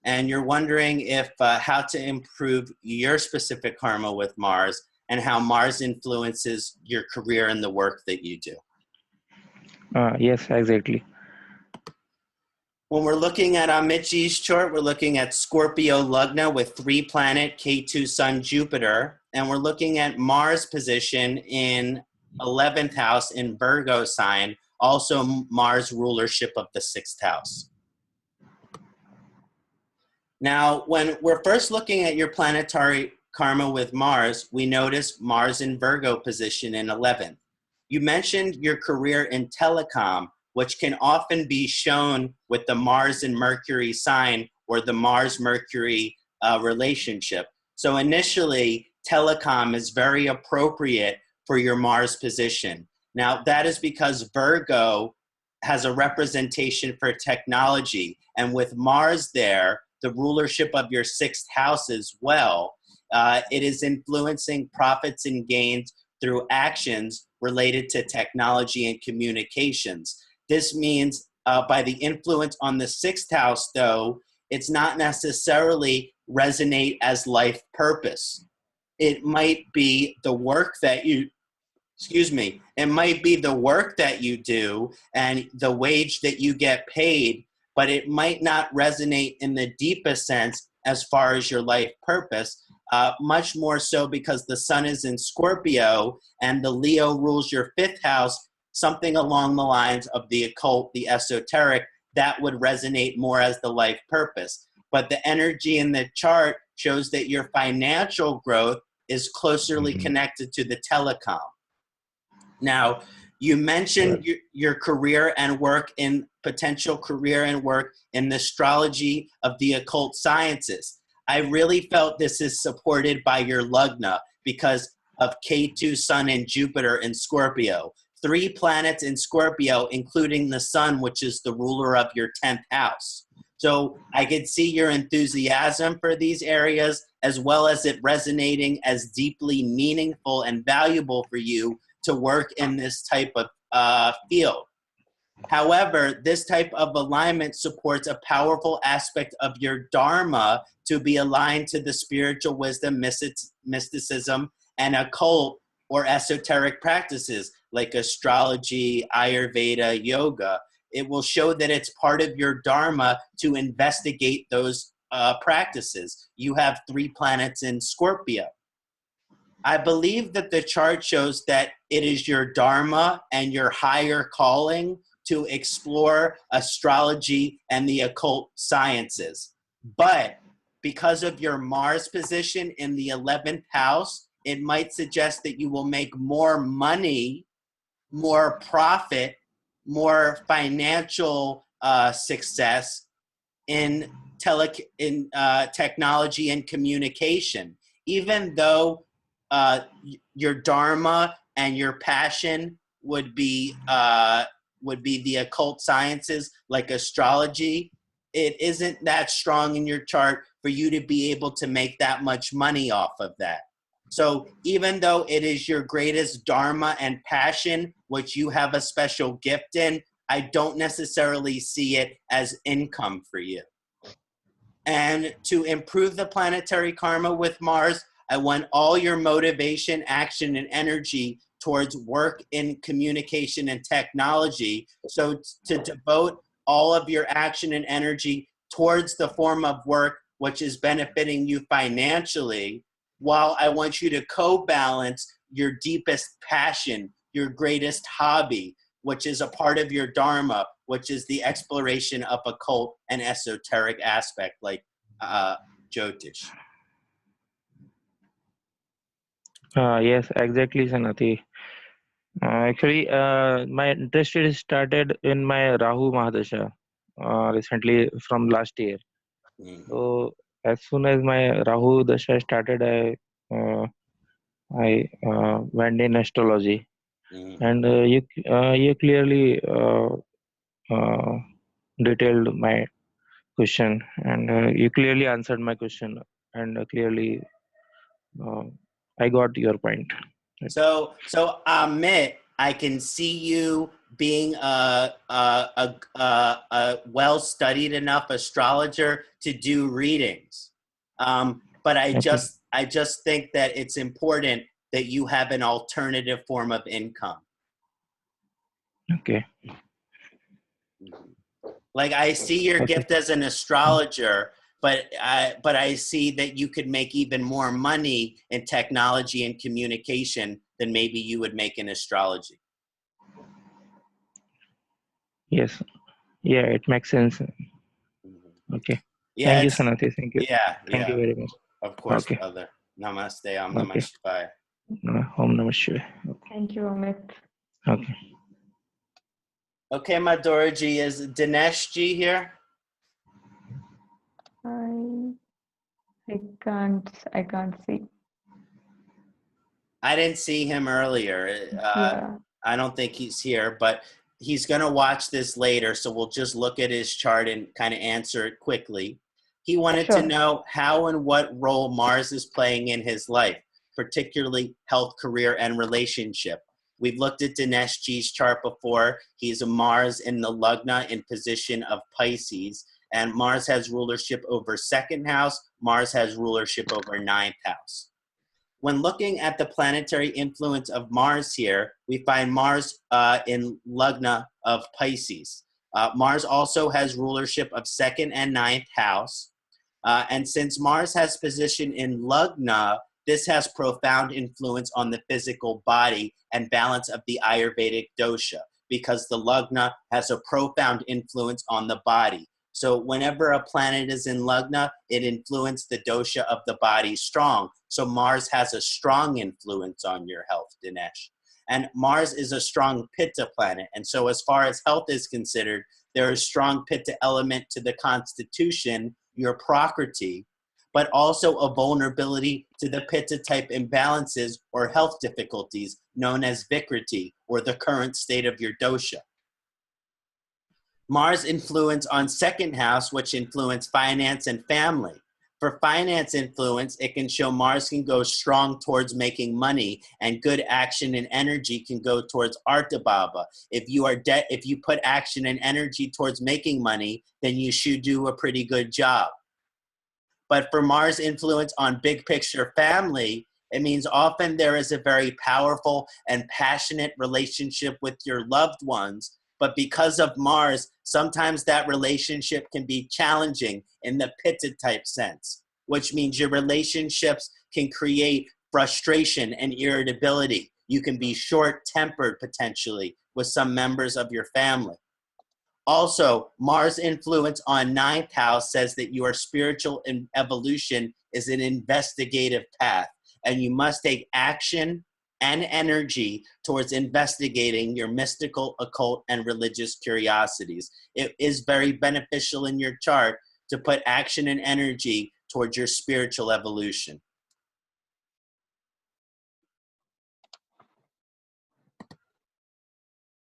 Speaker 2: and you're wondering if how to improve your specific karma with Mars and how Mars influences your career and the work that you do.
Speaker 5: Yes, exactly.
Speaker 2: When we're looking at Amitji's chart, we're looking at Scorpio Lagna with 3 planet, K2 Sun, Jupiter, and we're looking at Mars position in 11th house in Virgo sign, also Mars rulership of the 6th house. Now, when we're first looking at your planetary karma with Mars, we notice Mars in Virgo position in 11th. You mentioned your career in telecom, which can often be shown with the Mars and Mercury sign or the Mars-Mercury relationship. So initially, telecom is very appropriate for your Mars position. Now, that is because Virgo has a representation for technology, and with Mars there, the rulership of your 6th house as well, it is influencing profits and gains through actions related to technology and communications. This means by the influence on the 6th house, though, it's not necessarily resonate as life purpose. It might be the work that you, it might be the work that you do and the wage that you get paid, but it might not resonate in the deepest sense as far as your life purpose, much more so because the sun is in Scorpio and the Leo rules your 5th house, something along the lines of the occult, the esoteric, that would resonate more as the life purpose. But the energy in the chart shows that your financial growth is closely connected to the telecom. Now, you mentioned your career and work in potential career and work in the astrology of the occult sciences. I really felt this is supported by your Lagna because of K2 Sun and Jupiter in Scorpio. 3 planets in Scorpio, including the Sun, which is the ruler of your 10th house. So I could see your enthusiasm for these areas, as well as it resonating as deeply meaningful and valuable for you to work in this type of field. However, this type of alignment supports a powerful aspect of your dharma to be aligned to the spiritual wisdom, mysticism, and occult or esoteric practices like astrology, Ayurveda, yoga. It will show that it's part of your dharma to investigate those practices. You have 3 planets in Scorpio. I believe that the chart shows that it is your dharma and your higher calling to explore astrology and the occult sciences. But because of your Mars position in the 11th house, it might suggest that you will make more money, more profit, more financial success in technology and communication, even though your dharma and your passion would be the occult sciences like astrology. It isn't that strong in your chart for you to be able to make that much money off of that. So even though it is your greatest dharma and passion, which you have a special gift in, I don't necessarily see it as income for you. And to improve the planetary karma with Mars, I want all your motivation, action, and energy towards work in communication and technology. So to devote all of your action and energy towards the form of work which is benefiting you financially, while I want you to co-balance your deepest passion, your greatest hobby, which is a part of your dharma, which is the exploration of occult and esoteric aspect like Jyotish.
Speaker 5: Yes, exactly, Kṣaṇāti. Actually, my interest is started in my Rahu Mahadasha recently from last year.
Speaker 2: Mm-hmm.
Speaker 5: So as soon as my Rahu Dasha started, I went in astrology,
Speaker 2: Mm-hmm.
Speaker 5: and you clearly detailed my question, and you clearly answered my question, and clearly I got your point.
Speaker 2: So Amit, I can see you being a well-studied enough astrologer to do readings. But I just think that it's important that you have an alternative form of income.
Speaker 5: Okay.
Speaker 2: Like I see your
Speaker 5: Okay.
Speaker 2: gift as an astrologer, but I see that you could make even more money in technology and communication than maybe you would make in astrology.
Speaker 5: Yes. Yeah, it makes sense. Okay.
Speaker 2: Yeah,
Speaker 5: Thank you, Kṣaṇāti. Thank you.
Speaker 2: Yeah,
Speaker 5: Thank you very much.
Speaker 2: Of course,
Speaker 5: Okay.
Speaker 2: brother. Namaste. Om Namah
Speaker 5: Okay.
Speaker 2: Shivaya.
Speaker 5: Om Namah Shivaya.
Speaker 1: Thank you, Amit.
Speaker 5: Okay.
Speaker 2: Okay, Madhuraji, is Dinesh Ji here?
Speaker 1: I can't see.
Speaker 2: I didn't see him earlier.
Speaker 1: Yeah.
Speaker 2: I don't think he's here, but he's going to watch this later, so we'll just look at his chart and kind of answer it quickly. He wanted to
Speaker 1: Sure.
Speaker 2: know how and what role Mars is playing in his life, particularly health, career, and relationship. We've looked at Dinesh G's chart before. He's a Mars in the Lagna in position of Pisces, and Mars has rulership over second house. Mars has rulership over ninth house. When looking at the planetary influence of Mars here, we find Mars in Lagna of Pisces. Mars also has rulership of second and ninth house. And since Mars has position in Lagna, this has profound influence on the physical body and balance of the Ayurvedic dosha, because the Lagna has a profound influence on the body. So whenever a planet is in Lagna, it influences the dosha of the body strong. So Mars has a strong influence on your health, Dinesh. And Mars is a strong Pitta planet. And so as far as health is considered, there is strong Pitta element to the constitution, your Prakriti, but also a vulnerability to the Pitta type imbalances or health difficulties known as Vikriti, or the current state of your dosha. Mars influence on second house, which influence finance and family. For finance influence, it can show Mars can go strong towards making money, and good action and energy can go towards Artabhava. If you put action and energy towards making money, then you should do a pretty good job. But for Mars influence on big picture family, it means often there is a very powerful and passionate relationship with your loved ones. But because of Mars, sometimes that relationship can be challenging in the Pitta type sense, which means your relationships can create frustration and irritability. You can be short-tempered potentially with some members of your family. Also, Mars influence on 9th house says that your spiritual evolution is an investigative path, and you must take action and energy towards investigating your mystical, occult, and religious curiosities. It is very beneficial in your chart to put action and energy towards your spiritual evolution.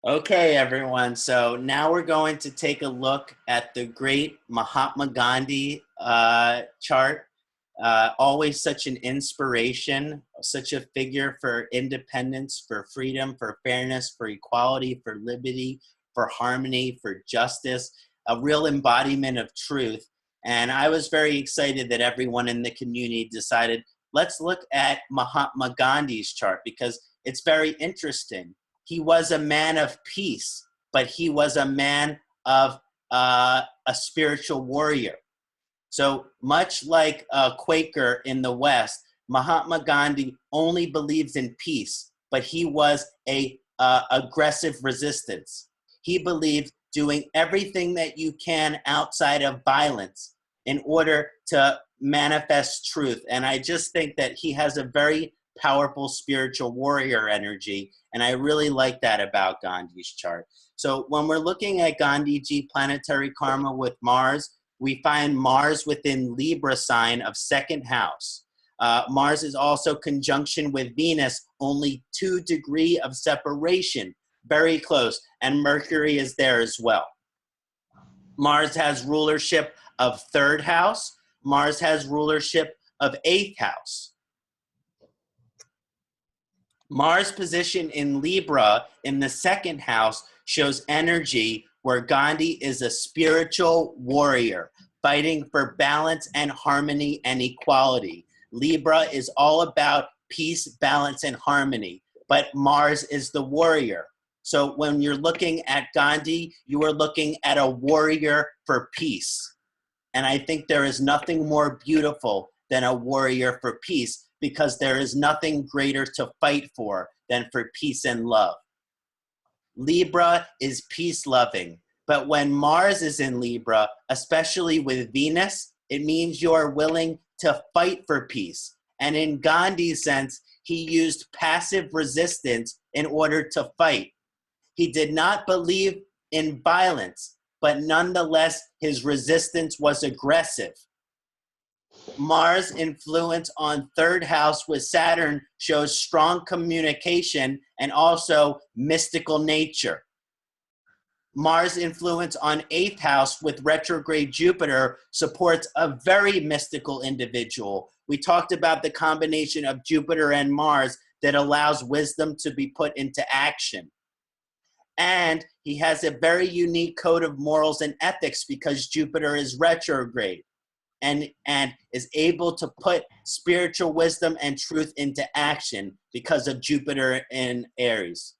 Speaker 2: Okay, everyone. So now we're going to take a look at the great Mahatma Gandhi chart. Always such an inspiration, such a figure for independence, for freedom, for fairness, for equality, for liberty, for harmony, for justice, a real embodiment of truth. And I was very excited that everyone in the community decided, let's look at Mahatma Gandhi's chart because it's very interesting. He was a man of peace, but he was a man of a spiritual warrior. So much like a Quaker in the West, Mahatma Gandhi only believes in peace, but he was a aggressive resistance. He believed doing everything that you can outside of violence in order to manifest truth. And I just think that he has a very powerful spiritual warrior energy. And I really like that about Gandhi's chart. So when we're looking at Gandhiji planetary karma with Mars, we find Mars within Libra sign of 2nd house. Mars is also conjunction with Venus, only 2 degrees of separation, very close. And Mercury is there as well. Mars has rulership of 3rd house. Mars has rulership of 8th house. Mars position in Libra in the 2nd house shows energy where Gandhi is a spiritual warrior, fighting for balance and harmony and equality. Libra is all about peace, balance, and harmony, but Mars is the warrior. So when you're looking at Gandhi, you are looking at a warrior for peace. And I think there is nothing more beautiful than a warrior for peace, because there is nothing greater to fight for than for peace and love. Libra is peace-loving, but when Mars is in Libra, especially with Venus, it means you are willing to fight for peace. And in Gandhi's sense, he used passive resistance in order to fight. He did not believe in violence, but nonetheless, his resistance was aggressive. Mars influence on 3rd house with Saturn shows strong communication and also mystical nature. Mars influence on 8th house with retrograde Jupiter supports a very mystical individual. We talked about the combination of Jupiter and Mars that allows wisdom to be put into action. And he has a very unique code of morals and ethics because Jupiter is retrograde. And is able to put spiritual wisdom and truth into action because of Jupiter in Aries.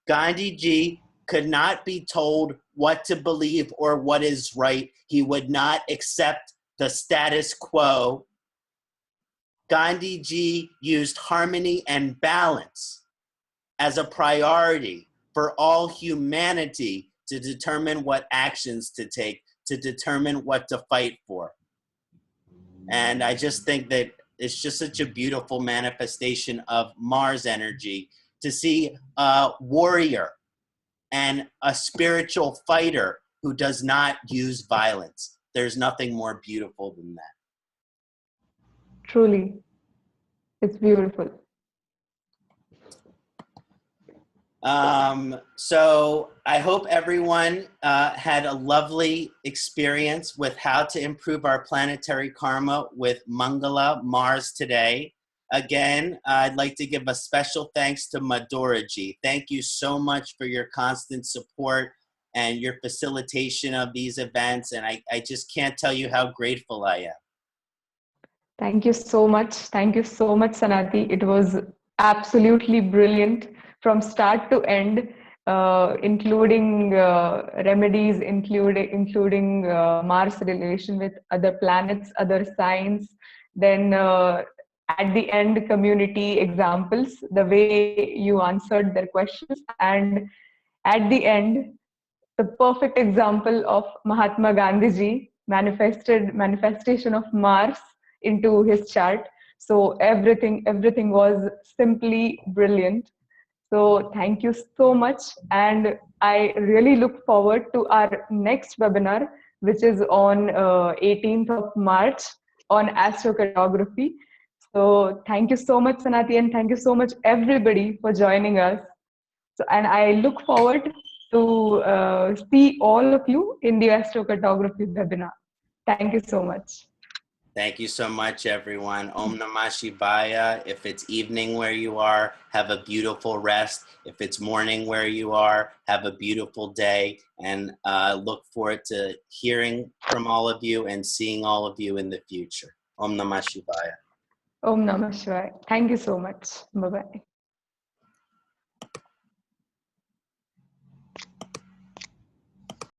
Speaker 2: Gandhiji could not be told what to believe or what is right. He would not accept the status quo. Gandhiji used harmony and balance as a priority for all humanity to determine what actions to take, to determine what to fight for. And I just think that it's just such a beautiful manifestation of Mars energy to see a warrior and a spiritual fighter who does not use violence. There's nothing more beautiful than that.
Speaker 1: Truly, it's beautiful.
Speaker 2: So I hope everyone had a lovely experience with how to improve our planetary karma with Mangala Mars today. Again, I'd like to give a special thanks to Madhuraji. Thank you so much for your constant support and your facilitation of these events. And I just can't tell you how grateful I am.
Speaker 1: Thank you so much. Thank you so much, Kṣaṇāti. It was absolutely brilliant from start to end, including remedies, including Mars relation with other planets, other signs, then at the end, community examples, the way you answered their questions, and at the end, the perfect example of Mahatma Gandhi ji manifestation of Mars into his chart. So everything was simply brilliant. So thank you so much. And I really look forward to our next webinar, which is on 18th of March on astrocartography. So thank you so much, Kṣaṇāti, and thank you so much, everybody, for joining us. So, and I look forward to see all of you in the astrocartography webinar. Thank you so much.
Speaker 2: Thank you so much, everyone. Om Namah Shivaya. If it's evening where you are, have a beautiful rest. If it's morning where you are, have a beautiful day. And look forward to hearing from all of you and seeing all of you in the future. Om Namah Shivaya.
Speaker 1: Om Namah Shivaya. Thank you so much. Bye-bye.